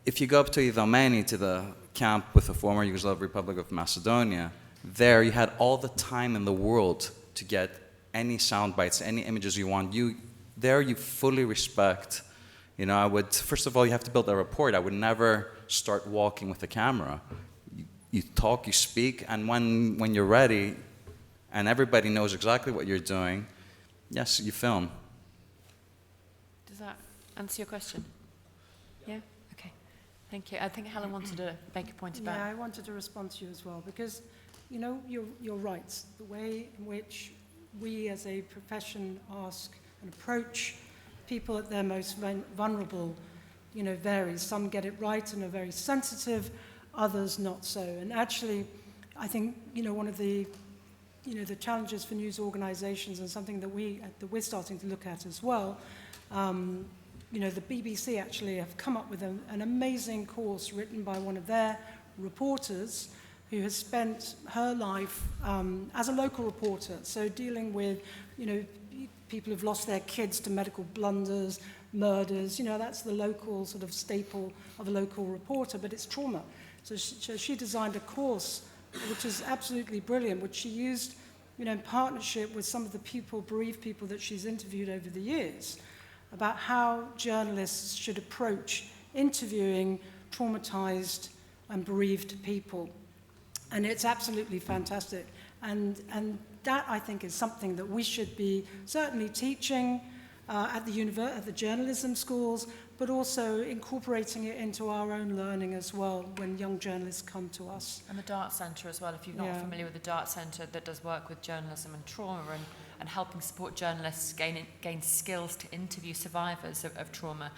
if you go up to Idomeni, to the camp with the former Yugoslav Republic of Macedonia, there you had all the time in the world to get any sound bites, any images you want. There you fully respect. First of all, you have to build a rapport. I would never start walking with a camera. You talk, you speak, and when you're ready, and everybody knows exactly what you're doing, yes, you film. Does that answer your question? Yeah? Okay. Thank you. I think Helen wanted to make a point about... Yeah, I wanted to respond to you as well, because, you're right. The way in which we as a profession ask and approach people at their most vulnerable, varies. Some get it right and are very sensitive, others not so. And actually, I think, one of the, the challenges for news organizations, and something that we're starting to look at as well, the BBC actually have come up with an amazing course written by one of their reporters who has spent her life as a local reporter, so dealing with, people who've lost their kids to medical blunders, murders, that's the local sort of staple of a local reporter, but it's trauma. So she designed a course which is absolutely brilliant, which she used, in partnership with some of the bereaved people that she's interviewed over the years, about how journalists should approach interviewing traumatized and bereaved people. And it's absolutely fantastic. And that, I think, is something that we should be certainly teaching at the journalism schools, but also incorporating it into our own learning as well when young journalists come to us. And the Dart Centre as well, if you're not familiar with the Dart Centre, that does work with journalism and trauma and helping support journalists gain skills to interview survivors of trauma.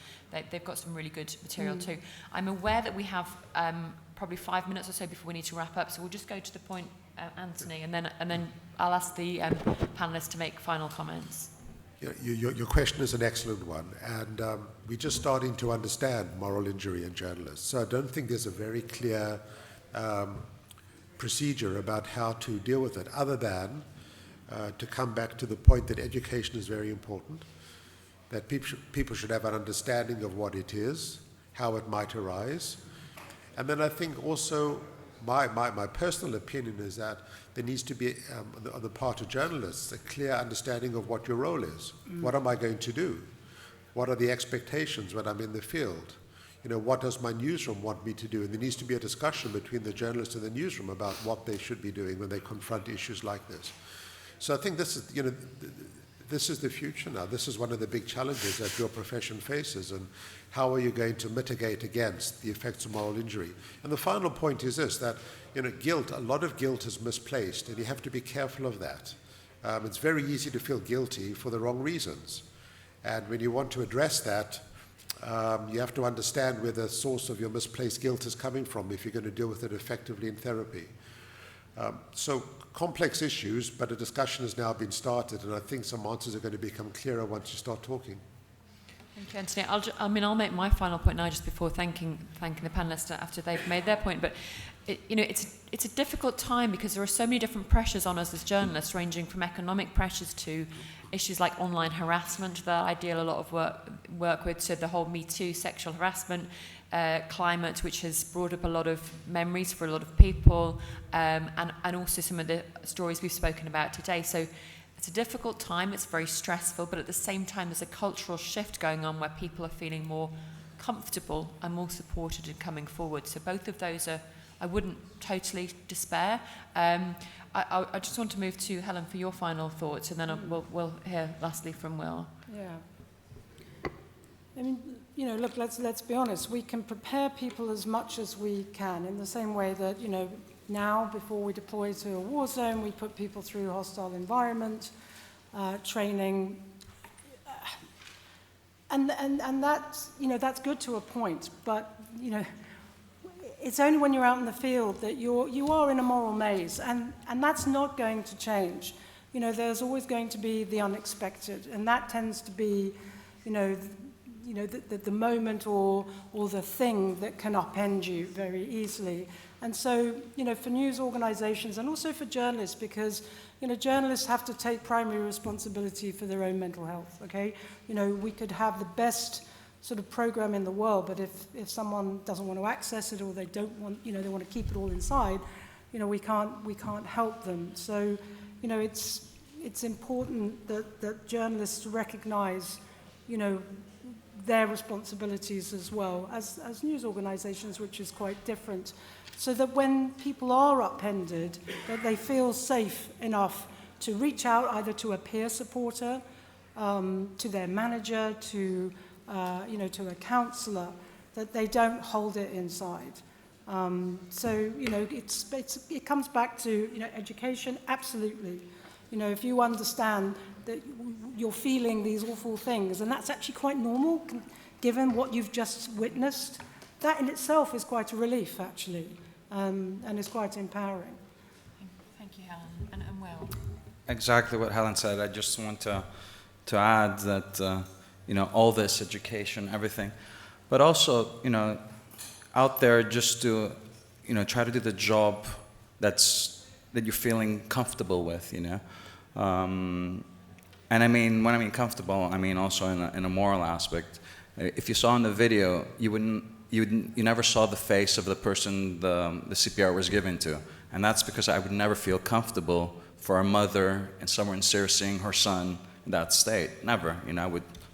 They've got some really good material too. I'm aware that we have probably 5 minutes or so before we need to wrap up, so we'll just go to the point, Anthony, and then I'll ask the panelists to make final comments. Your question is an excellent one, and we're just starting to understand moral injury in journalists. So I don't think there's a very clear procedure about how to deal with it, other than to come back to the point that education is very important, that people should have an understanding of what it is, how it might arise. And then I think also my personal opinion is that there needs to be, on the part of journalists, a clear understanding of what your role is. What am I going to do? What are the expectations when I'm in the field? What does my newsroom want me to do? And there needs to be a discussion between the journalist and the newsroom about what they should be doing when they confront issues like this. So I think this is, this is the future now. This is one of the big challenges that your profession faces, and how are you going to mitigate against the effects of moral injury? And the final point is this, that guilt, a lot of guilt is misplaced, and you have to be careful of that. It's very easy to feel guilty for the wrong reasons. And when you want to address that, you have to understand where the source of your misplaced guilt is coming from if you're going to deal with it effectively in therapy. So complex issues, but a discussion has now been started, and I think some answers are going to become clearer once you start talking. Thank you, Anthony. I'll make my final point now, just before thanking the panelists after they've made their point. But it's a difficult time because there are so many different pressures on us as journalists, ranging from economic pressures to issues like online harassment that I deal a lot of work with, to the whole Me Too sexual harassment climate, which has brought up a lot of memories for a lot of people, and also some of the stories we've spoken about today. So it's a difficult time, it's very stressful, but at the same time there's a cultural shift going on where people are feeling more comfortable and more supported in coming forward. So both of those I wouldn't totally despair. I just want to move to Helen for your final thoughts, and then we'll hear lastly from Will. Yeah. I mean, look, let's be honest. We can prepare people as much as we can, in the same way that, now, before we deploy to a war zone, we put people through hostile environment training, and that's good to a point. But it's only when you're out in the field that you are in a moral maze, and that's not going to change. There's always going to be the unexpected, and that tends to be, the moment or the thing that can upend you very easily. And so, for news organizations and also for journalists, because, journalists have to take primary responsibility for their own mental health, okay? We could have the best sort of program in the world, but if someone doesn't want to access it, or they don't want, they want to keep it all inside, we can't help them. So, it's important that journalists recognize, their responsibilities as well as news organizations, which is quite different, so that when people are upended, that they feel safe enough to reach out either to a peer supporter, to their manager, to a counsellor, that they don't hold it inside. So it comes back to education. Absolutely, if you understand that you're feeling these awful things, and that's actually quite normal given what you've just witnessed, that in itself is quite a relief, actually, and is quite empowering. Thank you, Helen. And Will? Exactly what Helen said. I just want to add that, all this education, everything, but also, out there just to, try to do the job that you're feeling comfortable with, And I mean, when I mean comfortable, I mean also in a moral aspect. If you saw in the video, you never saw the face of the person the CPR was given to, and that's because I would never feel comfortable for a mother and somewhere in Syria seeing her son in that state. Never,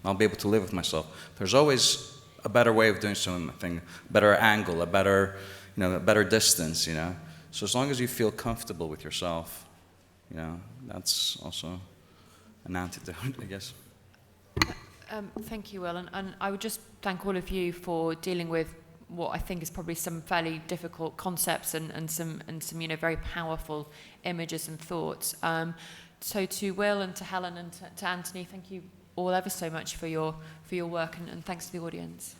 I'll be able to live with myself. There's always a better way of doing something, a better angle, a better distance, So as long as you feel comfortable with yourself, that's also an antidote, I guess. Thank you, Will, and I would just thank all of you for dealing with what I think is probably some fairly difficult concepts and some very powerful images and thoughts. So to Will and to Helen and to Anthony, thank you all ever so much for your work, and thanks to the audience.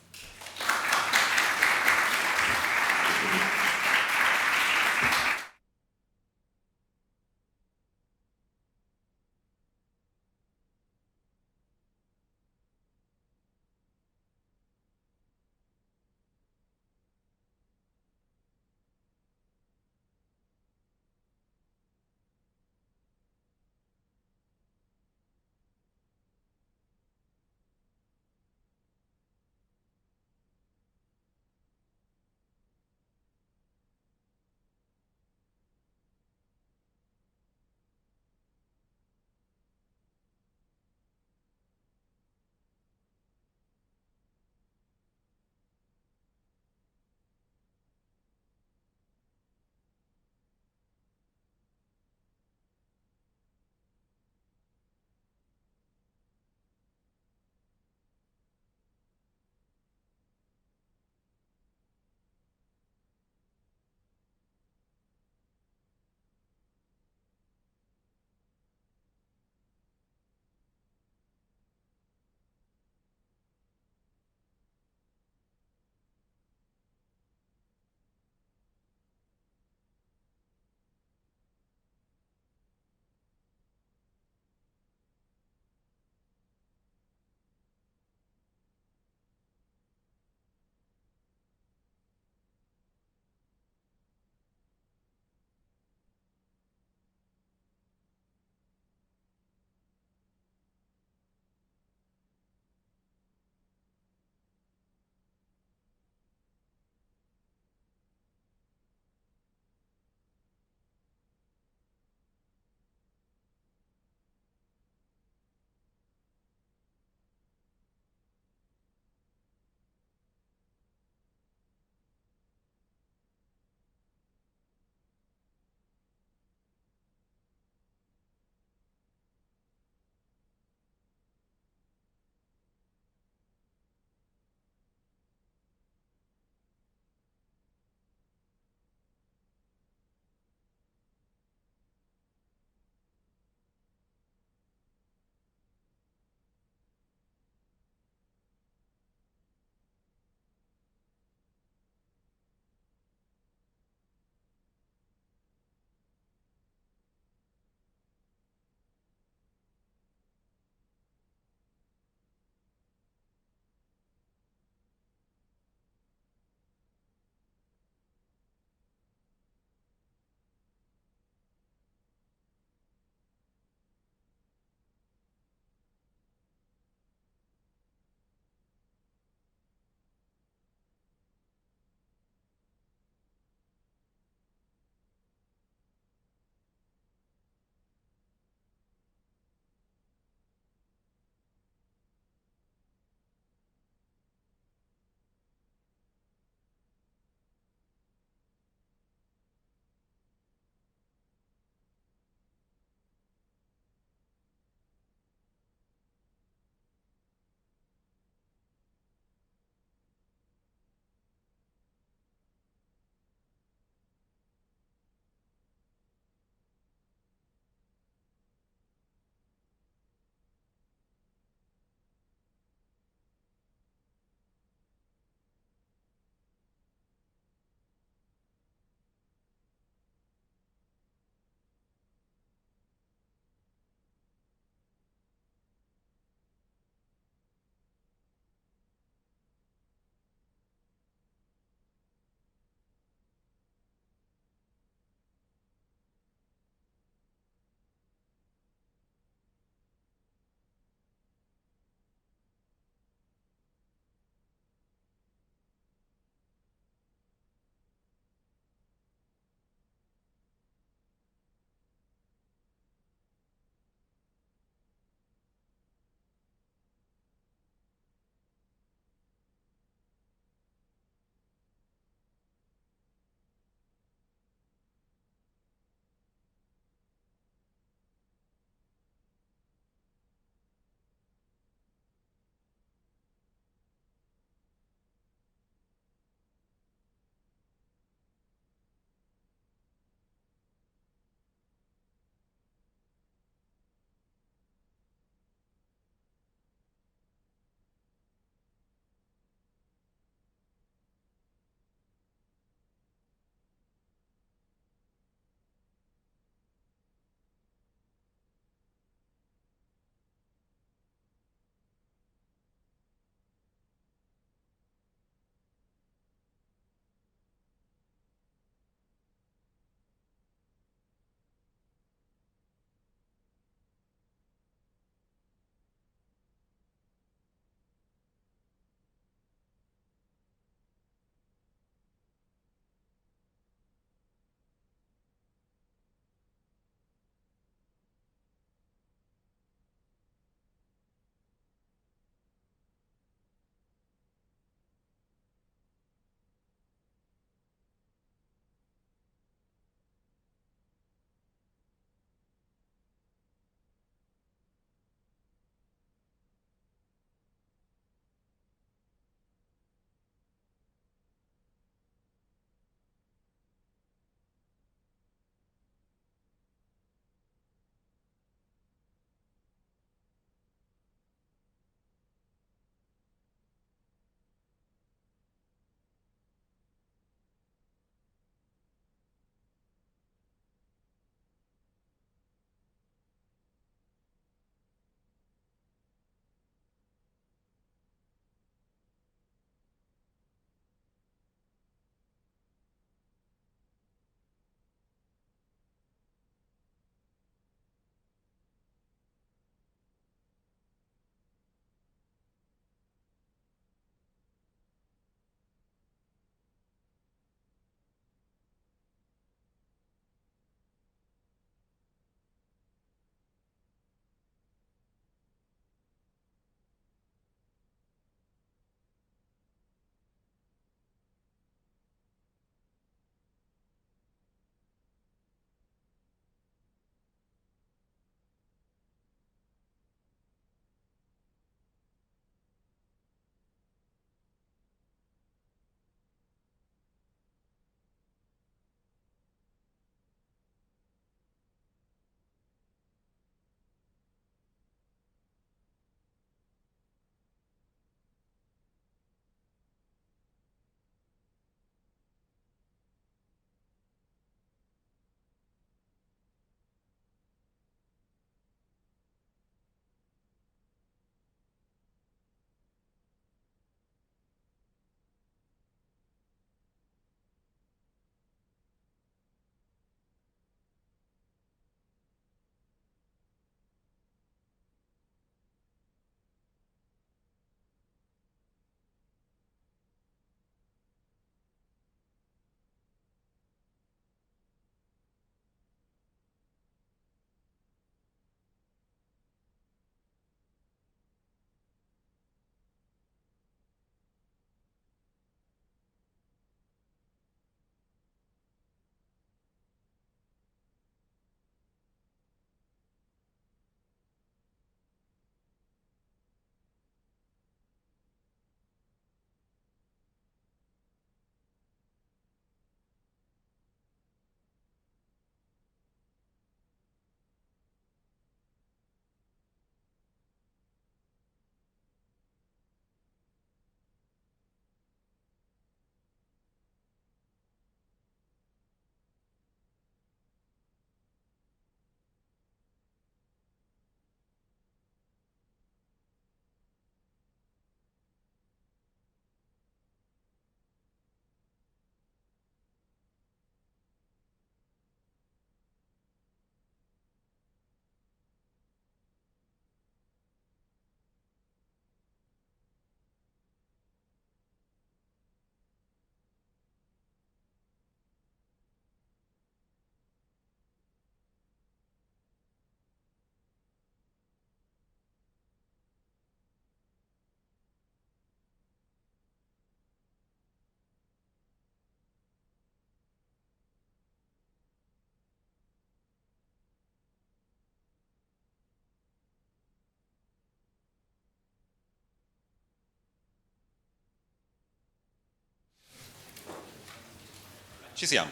Ci siamo.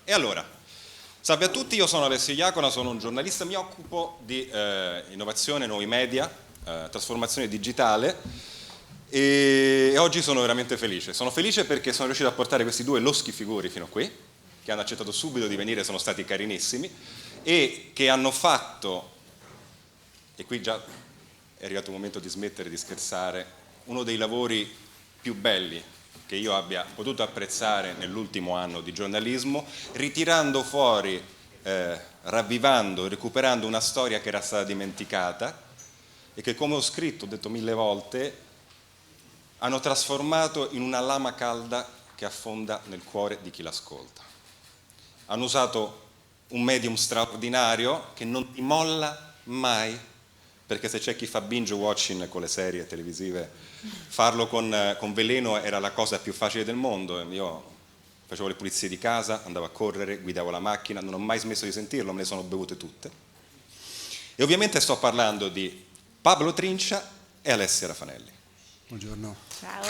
E allora, salve a tutti, io sono Alessia Jacona, sono un giornalista, mi occupo di innovazione, nuovi media, trasformazione digitale e oggi sono veramente felice. Sono felice perché sono riuscito a portare questi due loschi figuri fino a qui, che hanno accettato subito di venire, sono stati carinissimi e che hanno fatto, e qui già è arrivato il momento di smettere di scherzare, uno dei lavori più belli che io abbia potuto apprezzare nell'ultimo anno di giornalismo, ritirando fuori, ravvivando, recuperando una storia che era stata dimenticata e che, come ho scritto, ho detto 1000 volte, hanno trasformato in una lama calda che affonda nel cuore di chi l'ascolta. Hanno usato un medium straordinario che non ti molla mai, perché se c'è chi fa binge watching con le serie televisive, farlo con Veleno era la cosa più facile del mondo. Io facevo le pulizie di casa, andavo a correre, guidavo la macchina, non ho mai smesso di sentirlo, me le sono bevute tutte. E ovviamente sto parlando di Pablo Trincia e Alessia Rafanelli. Buongiorno. Ciao.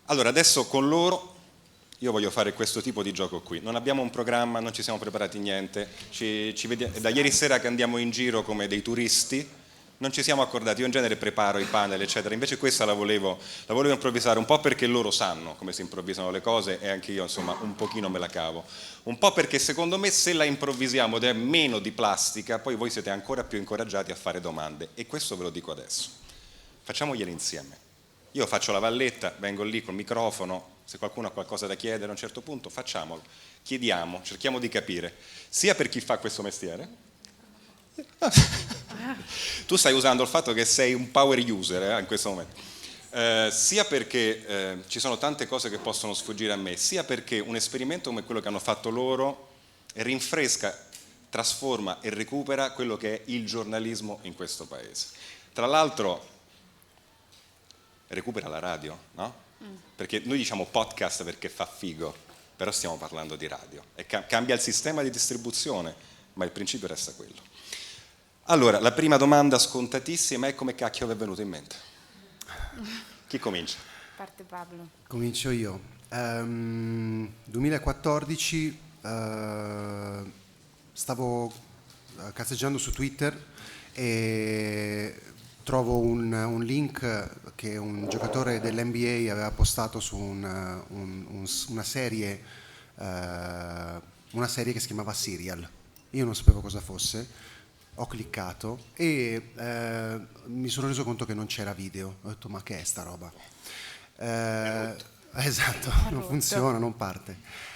Allora, adesso con loro io voglio fare questo tipo di gioco qui. Non abbiamo un programma, non ci siamo preparati niente. Da ieri sera che andiamo in giro come dei turisti, non ci siamo accordati. Io in genere preparo i panel, eccetera. Invece questa la volevo improvvisare, un po' perché loro sanno come si improvvisano le cose e anche io, insomma, un pochino me la cavo. Un po' perché secondo me se la improvvisiamo ed è meno di plastica, poi voi siete ancora più incoraggiati a fare domande. E questo ve lo dico adesso. Facciamogliele insieme. Io faccio la valletta, vengo lì col microfono, se qualcuno ha qualcosa da chiedere a un certo punto facciamolo, chiediamo, cerchiamo di capire, sia per chi fa questo mestiere, tu stai usando il fatto che sei un power user in questo momento, sia perché ci sono tante cose che possono sfuggire a me, sia perché un esperimento come quello che hanno fatto loro rinfresca, trasforma e recupera quello che è il giornalismo in questo paese. Tra l'altro recupera la radio, no? Perché noi diciamo podcast perché fa figo, però stiamo parlando di radio e cambia il sistema di distribuzione, ma il principio resta quello. Allora, la prima domanda scontatissima è: come cacchio vi è venuto in mente? Chi comincia? Parte Pablo. Comincio io. 2014 stavo cazzeggiando su Twitter e trovo un link che un giocatore dell'NBA aveva postato su una serie che si chiamava Serial. Io non sapevo cosa fosse, ho cliccato e mi sono reso conto che non c'era video. Ho detto: ma che è sta roba? Esatto, non funziona, non parte.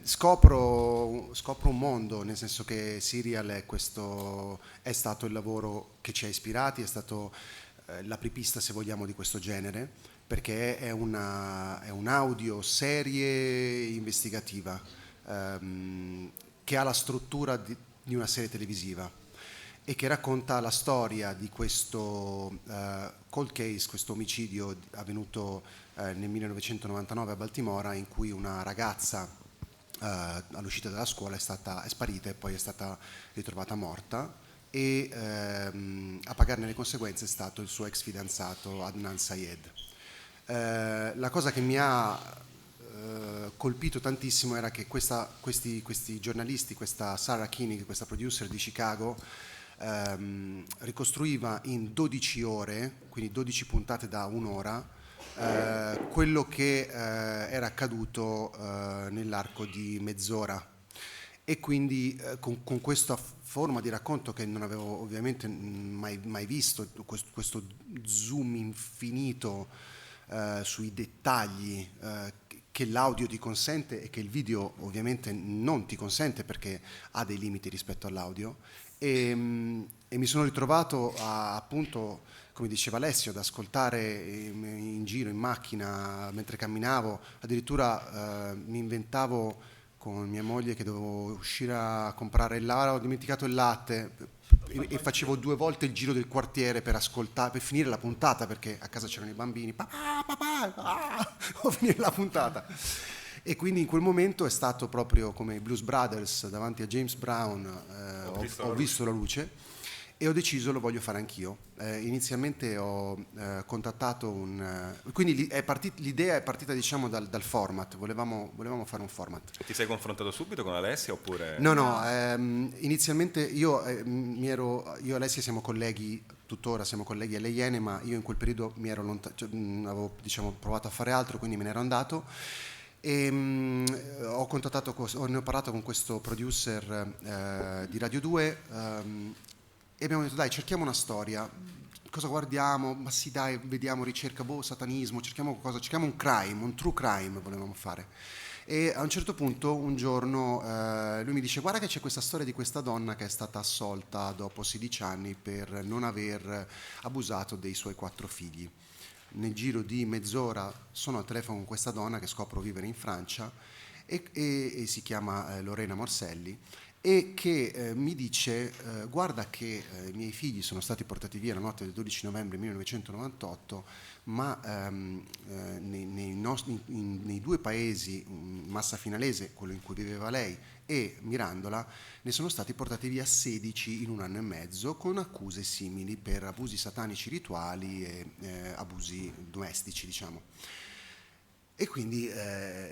Scopro un mondo, nel senso che Serial è stato il lavoro che ci ha ispirati, è stato l'apripista, se vogliamo, di questo genere, perché è un'audio serie investigativa che ha la struttura di una serie televisiva e che racconta la storia di questo cold case, questo omicidio avvenuto nel 1999 a Baltimora, in cui una ragazza all'uscita dalla scuola è sparita e poi è stata ritrovata morta e a pagarne le conseguenze è stato il suo ex fidanzato Adnan Syed. La cosa che mi ha colpito tantissimo era che questi giornalisti, questa Sarah Koenig, questa producer di Chicago, ricostruiva in 12 ore, quindi 12 puntate da un'ora, quello che era accaduto nell'arco di mezz'ora. E quindi con questa forma di racconto che non avevo ovviamente mai visto, questo zoom infinito sui dettagli che l'audio ti consente e che il video ovviamente non ti consente, perché ha dei limiti rispetto all'audio, e mi sono ritrovato appunto, come diceva Alessio, ad ascoltare in giro, in macchina, mentre camminavo. Addirittura mi inventavo con mia moglie che dovevo uscire a comprare il latte, ho dimenticato il latte e facevo 2 volte il giro del quartiere per ascoltare, per finire la puntata, perché a casa c'erano i bambini, papà, o finire la puntata. E quindi in quel momento è stato proprio come i Blues Brothers davanti a James Brown, ho visto la luce. e ho deciso lo voglio fare anch'io. Inizialmente ho contattato quindi l'idea è partita diciamo dal format, volevamo fare un format. Ti sei confrontato subito con Alessia oppure? No, inizialmente io e Alessia siamo colleghi, tuttora siamo colleghi alle Iene, ma io in quel periodo mi ero avevo diciamo provato a fare altro, quindi me ne ero andato. E ne ho parlato con questo producer di Radio 2 e abbiamo detto dai, cerchiamo una storia, cosa guardiamo? Ma sì dai, vediamo, ricerca, satanismo, cerchiamo un crime, un true crime volevamo fare. E a un certo punto un giorno lui mi dice guarda che c'è questa storia di questa donna che è stata assolta dopo 16 anni per non aver abusato dei suoi 4 figli. Nel giro di mezz'ora sono al telefono con questa donna che scopro vivere in Francia e si chiama Lorena Morselli e che mi dice guarda che i miei figli sono stati portati via la notte del 12 novembre 1998, ma nei 2 paesi, Massa Finalese, quello in cui viveva lei, e Mirandola, ne sono stati portati via 16 in 1 anno e mezzo con accuse simili per abusi satanici rituali e abusi domestici, diciamo. E quindi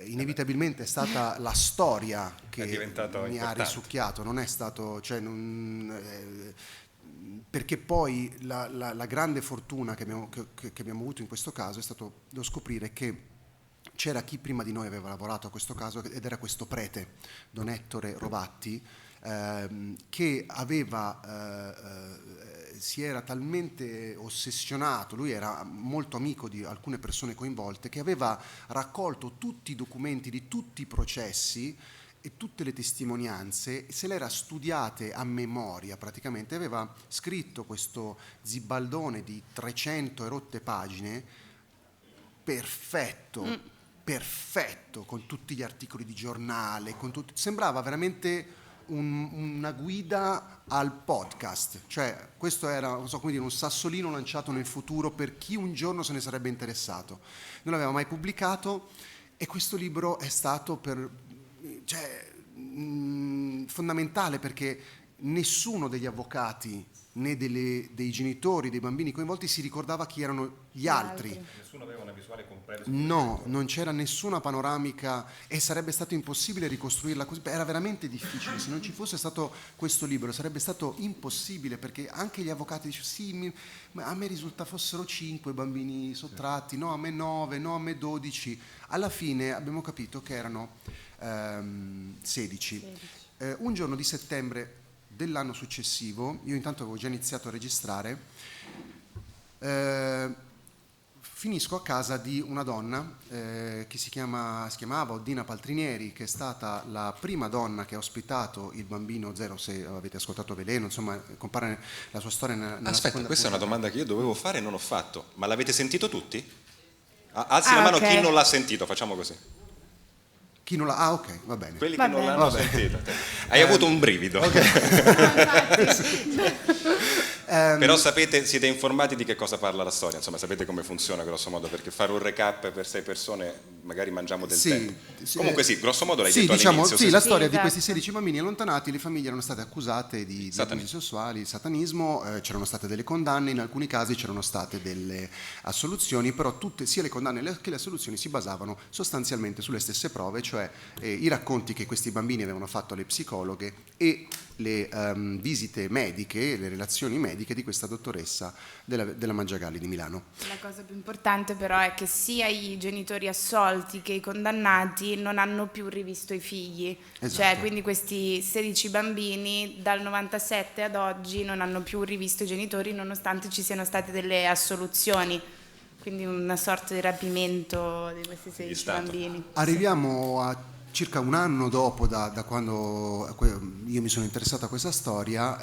inevitabilmente è stata la storia che mi ha risucchiato, non è stato, cioè, perché poi la grande fortuna che abbiamo avuto in questo caso è stato lo scoprire che c'era chi prima di noi aveva lavorato a questo caso ed era questo prete, Don Ettore Rovatti, che si era talmente ossessionato, lui era molto amico di alcune persone coinvolte, che aveva raccolto tutti i documenti di tutti i processi e tutte le testimonianze, se le era studiate a memoria praticamente, aveva scritto questo zibaldone di 300 e rotte pagine, perfetto, con tutti gli articoli di giornale, sembrava veramente una guida al podcast, cioè questo era, non so come dire, un sassolino lanciato nel futuro per chi un giorno se ne sarebbe interessato. Non l'aveva mai pubblicato e questo libro è stato fondamentale perché nessuno degli avvocati né dei genitori dei bambini coinvolti si ricordava chi erano gli altri. Nessuno aveva una visuale completa. No, non c'era nessuna panoramica e sarebbe stato impossibile ricostruirla così. Era veramente difficile. Se non ci fosse stato questo libro sarebbe stato impossibile perché anche gli avvocati dicevano sì, a me risulta fossero 5 bambini sottratti, no a me 9, no a me 12. Alla fine abbiamo capito che erano 16. Un giorno di settembre dell'anno successivo, io intanto avevo già iniziato a registrare, finisco a casa di una donna che si chiamava Oddina Paltrinieri, che è stata la prima donna che ha ospitato il bambino zero, se avete ascoltato Veleno, insomma compare la sua storia nella Aspetta, questa è una domanda che io dovevo fare e non ho fatto, ma l'avete sentito tutti? Alzi la mano chi non l'ha sentito, facciamo così. Chi non l'ha? Ok, va bene. Quelli che non l'hanno sentito. Hai avuto un brivido. Però siete informati di che cosa parla la storia, insomma sapete come funziona grosso modo, perché fare un recap per 6 persone magari mangiamo del tempo. Comunque sì, grosso modo l'hai detto all'inizio. Sì, la storia di questi 16 bambini allontanati, le famiglie erano state accusate di abusi sessuali, satanismo, c'erano state delle condanne, in alcuni casi c'erano state delle assoluzioni, però tutte, sia le condanne che le assoluzioni si basavano sostanzialmente sulle stesse prove, cioè i racconti che questi bambini avevano fatto alle psicologhe e le visite mediche, le relazioni mediche di questa dottoressa della Mangiagalli di Milano. La cosa più importante però è che sia i genitori assolti che i condannati non hanno più rivisto i figli, Esatto. Cioè quindi questi 16 bambini dal 97 ad oggi non hanno più rivisto i genitori nonostante ci siano state delle assoluzioni, quindi una sorta di rapimento di questi 16 bambini. Arriviamo a circa un anno dopo da quando io mi sono interessato a questa storia,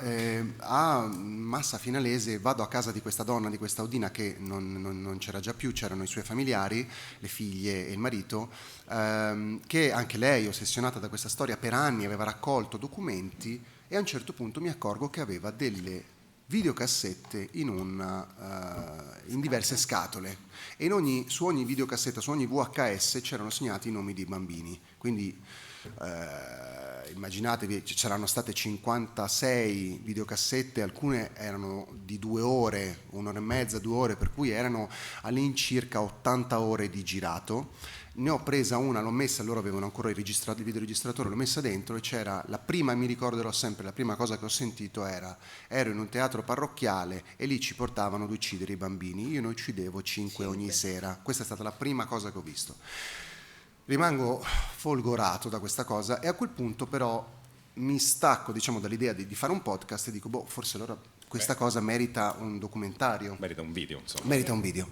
a Massa Finalese vado a casa di questa donna, di questa Oddina che non c'era già più, c'erano i suoi familiari, le figlie e il marito, che anche lei, ossessionata da questa storia per anni, aveva raccolto documenti e a un certo punto mi accorgo che aveva delle videocassette in diverse scatole, e su ogni videocassetta, su ogni VHS c'erano segnati i nomi dei bambini. Quindi immaginatevi, c'erano state 56 videocassette, alcune erano di 2 ore, 1 ora e mezza, 2 ore, per cui erano all'incirca 80 ore di girato. Ne ho presa una, l'ho messa, loro avevano ancora il videoregistratore, l'ho messa dentro, e c'era la prima, mi ricorderò sempre, la prima cosa che ho sentito ero in un teatro parrocchiale e lì ci portavano ad uccidere i bambini, io ne uccidevo 5 ogni sera. Questa è stata la prima cosa che ho visto. Rimango folgorato da questa cosa, e a quel punto però mi stacco, diciamo, dall'idea di fare un podcast e dico, forse allora questa cosa merita un documentario. Merita un video, insomma. Merita un video.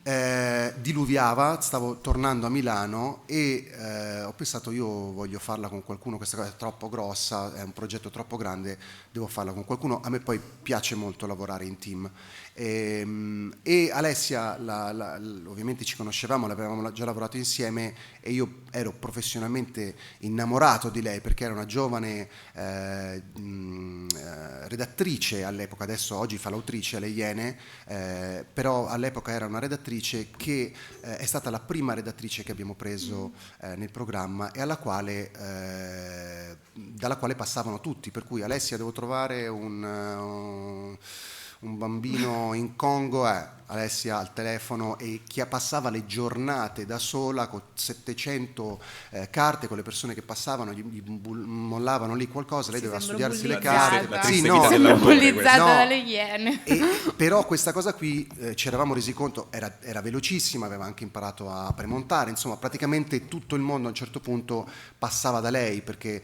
Diluviava, stavo tornando a Milano e ho pensato, io voglio farla con qualcuno, questa cosa è troppo grossa, è un progetto troppo grande, devo farla con qualcuno. A me poi piace molto lavorare in team, e Alessia ovviamente ci conoscevamo, l'avevamo già lavorato insieme, e io ero professionalmente innamorato di lei perché era una giovane redattrice all'epoca, oggi fa l'autrice alle Iene, però all'epoca era una redattrice che è stata la prima redattrice che abbiamo preso nel programma, e dalla quale passavano tutti, per cui Alessia, devo trovare un bambino in Congo, Alessia al telefono, e chi passava le giornate da sola con 700 carte, con le persone che passavano, gli mollavano lì qualcosa, lei doveva studiarsi le carte. Sembra bullizzata dalle Iene. Però questa cosa qui ci eravamo resi conto, era velocissima, aveva anche imparato a premontare, insomma praticamente tutto il mondo a un certo punto passava da lei, perché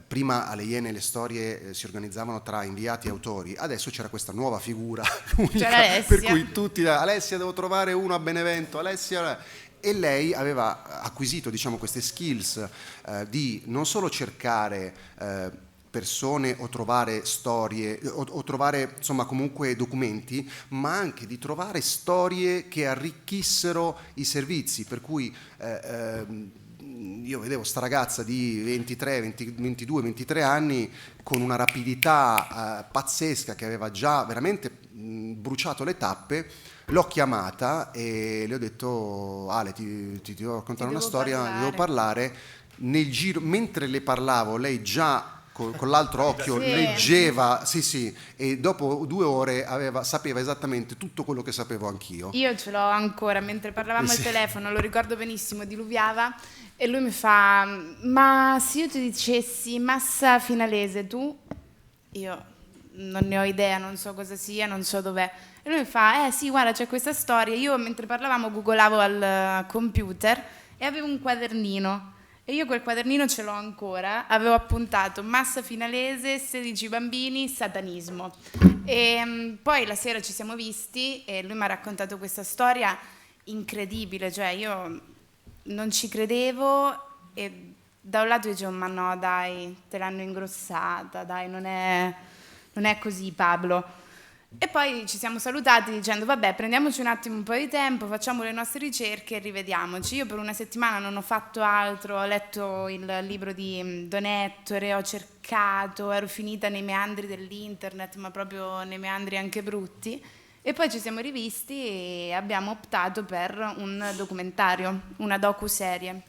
prima alle Iene le storie si organizzavano tra inviati e autori, adesso c'era questa nuova figura unica, per cui tutti, Alessia, devo trovare uno a Benevento, Alessia, e lei aveva acquisito, diciamo, queste skills di non solo cercare persone o trovare storie o trovare, insomma, comunque documenti, ma anche di trovare storie che arricchissero i servizi, per cui io vedevo sta ragazza di 22, 23 anni con una rapidità pazzesca, che aveva già veramente bruciato le tappe. L'ho chiamata e le ho detto: Ale, ti devo raccontare una storia, devo parlare. Nel giro, mentre le parlavo, lei già con l'altro occhio leggeva, e dopo 2 ore sapeva esattamente tutto quello che sapevo anch'io. Io ce l'ho ancora, mentre parlavamo al telefono, lo ricordo benissimo, diluviava, e lui mi fa: ma se io ti dicessi massa finalese, tu? Io non ne ho idea, non so cosa sia, non so dov'è. E lui mi fa: sì, guarda, c'è questa storia. Io mentre parlavamo googolavo al computer e avevo un quadernino, e io quel quadernino ce l'ho ancora, avevo appuntato massa finalese, 16 bambini, satanismo. E poi la sera ci siamo visti e lui mi ha raccontato questa storia incredibile, cioè io non ci credevo, e da un lato dicevo: ma no dai, te l'hanno ingrossata, dai, non è così, Pablo. E poi ci siamo salutati dicendo: vabbè, prendiamoci un attimo un po' di tempo, facciamo le nostre ricerche e rivediamoci. Io per una settimana non ho fatto altro, ho letto il libro di Don Ettore, ho cercato, ero finita nei meandri dell'internet, ma proprio nei meandri anche brutti, e poi ci siamo rivisti e abbiamo optato per un documentario, una docu-serie.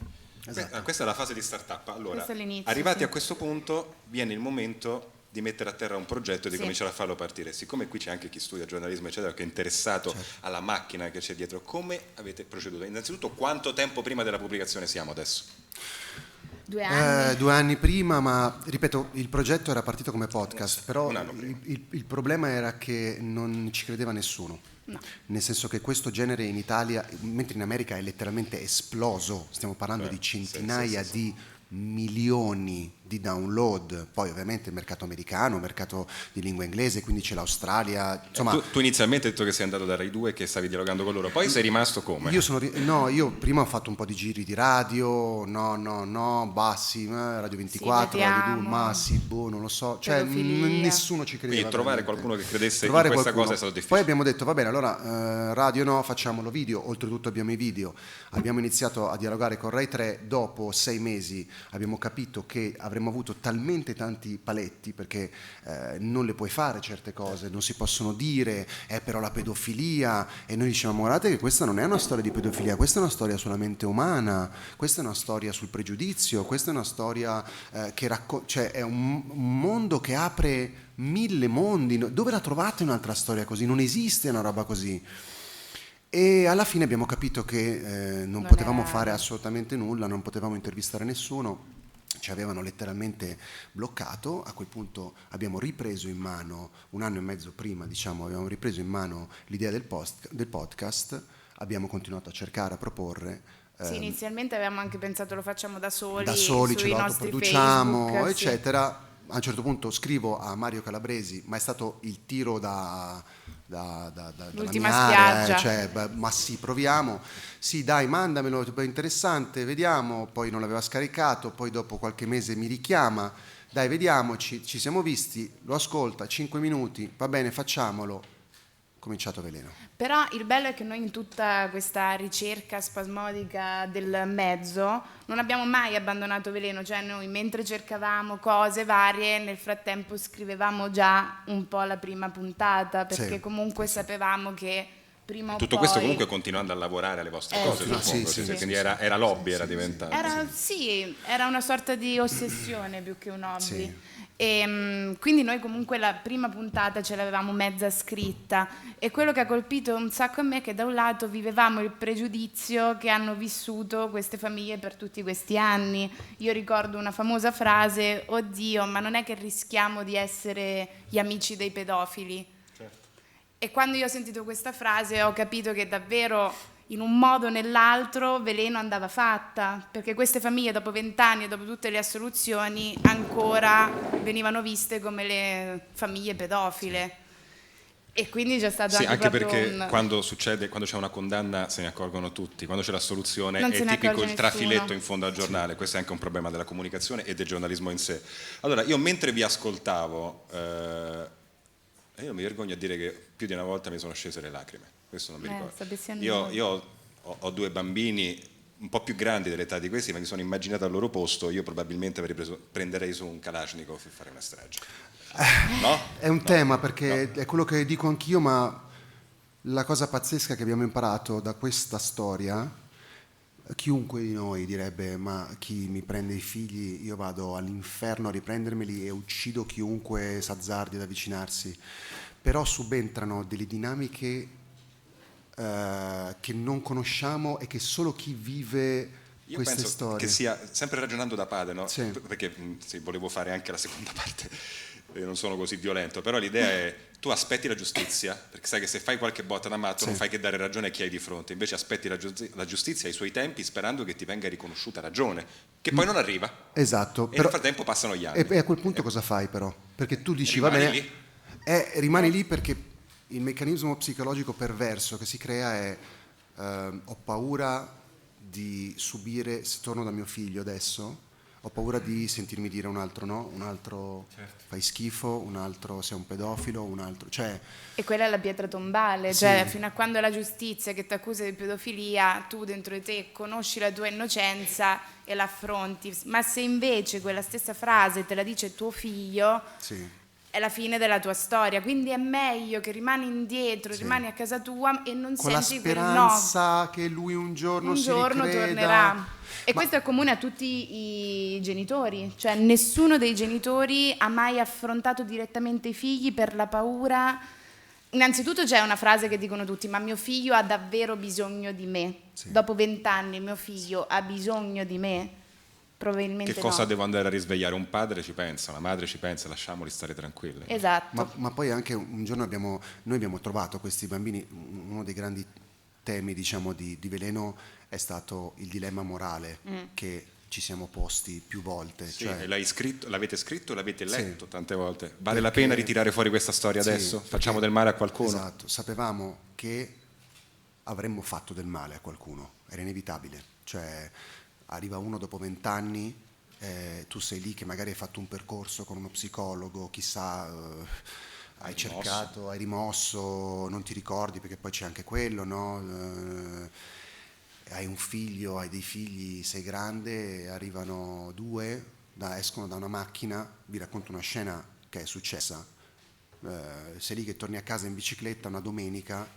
Esatto. Questa è la fase di startup. Allora, l'inizio, arrivati a questo punto, viene il momento di mettere a terra un progetto e di Sì. cominciare a farlo partire. Siccome qui c'è anche chi studia giornalismo, eccetera, che è interessato alla macchina che c'è dietro, come avete proceduto? Innanzitutto, quanto tempo prima della pubblicazione siamo adesso? 2 anni. 2 anni prima, ma ripeto, il progetto era partito come podcast, però il problema era che non ci credeva nessuno. No. Nel senso che questo genere in Italia, mentre in America è letteralmente esploso, stiamo parlando di centinaia di milioni di download, poi ovviamente il mercato americano, mercato di lingua inglese, quindi c'è l'Australia, insomma. Tu inizialmente hai detto che sei andato da Rai 2 e che stavi dialogando con loro, poi sei rimasto come? Io prima ho fatto un po' di giri di radio, bassi, Radio 24, Radio 2, non lo so, cioè nessuno ci credeva. Quindi trovare qualcuno che credesse in questa cosa è stato difficile. Poi abbiamo detto: va bene, allora radio no, facciamolo video, oltretutto abbiamo i video. Abbiamo iniziato a dialogare con Rai 3, dopo 6 mesi abbiamo capito che avremmo avuto talmente tanti paletti, perché non le puoi fare certe cose, non si possono dire, è però la pedofilia, e noi dicevamo guardate che questa non è una storia di pedofilia, questa è una storia sulla mente umana, questa è una storia sul pregiudizio, questa è una storia che cioè è un mondo che apre 1000 mondi. Dove la trovate un'altra storia così? Non esiste una roba così. E alla fine abbiamo capito che non potevamo fare assolutamente nulla, non potevamo intervistare nessuno, ci avevano letteralmente bloccato. A quel punto abbiamo ripreso in mano, un anno e mezzo prima diciamo, abbiamo ripreso in mano l'idea del podcast, abbiamo continuato a cercare, a proporre. Sì, inizialmente avevamo anche pensato lo facciamo da soli ce sui lo nostri autoproduciamo, Facebook, eccetera. Sì. A un certo punto scrivo a Mario Calabresi, ma è stato il tiro l'ultima spiaggia, cioè, ma sì, proviamo, sì dai mandamelo, è interessante, vediamo. Poi non l'aveva scaricato, poi dopo qualche mese mi richiama, dai vediamoci, ci siamo visti, lo ascolta, 5 minuti, va bene facciamolo, cominciato Veleno. Però il bello è che noi in tutta questa ricerca spasmodica del mezzo non abbiamo mai abbandonato Veleno, cioè noi mentre cercavamo cose varie nel frattempo scrivevamo già un po' la prima puntata, perché comunque sapevamo che prima o tutto poi... questo comunque continuando a lavorare alle vostre cose, suppongo, quindi era l'hobby, era diventato. Era una sorta di ossessione più che un hobby. E quindi noi comunque la prima puntata ce l'avevamo mezza scritta, e quello che ha colpito un sacco a me è che da un lato vivevamo il pregiudizio che hanno vissuto queste famiglie per tutti questi anni. Io ricordo una famosa frase: oddio, ma non è che rischiamo di essere gli amici dei pedofili? E quando io ho sentito questa frase ho capito che davvero in un modo o nell'altro Veleno andava fatta, perché queste famiglie dopo 20 anni e dopo tutte le assoluzioni ancora venivano viste come le famiglie pedofile. E quindi c'è stato anche perché quando c'è una condanna se ne accorgono tutti, quando c'è l'assoluzione è tipico il trafiletto in fondo al giornale. Questo è anche un problema della comunicazione e del giornalismo in sé. Allora io mentre vi ascoltavo io mi vergogno a dire che più di una volta mi sono scese le lacrime, questo non mi ricordo. Io ho 2 bambini un po' più grandi dell'età di questi, ma mi sono immaginato al loro posto, io probabilmente prenderei su un Kalashnikov per fare una strage. No? È un tema, perché è quello che dico anch'io, ma la cosa pazzesca che abbiamo imparato da questa storia, chiunque di noi direbbe ma chi mi prende i figli io vado all'inferno a riprendermeli e uccido chiunque s'azzardi ad avvicinarsi, però subentrano delle dinamiche che non conosciamo e che solo chi vive io queste penso storie. Che sia, sempre ragionando da padre, no? Perché volevo fare anche la seconda parte, non sono così violento, però l'idea è tu aspetti la giustizia, perché sai che se fai qualche botta da matto non fai che dare ragione a chi hai di fronte, invece aspetti la giustizia ai suoi tempi sperando che ti venga riconosciuta ragione, che poi non arriva. Esatto. E nel frattempo passano gli anni. E a quel punto cosa fai però? Perché tu dici va bene, rimani lì, perché il meccanismo psicologico perverso che si crea è ho paura di subire, se torno da mio figlio adesso, ho paura di sentirmi dire un altro no, un altro fai schifo, un altro sei un pedofilo, un altro, cioè... E quella è la pietra tombale, cioè fino a quando la giustizia che ti accusa di pedofilia, tu dentro di te conosci la tua innocenza e l'affronti, ma se invece quella stessa frase te la dice tuo figlio... è la fine della tua storia, quindi è meglio che rimani indietro, rimani a casa tua e non con senti quel no. Con la speranza che lui un giorno tornerà. E questo è comune a tutti i genitori, cioè nessuno dei genitori ha mai affrontato direttamente i figli per la paura. Innanzitutto c'è una frase che dicono tutti: ma mio figlio ha davvero bisogno di me? Dopo 20 anni mio figlio ha bisogno di me? Probabilmente che cosa devo andare a risvegliare? Un padre ci pensa, una madre ci pensa, lasciamoli stare tranquilli. Esatto. Ma poi anche un giorno noi abbiamo trovato questi bambini, uno dei grandi temi diciamo di Veleno è stato il dilemma morale che ci siamo posti più volte. L'avete scritto e l'avete letto tante volte. Vale la pena ritirare fuori questa storia adesso? Facciamo del male a qualcuno? Esatto, sapevamo che avremmo fatto del male a qualcuno, era inevitabile, cioè arriva uno dopo 20 anni, tu sei lì che magari hai fatto un percorso con uno psicologo, chissà, hai cercato, hai rimosso, non ti ricordi perché poi c'è anche quello, no? Hai un figlio, hai dei figli, sei grande, arrivano 2 escono da una macchina, vi racconto una scena che è successa, sei lì che torni a casa in bicicletta una domenica,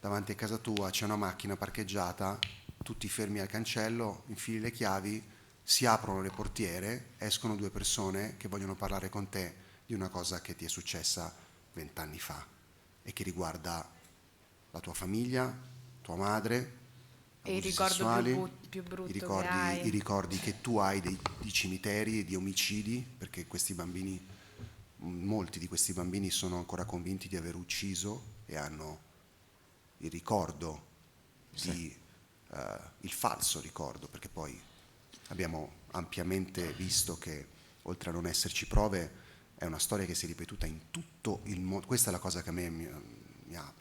davanti a casa tua c'è una macchina parcheggiata, tutti fermi al cancello, infili le chiavi, si aprono le portiere, escono 2 persone che vogliono parlare con te di una cosa che ti è successa 20 anni fa e che riguarda la tua famiglia, tua madre, e il abusi ricordo sessuali, più brutto i che hai. i ricordi che tu hai di cimiteri e di omicidi, perché questi bambini, molti di questi bambini sono ancora convinti di aver ucciso e hanno il ricordo, il falso ricordo, perché poi abbiamo ampiamente visto che oltre a non esserci prove è una storia che si è ripetuta in tutto il mondo. Questa è la cosa che a me mi ha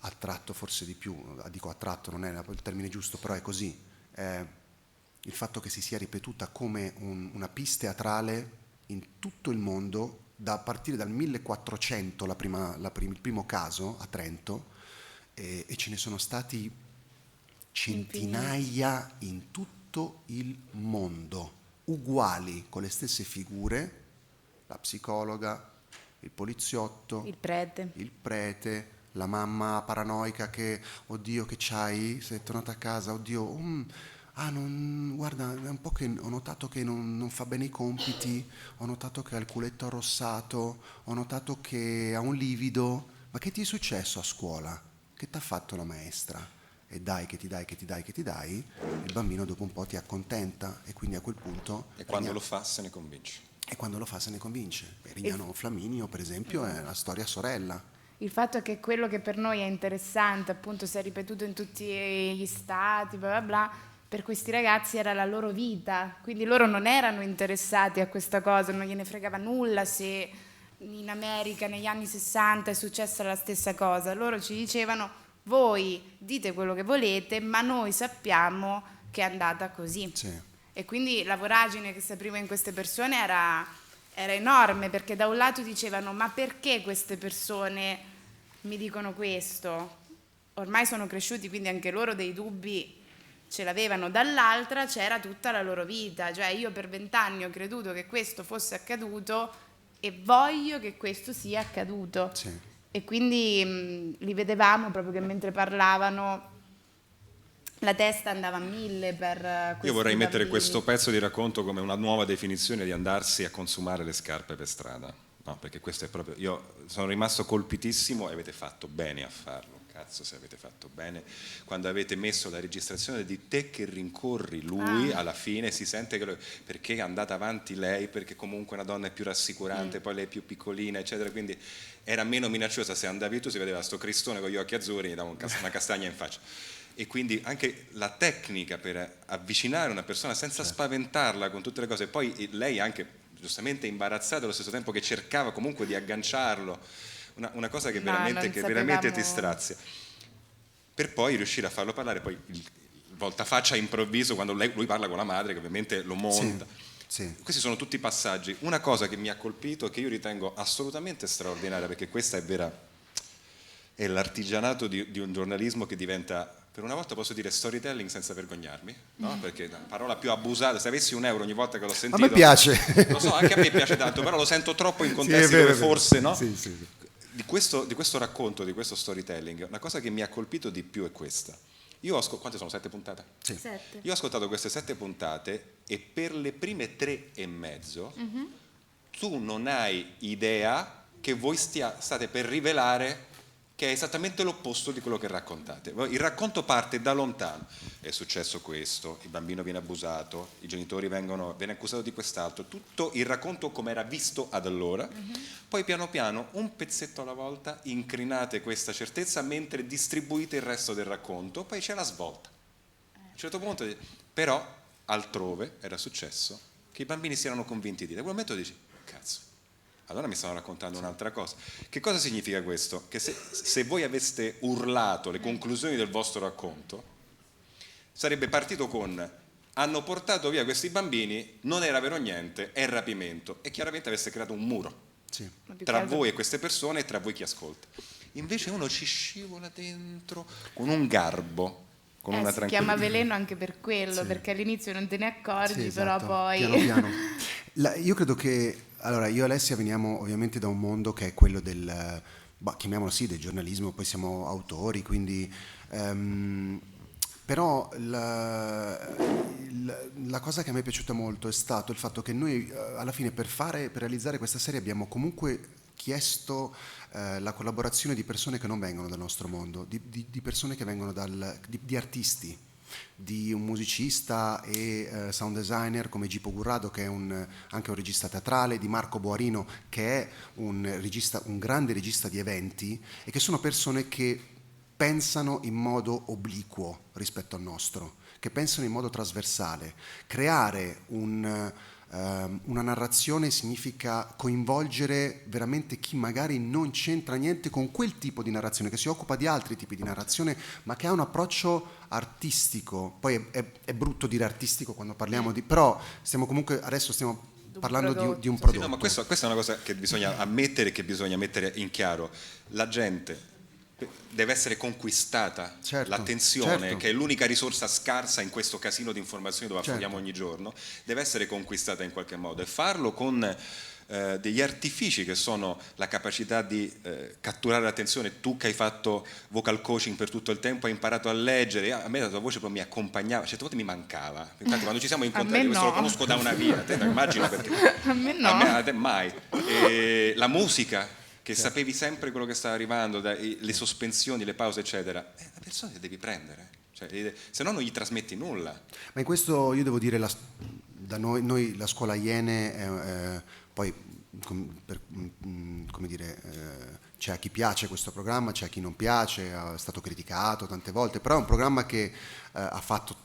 attratto forse di più, dico attratto, non è il termine giusto, però è così, il fatto che si sia ripetuta come una pièce teatrale in tutto il mondo, a partire dal 1400 il primo caso a Trento, e ce ne sono stati centinaia in tutto il mondo, uguali, con le stesse figure, la psicologa, il poliziotto, il prete, la mamma paranoica che, oddio che c'hai, sei tornata a casa, oddio, guarda, è un po' che ho notato che non fa bene i compiti, ho notato che ha il culetto arrossato, ho notato che ha un livido, ma che ti è successo a scuola? Che t'ha fatto la maestra? E dai, che ti dai, il bambino dopo un po' ti accontenta e quindi a quel punto... E quando lo fa se ne convince. Rignano Flaminio, per esempio, è la storia sorella. Il fatto è che quello che per noi è interessante, appunto, si è ripetuto in tutti gli stati, bla bla bla, per questi ragazzi era la loro vita, quindi loro non erano interessati a questa cosa, non gliene fregava nulla se in America negli anni 60 è successa la stessa cosa. Loro ci dicevano: voi dite quello che volete, ma noi sappiamo che è andata così. Sì. E quindi la voragine che si apriva in queste persone era enorme, perché da un lato dicevano: ma perché queste persone mi dicono questo? Ormai sono cresciuti, quindi anche loro dei dubbi ce l'avevano. Dall'altra c'era tutta la loro vita, cioè io per 20 anni ho creduto che questo fosse accaduto e voglio che questo sia accaduto. Sì. E quindi li vedevamo proprio che mentre parlavano la testa andava a 1000 per questi Io vorrei mettere bambini. questo pezzo di racconto come una nuova definizione di andarsi a consumare le scarpe per strada. No, perché questo è proprio... Io sono rimasto colpitissimo e avete fatto bene a farlo. Cazzo, se avete fatto bene quando avete messo la registrazione di te che rincorri lui, alla fine si sente che perché è andata avanti lei, perché comunque una donna è più rassicurante, poi lei è più piccolina, eccetera, quindi era meno minacciosa. Se andavi tu si vedeva sto cristone con gli occhi azzurri e gli dava una castagna in faccia. E quindi anche la tecnica per avvicinare una persona senza spaventarla con tutte le cose, poi lei anche giustamente imbarazzata allo stesso tempo che cercava comunque di agganciarlo, una cosa che veramente ti strazia, per poi riuscire a farlo parlare, poi il voltafaccia improvviso quando lui parla con la madre che ovviamente lo monta. Sì. Questi sono tutti passaggi. Una cosa che mi ha colpito e che io ritengo assolutamente straordinaria, perché questa è vera, è l'artigianato di un giornalismo che diventa, per una volta posso dire storytelling senza vergognarmi, no? Perché la parola più abusata, se avessi €1 ogni volta che l'ho sentito... A me piace. Lo so, anche a me piace tanto, però lo sento troppo in contesti dove forse, no? Sì. Di questo racconto, di questo storytelling, una cosa che mi ha colpito di più è questa. Io ho quante sono? 7 puntate? Sì. 7. Io ho ascoltato queste 7 puntate e per le prime 3 e mezzo tu non hai idea che voi state per rivelare che è esattamente l'opposto di quello che raccontate. Il racconto parte da lontano. È successo questo, il bambino viene abusato, i genitori viene accusato di quest'altro, tutto il racconto come era visto ad allora. Poi piano piano, un pezzetto alla volta, incrinate questa certezza mentre distribuite il resto del racconto, poi c'è la svolta. A un certo punto, però, altrove era successo che i bambini si erano convinti di. Da quel momento dici, cazzo, allora mi stanno raccontando un'altra cosa. Che cosa significa questo? Che se voi aveste urlato le conclusioni del vostro racconto, sarebbe partito con: hanno portato via questi bambini, non era vero niente, è rapimento, e chiaramente aveste creato un muro tra voi e queste persone e tra voi chi ascolta. Invece uno ci scivola dentro con un garbo con una si tranquillità. chiama Veleno anche per quello, perché all'inizio non te ne accorgi, però esatto. poi... Piano piano. Io credo che, allora, io e Alessia veniamo ovviamente da un mondo che è quello del, chiamiamolo sì, del giornalismo, poi siamo autori, quindi... però la cosa che a me è piaciuta molto è stato il fatto che noi alla fine per realizzare questa serie abbiamo comunque chiesto la collaborazione di persone che non vengono dal nostro mondo, di persone che vengono di artisti, di un musicista e sound designer come Gipo Gurrado, che è anche un regista teatrale, di Marco Boarino, che è un grande regista di eventi, e che sono persone che pensano in modo obliquo rispetto al nostro, che pensano in modo trasversale. Creare una narrazione significa coinvolgere veramente chi magari non c'entra niente con quel tipo di narrazione, che si occupa di altri tipi di narrazione, ma che ha un approccio artistico. Poi è brutto dire artistico quando parliamo di... però adesso stiamo parlando di un prodotto. Sì, no, ma questa è una cosa che bisogna ammettere, che bisogna mettere in chiaro. La gente deve essere conquistata, l'attenzione, che è l'unica risorsa scarsa in questo casino di informazioni dove affrontiamo ogni giorno, deve essere conquistata in qualche modo, e farlo con degli artifici che sono la capacità di catturare l'attenzione. Tu che hai fatto vocal coaching per tutto il tempo, hai imparato a leggere, a me la tua voce proprio mi accompagnava, certe volte mi mancava, infatti quando ci siamo incontrati, questo lo conosco da una vita, te lo immagino, perché a me no, a te mai. E la musica, che sapevi sempre quello che stava arrivando, le sospensioni, le pause, eccetera. La persona le devi prendere, se no non gli trasmetti nulla. Ma in questo io devo dire, da noi la scuola Iene, poi come dire, c'è a chi piace questo programma, c'è a chi non piace, è stato criticato tante volte, però è un programma che ha fatto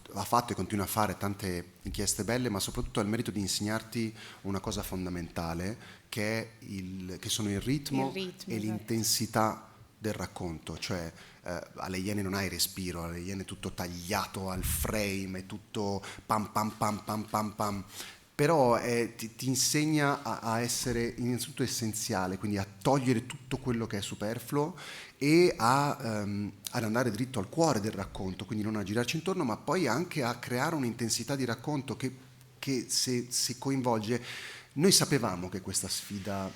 e continua a fare tante inchieste belle, ma soprattutto ha il merito di insegnarti una cosa fondamentale, che sono il ritmo e l'intensità del racconto. Cioè alle Iene non hai respiro, alle Iene è tutto tagliato al frame, è tutto pam pam pam pam pam pam, però ti insegna a essere innanzitutto essenziale, quindi a togliere tutto quello che è superfluo e ad andare dritto al cuore del racconto, quindi non a girarci intorno, ma poi anche a creare un'intensità di racconto che se coinvolge. Noi sapevamo che questa sfida,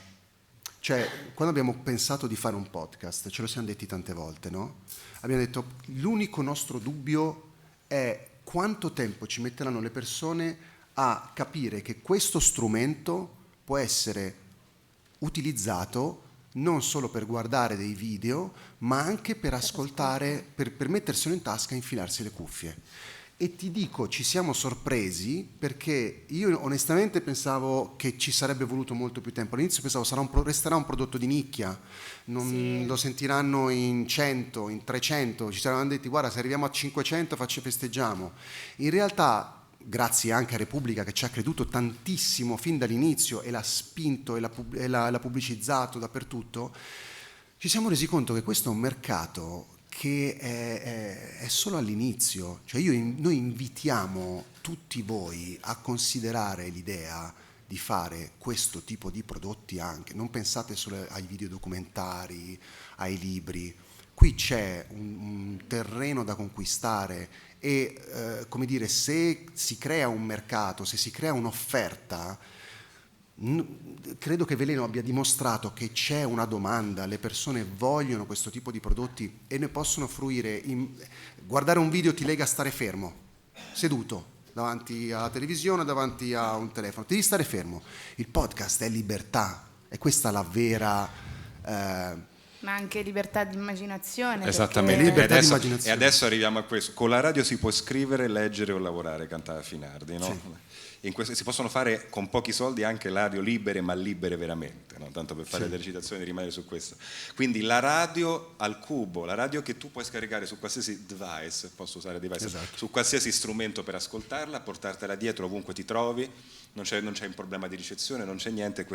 cioè quando abbiamo pensato di fare un podcast, ce lo siamo detti tante volte, no? Abbiamo detto l'unico nostro dubbio è quanto tempo ci metteranno le persone a capire che questo strumento può essere utilizzato non solo per guardare dei video, ma anche per ascoltare, per metterselo in tasca e infilarsi le cuffie. E ti dico, ci siamo sorpresi, perché io onestamente pensavo che ci sarebbe voluto molto più tempo. All'inizio pensavo resterà un prodotto di nicchia, lo sentiranno in 100, in 300, ci saranno detti guarda, se arriviamo a 500 festeggiamo. In realtà, grazie anche a Repubblica che ci ha creduto tantissimo fin dall'inizio e l'ha spinto e l'ha pubblicizzato dappertutto, ci siamo resi conto che questo è un mercato che è solo all'inizio. Cioè noi invitiamo tutti voi a considerare l'idea di fare questo tipo di prodotti anche. Non pensate solo ai videodocumentari, ai libri. Qui c'è un terreno da conquistare e, come dire, se si crea un mercato, se si crea un'offerta, credo che Veleno abbia dimostrato che c'è una domanda, le persone vogliono questo tipo di prodotti e ne possono fruire. Guardare un video ti lega a stare fermo, seduto davanti alla televisione, davanti a un telefono, devi stare fermo. Il podcast è libertà, è questa la vera... ma anche libertà di immaginazione. Esattamente, Perché... e adesso arriviamo a questo. Con la radio si può scrivere, leggere o lavorare, cantava Finardi, no? Sì. Si possono fare con pochi soldi anche radio libere, ma libere veramente, no? Tanto per fare delle citazioni e rimanere su questo. Quindi la radio al cubo, la radio che tu puoi scaricare su qualsiasi device, posso usare device, su qualsiasi strumento per ascoltarla, portartela dietro ovunque ti trovi, non c'è un problema di ricezione, non c'è niente,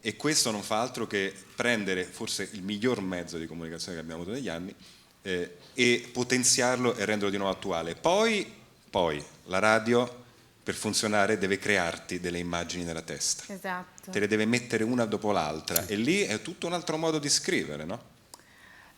e questo non fa altro che prendere forse il miglior mezzo di comunicazione che abbiamo avuto negli anni e potenziarlo e renderlo di nuovo attuale. Poi la radio, per funzionare, deve crearti delle immagini nella testa. Esatto. Te le deve mettere una dopo l'altra e lì è tutto un altro modo di scrivere, no?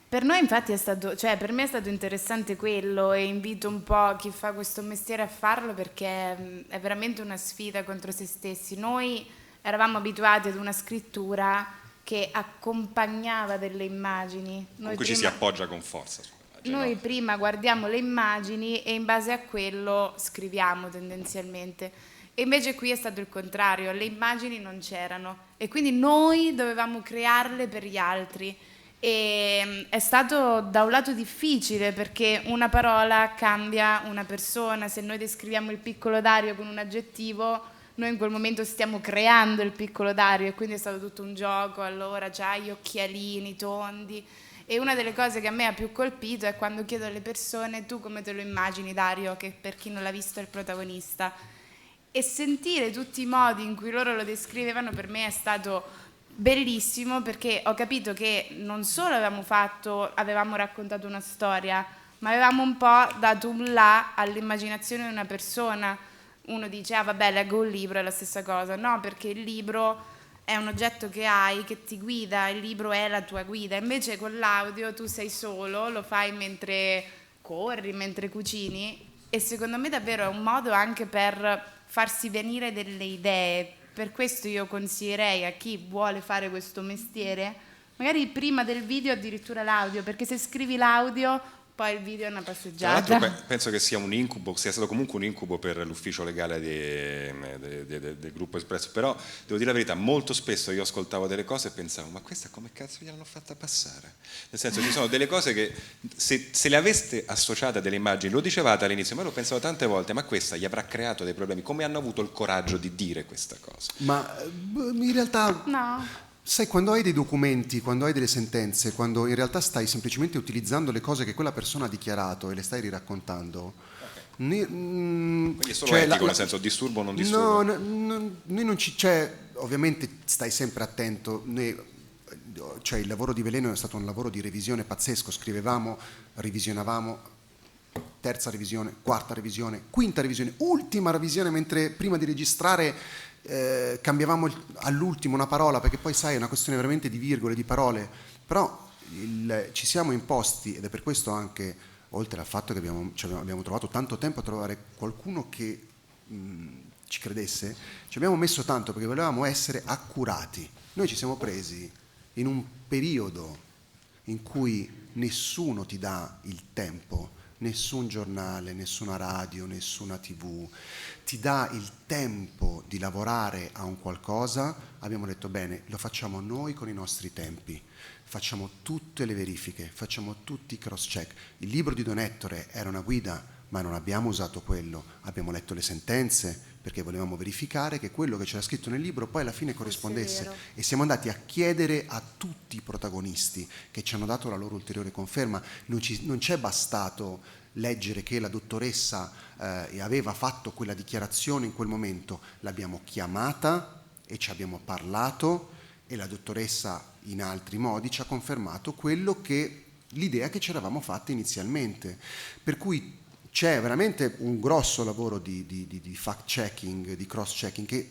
Per noi infatti è stato, cioè per me è stato interessante quello, e invito un po' chi fa questo mestiere a farlo, perché è veramente una sfida contro se stessi. Noi eravamo abituati ad una scrittura che accompagnava delle immagini. Con cui ci si appoggia con forza. Noi prima guardiamo le immagini e in base a quello scriviamo tendenzialmente. E invece qui è stato il contrario, le immagini non c'erano e quindi noi dovevamo crearle per gli altri. E è stato da un lato difficile, perché una parola cambia una persona. Se noi descriviamo il piccolo Dario con un aggettivo, noi in quel momento stiamo creando il piccolo Dario, e quindi è stato tutto un gioco. Allora c'ha gli occhialini tondi, e una delle cose che a me ha più colpito è quando chiedo alle persone: tu come te lo immagini Dario, che per chi non l'ha visto è il protagonista, e sentire tutti i modi in cui loro lo descrivevano per me è stato bellissimo, perché ho capito che non solo avevamo raccontato una storia, ma avevamo un po' dato un là all'immaginazione di una persona. Uno dice: ah vabbè, leggo un libro, è la stessa cosa. No, perché il libro è un oggetto che hai, che ti guida, il libro è la tua guida. Invece con l'audio tu sei solo, lo fai mentre corri, mentre cucini, e secondo me davvero è un modo anche per farsi venire delle idee. Per questo io consiglierei a chi vuole fare questo mestiere, magari prima del video addirittura l'audio, perché se scrivi l'audio poi il video è una passeggiata. Tra l'altro penso che sia un incubo, sia stato comunque un incubo per l'ufficio legale del gruppo Espresso, però devo dire la verità, molto spesso io ascoltavo delle cose e pensavo: ma questa come cazzo gliel'hanno fatta passare? Nel senso, ci sono delle cose che se le aveste associate a delle immagini, lo dicevate all'inizio, ma lo pensavo tante volte: ma questa gli avrà creato dei problemi, come hanno avuto il coraggio di dire questa cosa? Ma in realtà... No. Sai, quando hai dei documenti, quando hai delle sentenze, quando in realtà stai semplicemente utilizzando le cose che quella persona ha dichiarato e le stai riraccontando, quindi è solo etico, nel senso, disturbo o non disturbo? No, noi non ci c'è, ovviamente stai sempre attento. Cioè, il lavoro di Veleno è stato un lavoro di revisione pazzesco, scrivevamo, revisionavamo, terza revisione, quarta revisione, quinta revisione, ultima revisione, mentre prima di registrare cambiavamo all'ultimo una parola, perché poi sai è una questione veramente di virgole, di parole, però ci siamo imposti, ed è per questo anche, oltre al fatto che abbiamo trovato tanto tempo a trovare qualcuno che ci credesse, ci abbiamo messo tanto perché volevamo essere accurati. Noi ci siamo presi in un periodo in cui nessuno ti dà il tempo, nessun giornale, nessuna radio, nessuna TV ti dà il tempo di lavorare a un qualcosa. Abbiamo detto: bene, lo facciamo noi con i nostri tempi, facciamo tutte le verifiche, facciamo tutti i cross check. Il libro di Don Ettore era una guida, ma non abbiamo usato quello, abbiamo letto le sentenze perché volevamo verificare che quello che c'era scritto nel libro poi alla fine corrispondesse, e siamo andati a chiedere a tutti i protagonisti che ci hanno dato la loro ulteriore conferma. Non c'è bastato leggere che la dottoressa aveva fatto quella dichiarazione in quel momento, l'abbiamo chiamata e ci abbiamo parlato, e la dottoressa in altri modi ci ha confermato l'idea che ci eravamo fatte inizialmente, per cui c'è veramente un grosso lavoro di fact checking, di cross checking, che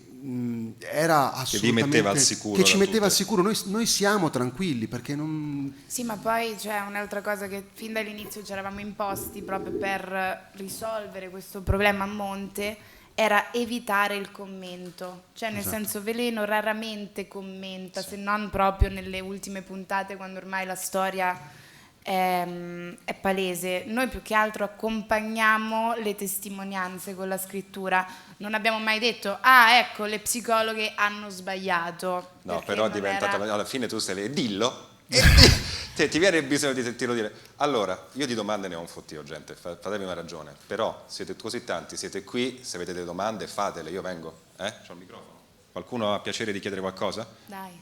era assolutamente, che vi metteva al sicuro, che ci metteva al sicuro. Noi siamo tranquilli perché non... Sì, ma poi c'è un'altra cosa che fin dall'inizio ci eravamo imposti proprio per risolvere questo problema a monte, era evitare il commento. Cioè, nel senso, Veleno raramente commenta, se non proprio nelle ultime puntate, quando ormai la storia è palese. Noi più che altro accompagniamo le testimonianze con la scrittura. Non abbiamo mai detto: ah, ecco, le psicologhe hanno sbagliato. No, però è diventata, alla fine tu stai lì, dillo, ti viene il bisogno di sentirlo dire. Allora, io di domande ne ho un fottio, gente, fatevi una ragione, però siete così tanti, siete qui, se avete delle domande fatele, io vengo, c'ho il microfono. Qualcuno ha piacere di chiedere qualcosa? Dai.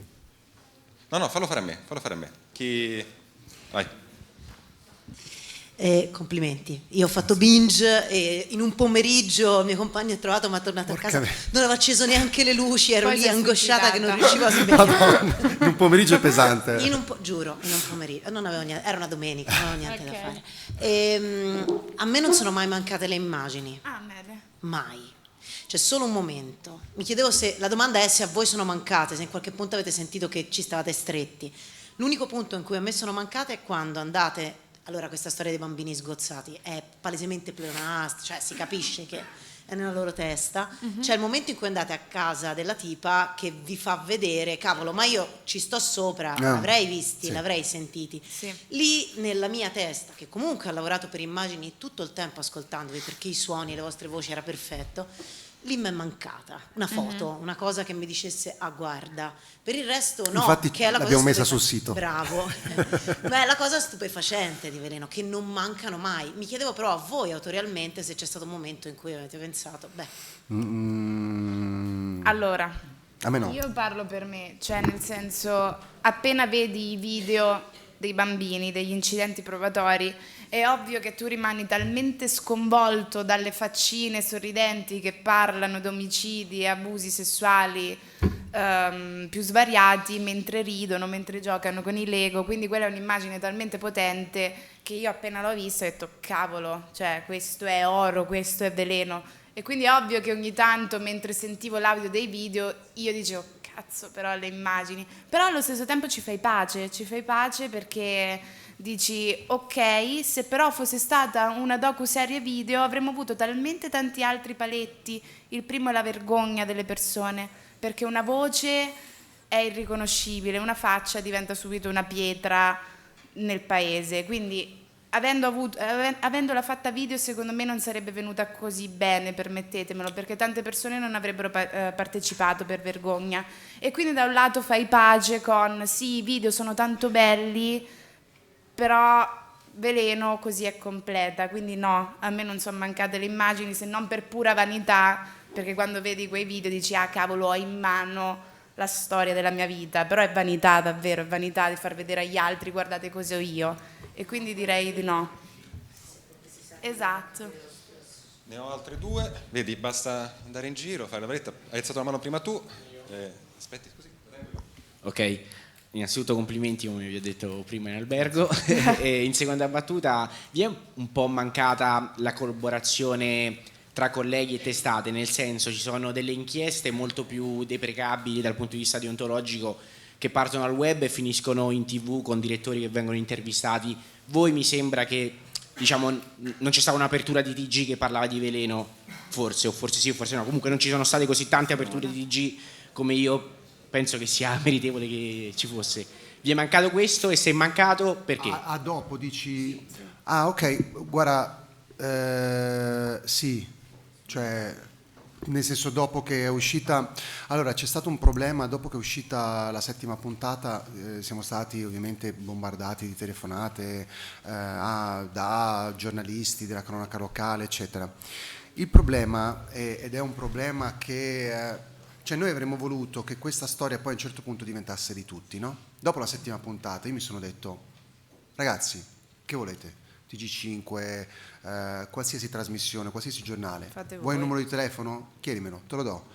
No, fallo fare a me. Chi... Vai. Complimenti, io ho fatto binge e in un pomeriggio mio compagno è trovato, ma è tornato a casa, non avevo acceso neanche le luci, ero lì angosciata che non riuscivo a svegliare. In un pomeriggio pesante. Giuro, in un pomeriggio, non avevo niente, era una domenica, non avevo niente da fare. A me non sono mai mancate le immagini, mai, c'è solo un momento. Mi chiedevo se la domanda è se a voi sono mancate, se in qualche punto avete sentito che ci stavate stretti. L'unico punto in cui a me sono mancate è quando andate, allora questa storia dei bambini sgozzati è palesemente pleonastica, cioè si capisce che è nella loro testa. C'è il momento in cui andate a casa della tipa che vi fa vedere, cavolo, ma io ci sto sopra, l'avrei visti, l'avrei sentiti. Lì nella mia testa, che comunque ha lavorato per immagini tutto il tempo ascoltandovi, perché i suoni, le vostre voci era perfetto, lì mi è mancata una foto, una cosa che mi dicesse guarda, per il resto no. Infatti che è la l'abbiamo cosa messa sul sito. Bravo. Ma è la cosa stupefacente di Veleno, che non mancano mai. Mi chiedevo però a voi autorialmente se c'è stato un momento in cui avete pensato Allora, a me no. Io parlo per me, cioè nel senso, appena vedi i video dei bambini, degli incidenti probatori, è ovvio che tu rimani talmente sconvolto dalle faccine sorridenti che parlano di omicidi e abusi sessuali più svariati, mentre ridono, mentre giocano con i Lego, quindi quella è un'immagine talmente potente che io appena l'ho vista ho detto cavolo, cioè questo è oro, questo è Veleno. E quindi è ovvio che ogni tanto mentre sentivo l'audio dei video io dicevo cazzo, però le immagini, però allo stesso tempo ci fai pace perché dici ok, se però fosse stata una docu-serie video avremmo avuto talmente tanti altri paletti. Il primo è la vergogna delle persone, perché una voce è irriconoscibile, una faccia diventa subito una pietra nel paese, quindi avendola fatta video secondo me non sarebbe venuta così bene, permettetemelo, perché tante persone non avrebbero partecipato per vergogna. E quindi da un lato fai pace con sì, i video sono tanto belli, però Veleno così è completa, quindi no, a me non sono mancate le immagini se non per pura vanità, perché quando vedi quei video dici cavolo, ho in mano la storia della mia vita, però è vanità davvero, è vanità di far vedere agli altri guardate cosa ho io, e quindi direi di no. Esatto. Ne ho altre due, vedi, basta andare in giro, fare la varetta. Hai alzato la mano prima tu. Aspetti, scusi. Ok, innanzitutto complimenti come vi ho detto prima in albergo. E in seconda battuta vi è un po' mancata la collaborazione tra colleghi e testate, nel senso ci sono delle inchieste molto più deprecabili dal punto di vista deontologico che partono dal web e finiscono in TV con direttori che vengono intervistati. Voi mi sembra che diciamo non c'è stata un'apertura di TG che parlava di Veleno, forse, o forse sì o forse no, comunque non ci sono state così tante aperture di TG come io penso che sia meritevole che ci fosse. Vi è mancato questo e se è mancato perché? Dopo dici ok, guarda, sì, cioè nel senso dopo che è uscita, allora c'è stato un problema dopo che è uscita la 7ª puntata, siamo stati ovviamente bombardati di telefonate da giornalisti della cronaca locale eccetera. Il problema ed è un problema che cioè noi avremmo voluto che questa storia poi a un certo punto diventasse di tutti, no? Dopo la 7ª puntata io mi sono detto ragazzi, che volete? TG5, qualsiasi trasmissione, qualsiasi giornale. Vuoi il numero di telefono? Chiedimelo, te lo do.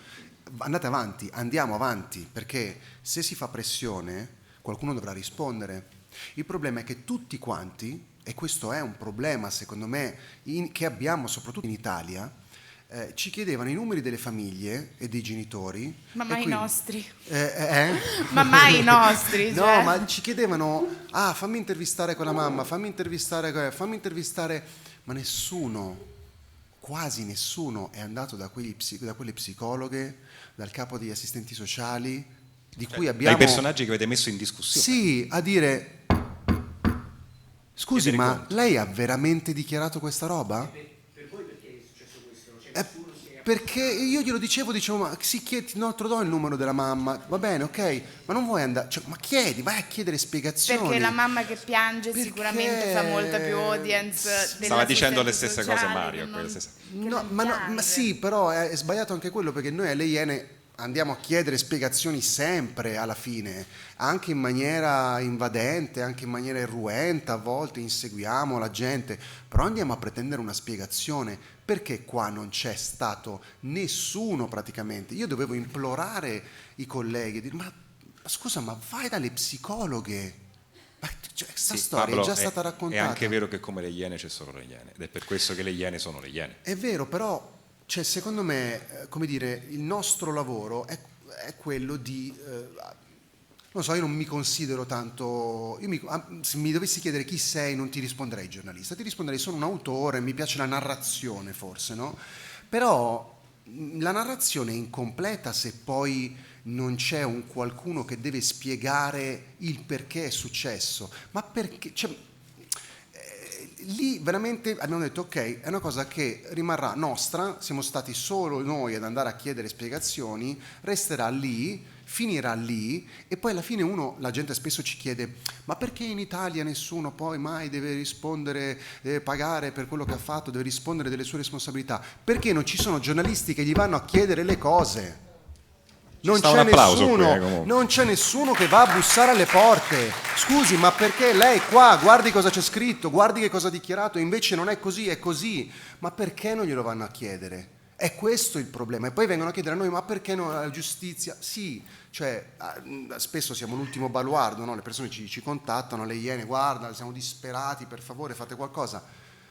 Andate avanti, andiamo avanti, perché se si fa pressione qualcuno dovrà rispondere. Il problema è che tutti quanti, e questo è un problema secondo me che abbiamo soprattutto in Italia, ci chiedevano i numeri delle famiglie e dei genitori. Ma mai i nostri. Ma mai i nostri. No, cioè. ma ci chiedevano, fammi intervistare quella mamma, fammi intervistare, ma nessuno, quasi nessuno è andato da quelle psicologhe, dal capo degli assistenti sociali, di cui abbiamo... Dai personaggi che avete messo in discussione. Sì, a dire, scusi, ma lei ha veramente dichiarato questa roba? Perché io glielo dicevo, ma sì, no, te lo do il numero della mamma, va bene, ok, ma non vuoi andare, cioè, ma chiedi, vai a chiedere spiegazioni. Perché la mamma che piange sicuramente fa molta più audience. Stava dicendo le stesse cose Mario. No, ma sì, però è sbagliato anche quello, perché noi alle Iene andiamo a chiedere spiegazioni sempre alla fine, anche in maniera invadente, anche in maniera irruenta, a volte inseguiamo la gente, però andiamo a pretendere una spiegazione. Perché qua non c'è stato nessuno praticamente? Io dovevo implorare i colleghi, dire, ma scusa, ma vai dalle psicologhe. Questa storia Pablo, è già stata raccontata. È anche vero che come le Iene c'è solo le Iene, ed è per questo che le Iene sono le Iene. È vero, però cioè, secondo me, come dire, il nostro lavoro è quello di... non non so, io non mi considero tanto, se mi dovessi chiedere chi sei non ti risponderei giornalista, ti risponderei sono un autore, mi piace la narrazione forse, no? Però la narrazione è incompleta se poi non c'è un qualcuno che deve spiegare il perché è successo, ma perché, cioè, lì veramente abbiamo detto ok, è una cosa che rimarrà nostra, siamo stati solo noi ad andare a chiedere spiegazioni, resterà lì, finirà lì e poi alla fine la gente spesso ci chiede ma perché in Italia nessuno poi mai deve rispondere, deve pagare per quello che ha fatto, deve rispondere delle sue responsabilità? Perché non ci sono giornalisti che gli vanno a chiedere le cose? Non c'è nessuno che va a bussare alle porte. Scusi, ma perché lei qua, guardi cosa c'è scritto, guardi che cosa ha dichiarato, invece non è così, è così. Ma perché non glielo vanno a chiedere? È questo il problema. E poi vengono a chiedere a noi, ma perché non la giustizia? Sì, cioè spesso siamo l'ultimo baluardo, no? Le persone ci contattano, le Iene, guarda, siamo disperati, per favore fate qualcosa.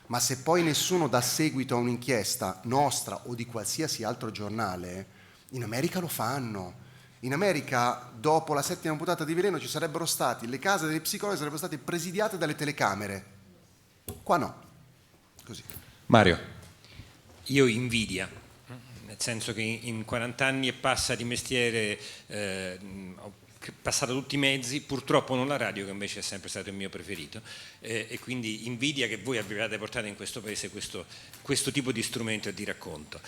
Ma se poi nessuno dà seguito a un'inchiesta nostra o di qualsiasi altro giornale, in America lo fanno. In America, dopo la 7ª puntata di Veleno, ci sarebbero stati, le case degli psicologi sarebbero state presidiate dalle telecamere. Qua no. Così. Mario. Io invidia, nel senso che in 40 anni e passa di mestiere ho passato tutti i mezzi, purtroppo non la radio che invece è sempre stato il mio preferito, e quindi invidia che voi abbiate portato in questo paese questo tipo di strumento e di racconto.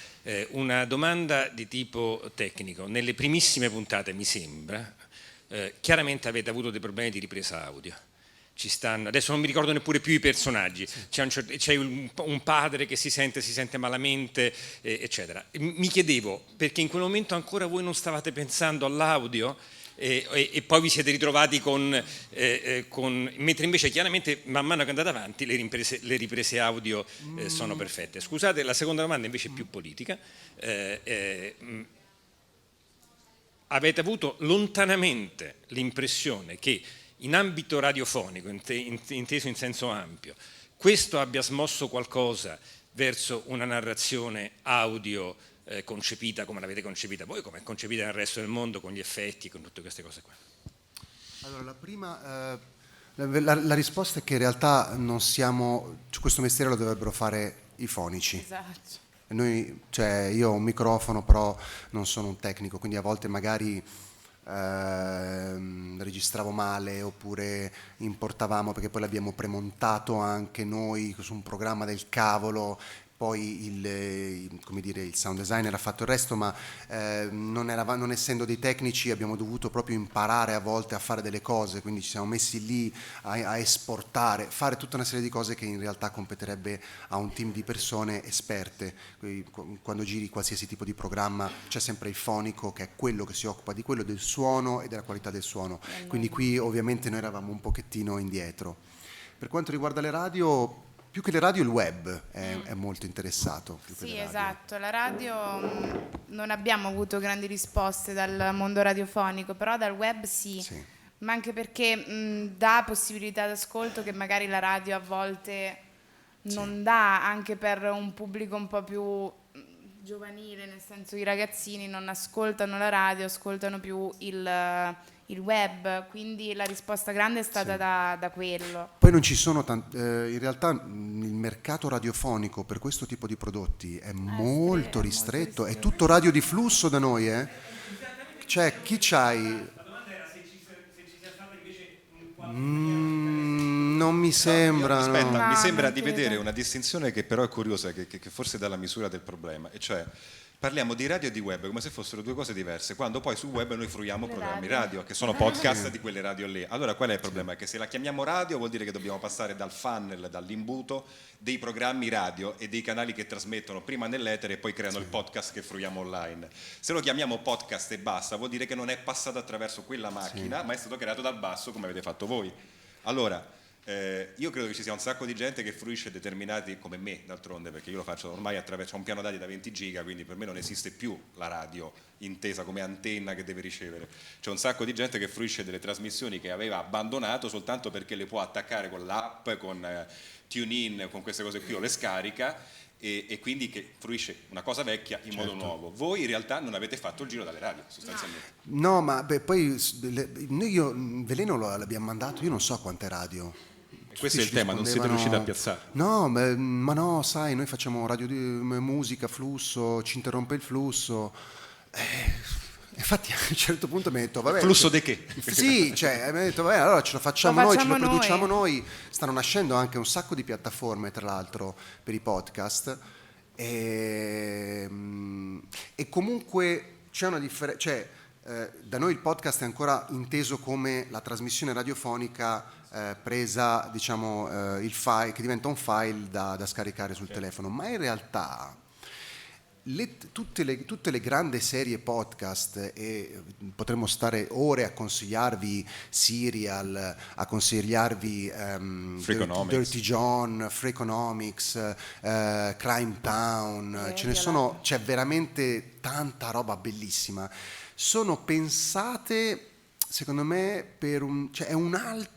Una domanda di tipo tecnico: nelle primissime puntate mi sembra, chiaramente avete avuto dei problemi di ripresa audio. Adesso non mi ricordo neppure più i personaggi, c'è un padre che si sente malamente, eccetera. Mi chiedevo, perché in quel momento ancora voi non stavate pensando all'audio e poi vi siete ritrovati mentre invece chiaramente man mano che andate avanti le riprese audio sono perfette. Scusate, la seconda domanda invece è più politica. Avete avuto lontanamente l'impressione che in ambito radiofonico, inteso in senso ampio, questo abbia smosso qualcosa verso una narrazione audio concepita come l'avete concepita voi, come è concepita nel resto del mondo, con gli effetti, con tutte queste cose qua? Allora, la prima, la risposta è che in realtà non siamo, questo mestiere lo dovrebbero fare i fonici. Esatto. Noi, cioè, io ho un microfono, però non sono un tecnico, quindi a volte magari registravo male oppure importavamo, perché poi l'abbiamo premontato anche noi su un programma del cavolo, poi il sound designer ha fatto il resto, ma non essendo dei tecnici abbiamo dovuto proprio imparare a volte a fare delle cose, quindi ci siamo messi lì a esportare, fare tutta una serie di cose che in realtà competerebbe a un team di persone esperte. Quando giri qualsiasi tipo di programma c'è sempre il fonico, che è quello che si occupa di quello, del suono e della qualità del suono, quindi qui ovviamente noi eravamo un pochettino indietro. Per quanto riguarda le radio, più che le radio il web è molto interessato. Sì, esatto, la radio non abbiamo avuto grandi risposte dal mondo radiofonico, però dal web sì. Ma anche perché dà possibilità d'ascolto che magari la radio a volte non dà, anche per un pubblico un po' più giovanile, nel senso i ragazzini non ascoltano la radio, ascoltano più il web, quindi la risposta grande è stata da quello. Poi non ci sono in realtà il mercato radiofonico per questo tipo di prodotti è molto ristretto, è tutto radio di flusso da noi, cioè chi c'hai? La domanda era se ci sia stata invece non mi sembra. Aspetta, no. mi sembra di vedere una distinzione che però è curiosa, che forse dà la misura del problema, e cioè parliamo di radio e di web come se fossero due cose diverse, quando poi sul web noi fruiamo programmi radio, che sono podcast di quelle radio lì. Allora qual è il problema? È che se la chiamiamo radio vuol dire che dobbiamo passare dal funnel, dall'imbuto dei programmi radio e dei canali che trasmettono prima nell'etere e poi creano il podcast che fruiamo online. Se lo chiamiamo podcast e basta, vuol dire che non è passato attraverso quella macchina, ma è stato creato dal basso come avete fatto voi. Allora, io credo che ci sia un sacco di gente che fruisce determinati, come me d'altronde, perché io lo faccio ormai attraverso un piano dati da 20 giga, quindi per me non esiste più la radio intesa come antenna che deve ricevere. C'è un sacco di gente che fruisce delle trasmissioni che aveva abbandonato soltanto perché le può attaccare con l'app, con TuneIn, con queste cose qui, o le scarica, e quindi che fruisce una cosa vecchia in modo nuovo. Voi in realtà non avete fatto il giro dalle radio, sostanzialmente. No, ma poi Veleno l'abbiamo mandato, io non so quante radio. Questo è il tema, non siete riusciti a piazzare. No, ma no, sai, noi facciamo radio di musica, flusso, ci interrompe il flusso. Infatti a un certo punto mi ha detto, vabbè... Flusso di che? Sì, cioè mi ha detto, vabbè, allora ce lo facciamo noi, ce lo produciamo noi. Stanno nascendo anche un sacco di piattaforme, tra l'altro, per i podcast. E comunque c'è una differenza... Cioè, da noi il podcast è ancora inteso come la trasmissione radiofonica presa, diciamo, il file, che diventa un file da scaricare sul telefono, ma in realtà tutte le grandi serie podcast, e potremmo stare ore a consigliarvi Serial, a consigliarvi Dirty John, Freakonomics, Crime Town, c'è veramente tanta roba bellissima. Sono pensate, secondo me, è un'altra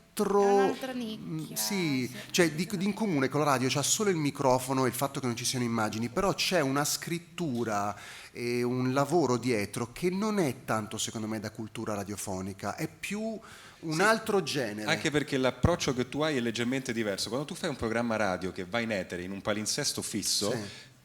nicchia. Sì, cioè di in comune con la radio c'ha solo il microfono e il fatto che non ci siano immagini, però c'è una scrittura e un lavoro dietro che non è tanto, secondo me, da cultura radiofonica, è più un altro genere. Anche perché l'approccio che tu hai è leggermente diverso. Quando tu fai un programma radio che va in etere in un palinsesto fisso,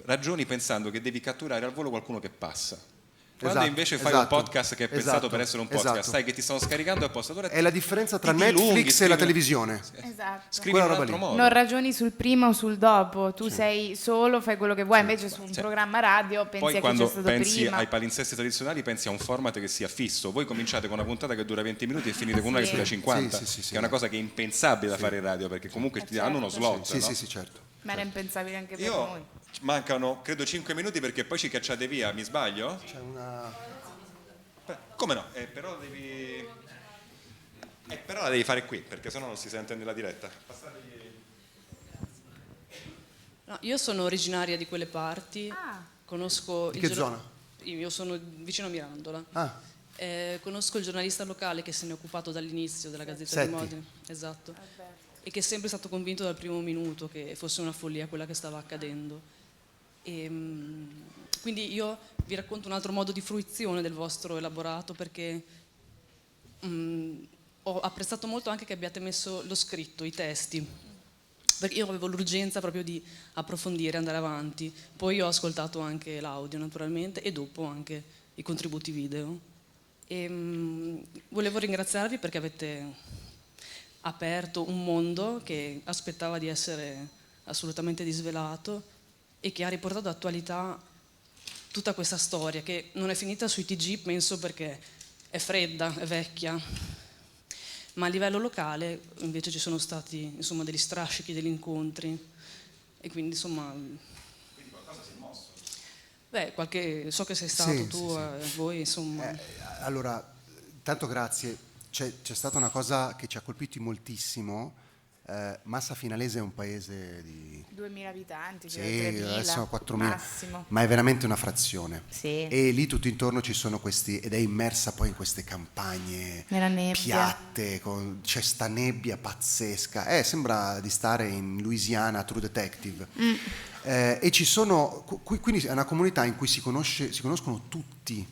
ragioni pensando che devi catturare al volo qualcuno che passa. Quando invece fai un podcast che è pensato per essere un podcast, sai che ti stanno scaricando apposta. Allora è la differenza tra Netflix e la televisione. Esatto. Scrivi in un altro modo. Non ragioni sul prima o sul dopo, tu sei solo, fai quello che vuoi, invece su un programma radio pensi poi a chi c'è stato prima. Poi quando pensi ai palinsesti tradizionali pensi a un format che sia fisso. Voi cominciate con una puntata che dura 20 minuti e finite con una che dura 50, che è una cosa che è impensabile da fare in radio, perché comunque ti danno uno slot. Sì, certo. Ma era impensabile anche per noi. Mancano, credo, 5 minuti perché poi ci cacciate via, mi sbaglio? C'è una... Come no? Però la devi fare qui, perché sennò non si sente nella diretta. No, io sono originaria di quelle parti, conosco... Di che zona? Io sono vicino a Mirandola. Conosco il giornalista locale che se ne è occupato dall'inizio della Gazzetta di Modena. Esatto. E che è sempre stato convinto dal primo minuto che fosse una follia quella che stava accadendo. Quindi io vi racconto un altro modo di fruizione del vostro elaborato, perché ho apprezzato molto anche che abbiate messo lo scritto, i testi, perché io avevo l'urgenza proprio di approfondire, andare avanti. Poi ho ascoltato anche l'audio naturalmente e dopo anche i contributi video. Volevo ringraziarvi perché avete aperto un mondo che aspettava di essere assolutamente disvelato e che ha riportato d'attualità tutta questa storia che non è finita sui TG, penso, perché è fredda, è vecchia, ma a livello locale invece ci sono stati, insomma, degli strascichi, degli incontri, e quindi insomma... Quindi qualcosa si è mosso? Beh, so che sei stato tu, voi insomma... Allora, tanto grazie, c'è stata una cosa che ci ha colpiti moltissimo. Massa Finalese è un paese di 2.000 abitanti, sì, 3.000 adesso 4.000, massimo. ma è veramente una frazione. Sì. E lì tutto intorno ci sono questi, ed è immersa poi in queste campagne piatte, c'è sta nebbia pazzesca, sembra di stare in Louisiana, True Detective. E ci sono, quindi è una comunità in cui si conoscono tutti.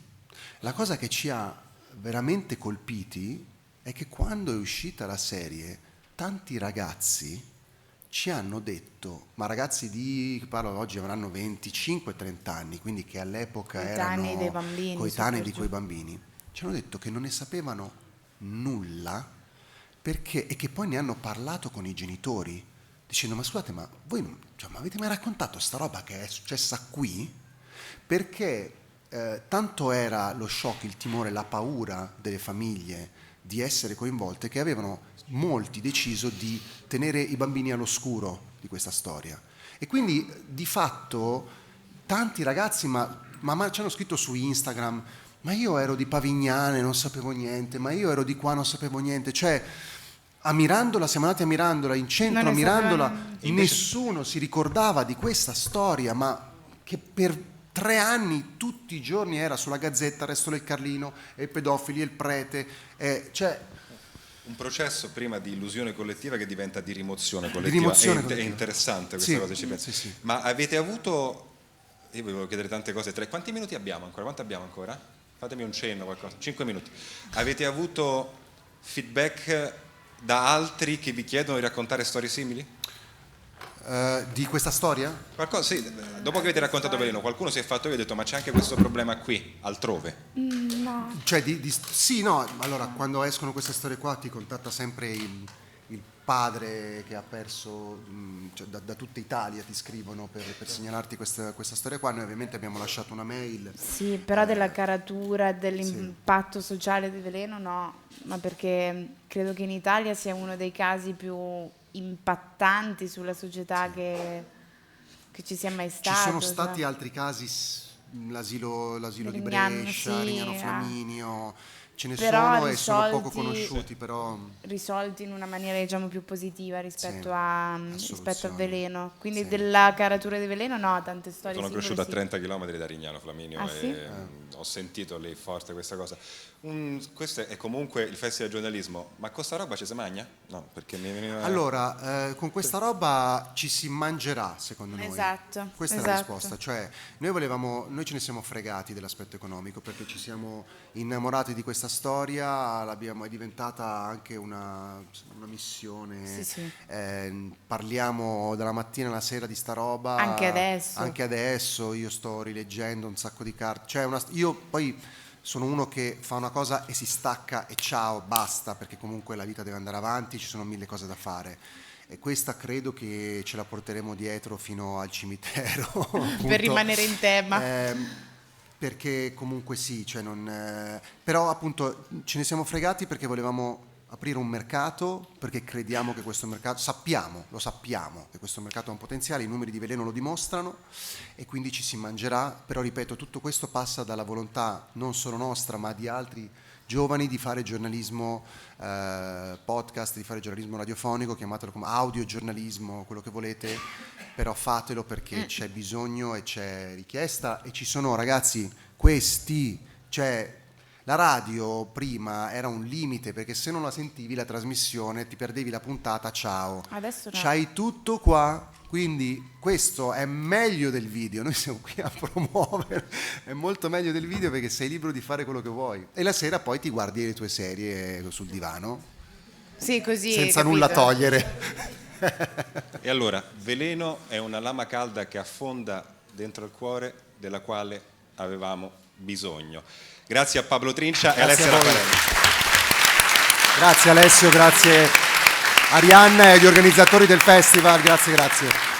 La cosa che ci ha veramente colpiti è che quando è uscita la serie tanti ragazzi ci hanno detto, ma ragazzi che parlo oggi avranno 25-30 anni, quindi che all'epoca erano coetanei di quei bambini, ci hanno detto che non ne sapevano nulla perché, e che poi ne hanno parlato con i genitori dicendo: ma scusate, ma voi mi avete mai raccontato sta roba che è successa qui? Perché tanto era lo shock, il timore, la paura delle famiglie di essere coinvolte, che avevano molti deciso di tenere i bambini all'oscuro di questa storia. E quindi di fatto tanti ragazzi ma ci hanno scritto su Instagram: ma io ero di Pavignane, non sapevo niente, ma io ero di qua, non sapevo niente. Cioè a Mirandola, siamo andati a Mirandola, in centro a Mirandola, nessuno si ricordava di questa storia, ma che per 3 anni tutti i giorni era sulla Gazzetta, Resto del Carlino, e i pedofili, e il prete, cioè un processo prima di illusione collettiva che diventa di rimozione collettiva. Di rimozione è collettiva. interessante questa cosa, ci penso. Sì. Ma avete avuto, io vi volevo chiedere tante cose, quanti minuti abbiamo ancora? Quanto abbiamo ancora? Fatemi un cenno, qualcosa. 5 minuti. Avete avuto feedback da altri che vi chiedono di raccontare storie simili? Di questa storia? Qualcosa, sì, dopo che avete raccontato Veleno, qualcuno si è fatto e ha detto ma c'è anche questo problema qui, altrove? No. Cioè, sì, no, allora quando escono queste storie qua ti contatta sempre il padre che ha perso, cioè, da tutta Italia ti scrivono per segnalarti questa storia qua. Noi ovviamente abbiamo lasciato una mail. Sì, però della caratura e dell'impatto sociale di Veleno no, ma perché credo che in Italia sia uno dei casi più impattanti sulla società che ci sia mai stato. Ci sono stati altri casi, l'asilo di Brescia, Rignano Flaminio, ce ne sono e sono poco conosciuti, però risolti in una maniera diciamo più positiva rispetto a Veleno. Quindi Sì. della caratura di Veleno no, tante storie. Sono singole, cresciuto a sì. 30 km da Rignano Flaminio Ah, sì? e ho sentito lì forte questa cosa. Questo è comunque il Festival del Giornalismo, ma con sta roba ci si mangia? No, perché mi veniva... Allora, con questa roba ci si mangerà, secondo noi. Esatto. Questa è la risposta, cioè noi ce ne siamo fregati dell'aspetto economico perché ci siamo innamorati di questa storia, è diventata anche una missione. Sì. Parliamo dalla mattina alla sera di sta roba. Anche adesso io sto rileggendo un sacco di carte, io poi sono uno che fa una cosa e si stacca e ciao, basta, perché comunque la vita deve andare avanti, ci sono 1000 cose da fare. E questa credo che ce la porteremo dietro fino al cimitero. Per rimanere in tema. Perché comunque sì, cioè però appunto ce ne siamo fregati perché volevamo aprire un mercato, perché crediamo che questo mercato, lo sappiamo che questo mercato ha un potenziale, i numeri di Veleno lo dimostrano e quindi ci si mangerà, però ripeto, tutto questo passa dalla volontà non solo nostra ma di altri giovani di fare giornalismo podcast, di fare giornalismo radiofonico, chiamatelo come audiogiornalismo, quello che volete, però fatelo perché c'è bisogno e c'è richiesta e ci sono ragazzi cioè la radio prima era un limite perché se non la sentivi la trasmissione ti perdevi la puntata, ciao. Adesso no. C'hai tutto qua, quindi questo è meglio del video, noi siamo qui a promuovere, è molto meglio del video perché sei libero di fare quello che vuoi e la sera poi ti guardi le tue serie sul divano. Sì, così. Senza nulla togliere. E allora, Veleno è una lama calda che affonda dentro il cuore della quale avevamo bisogno. Grazie a Pablo Trincia e Alessia Rafanelli. Grazie Alessio, grazie Arianna e agli organizzatori del festival, grazie.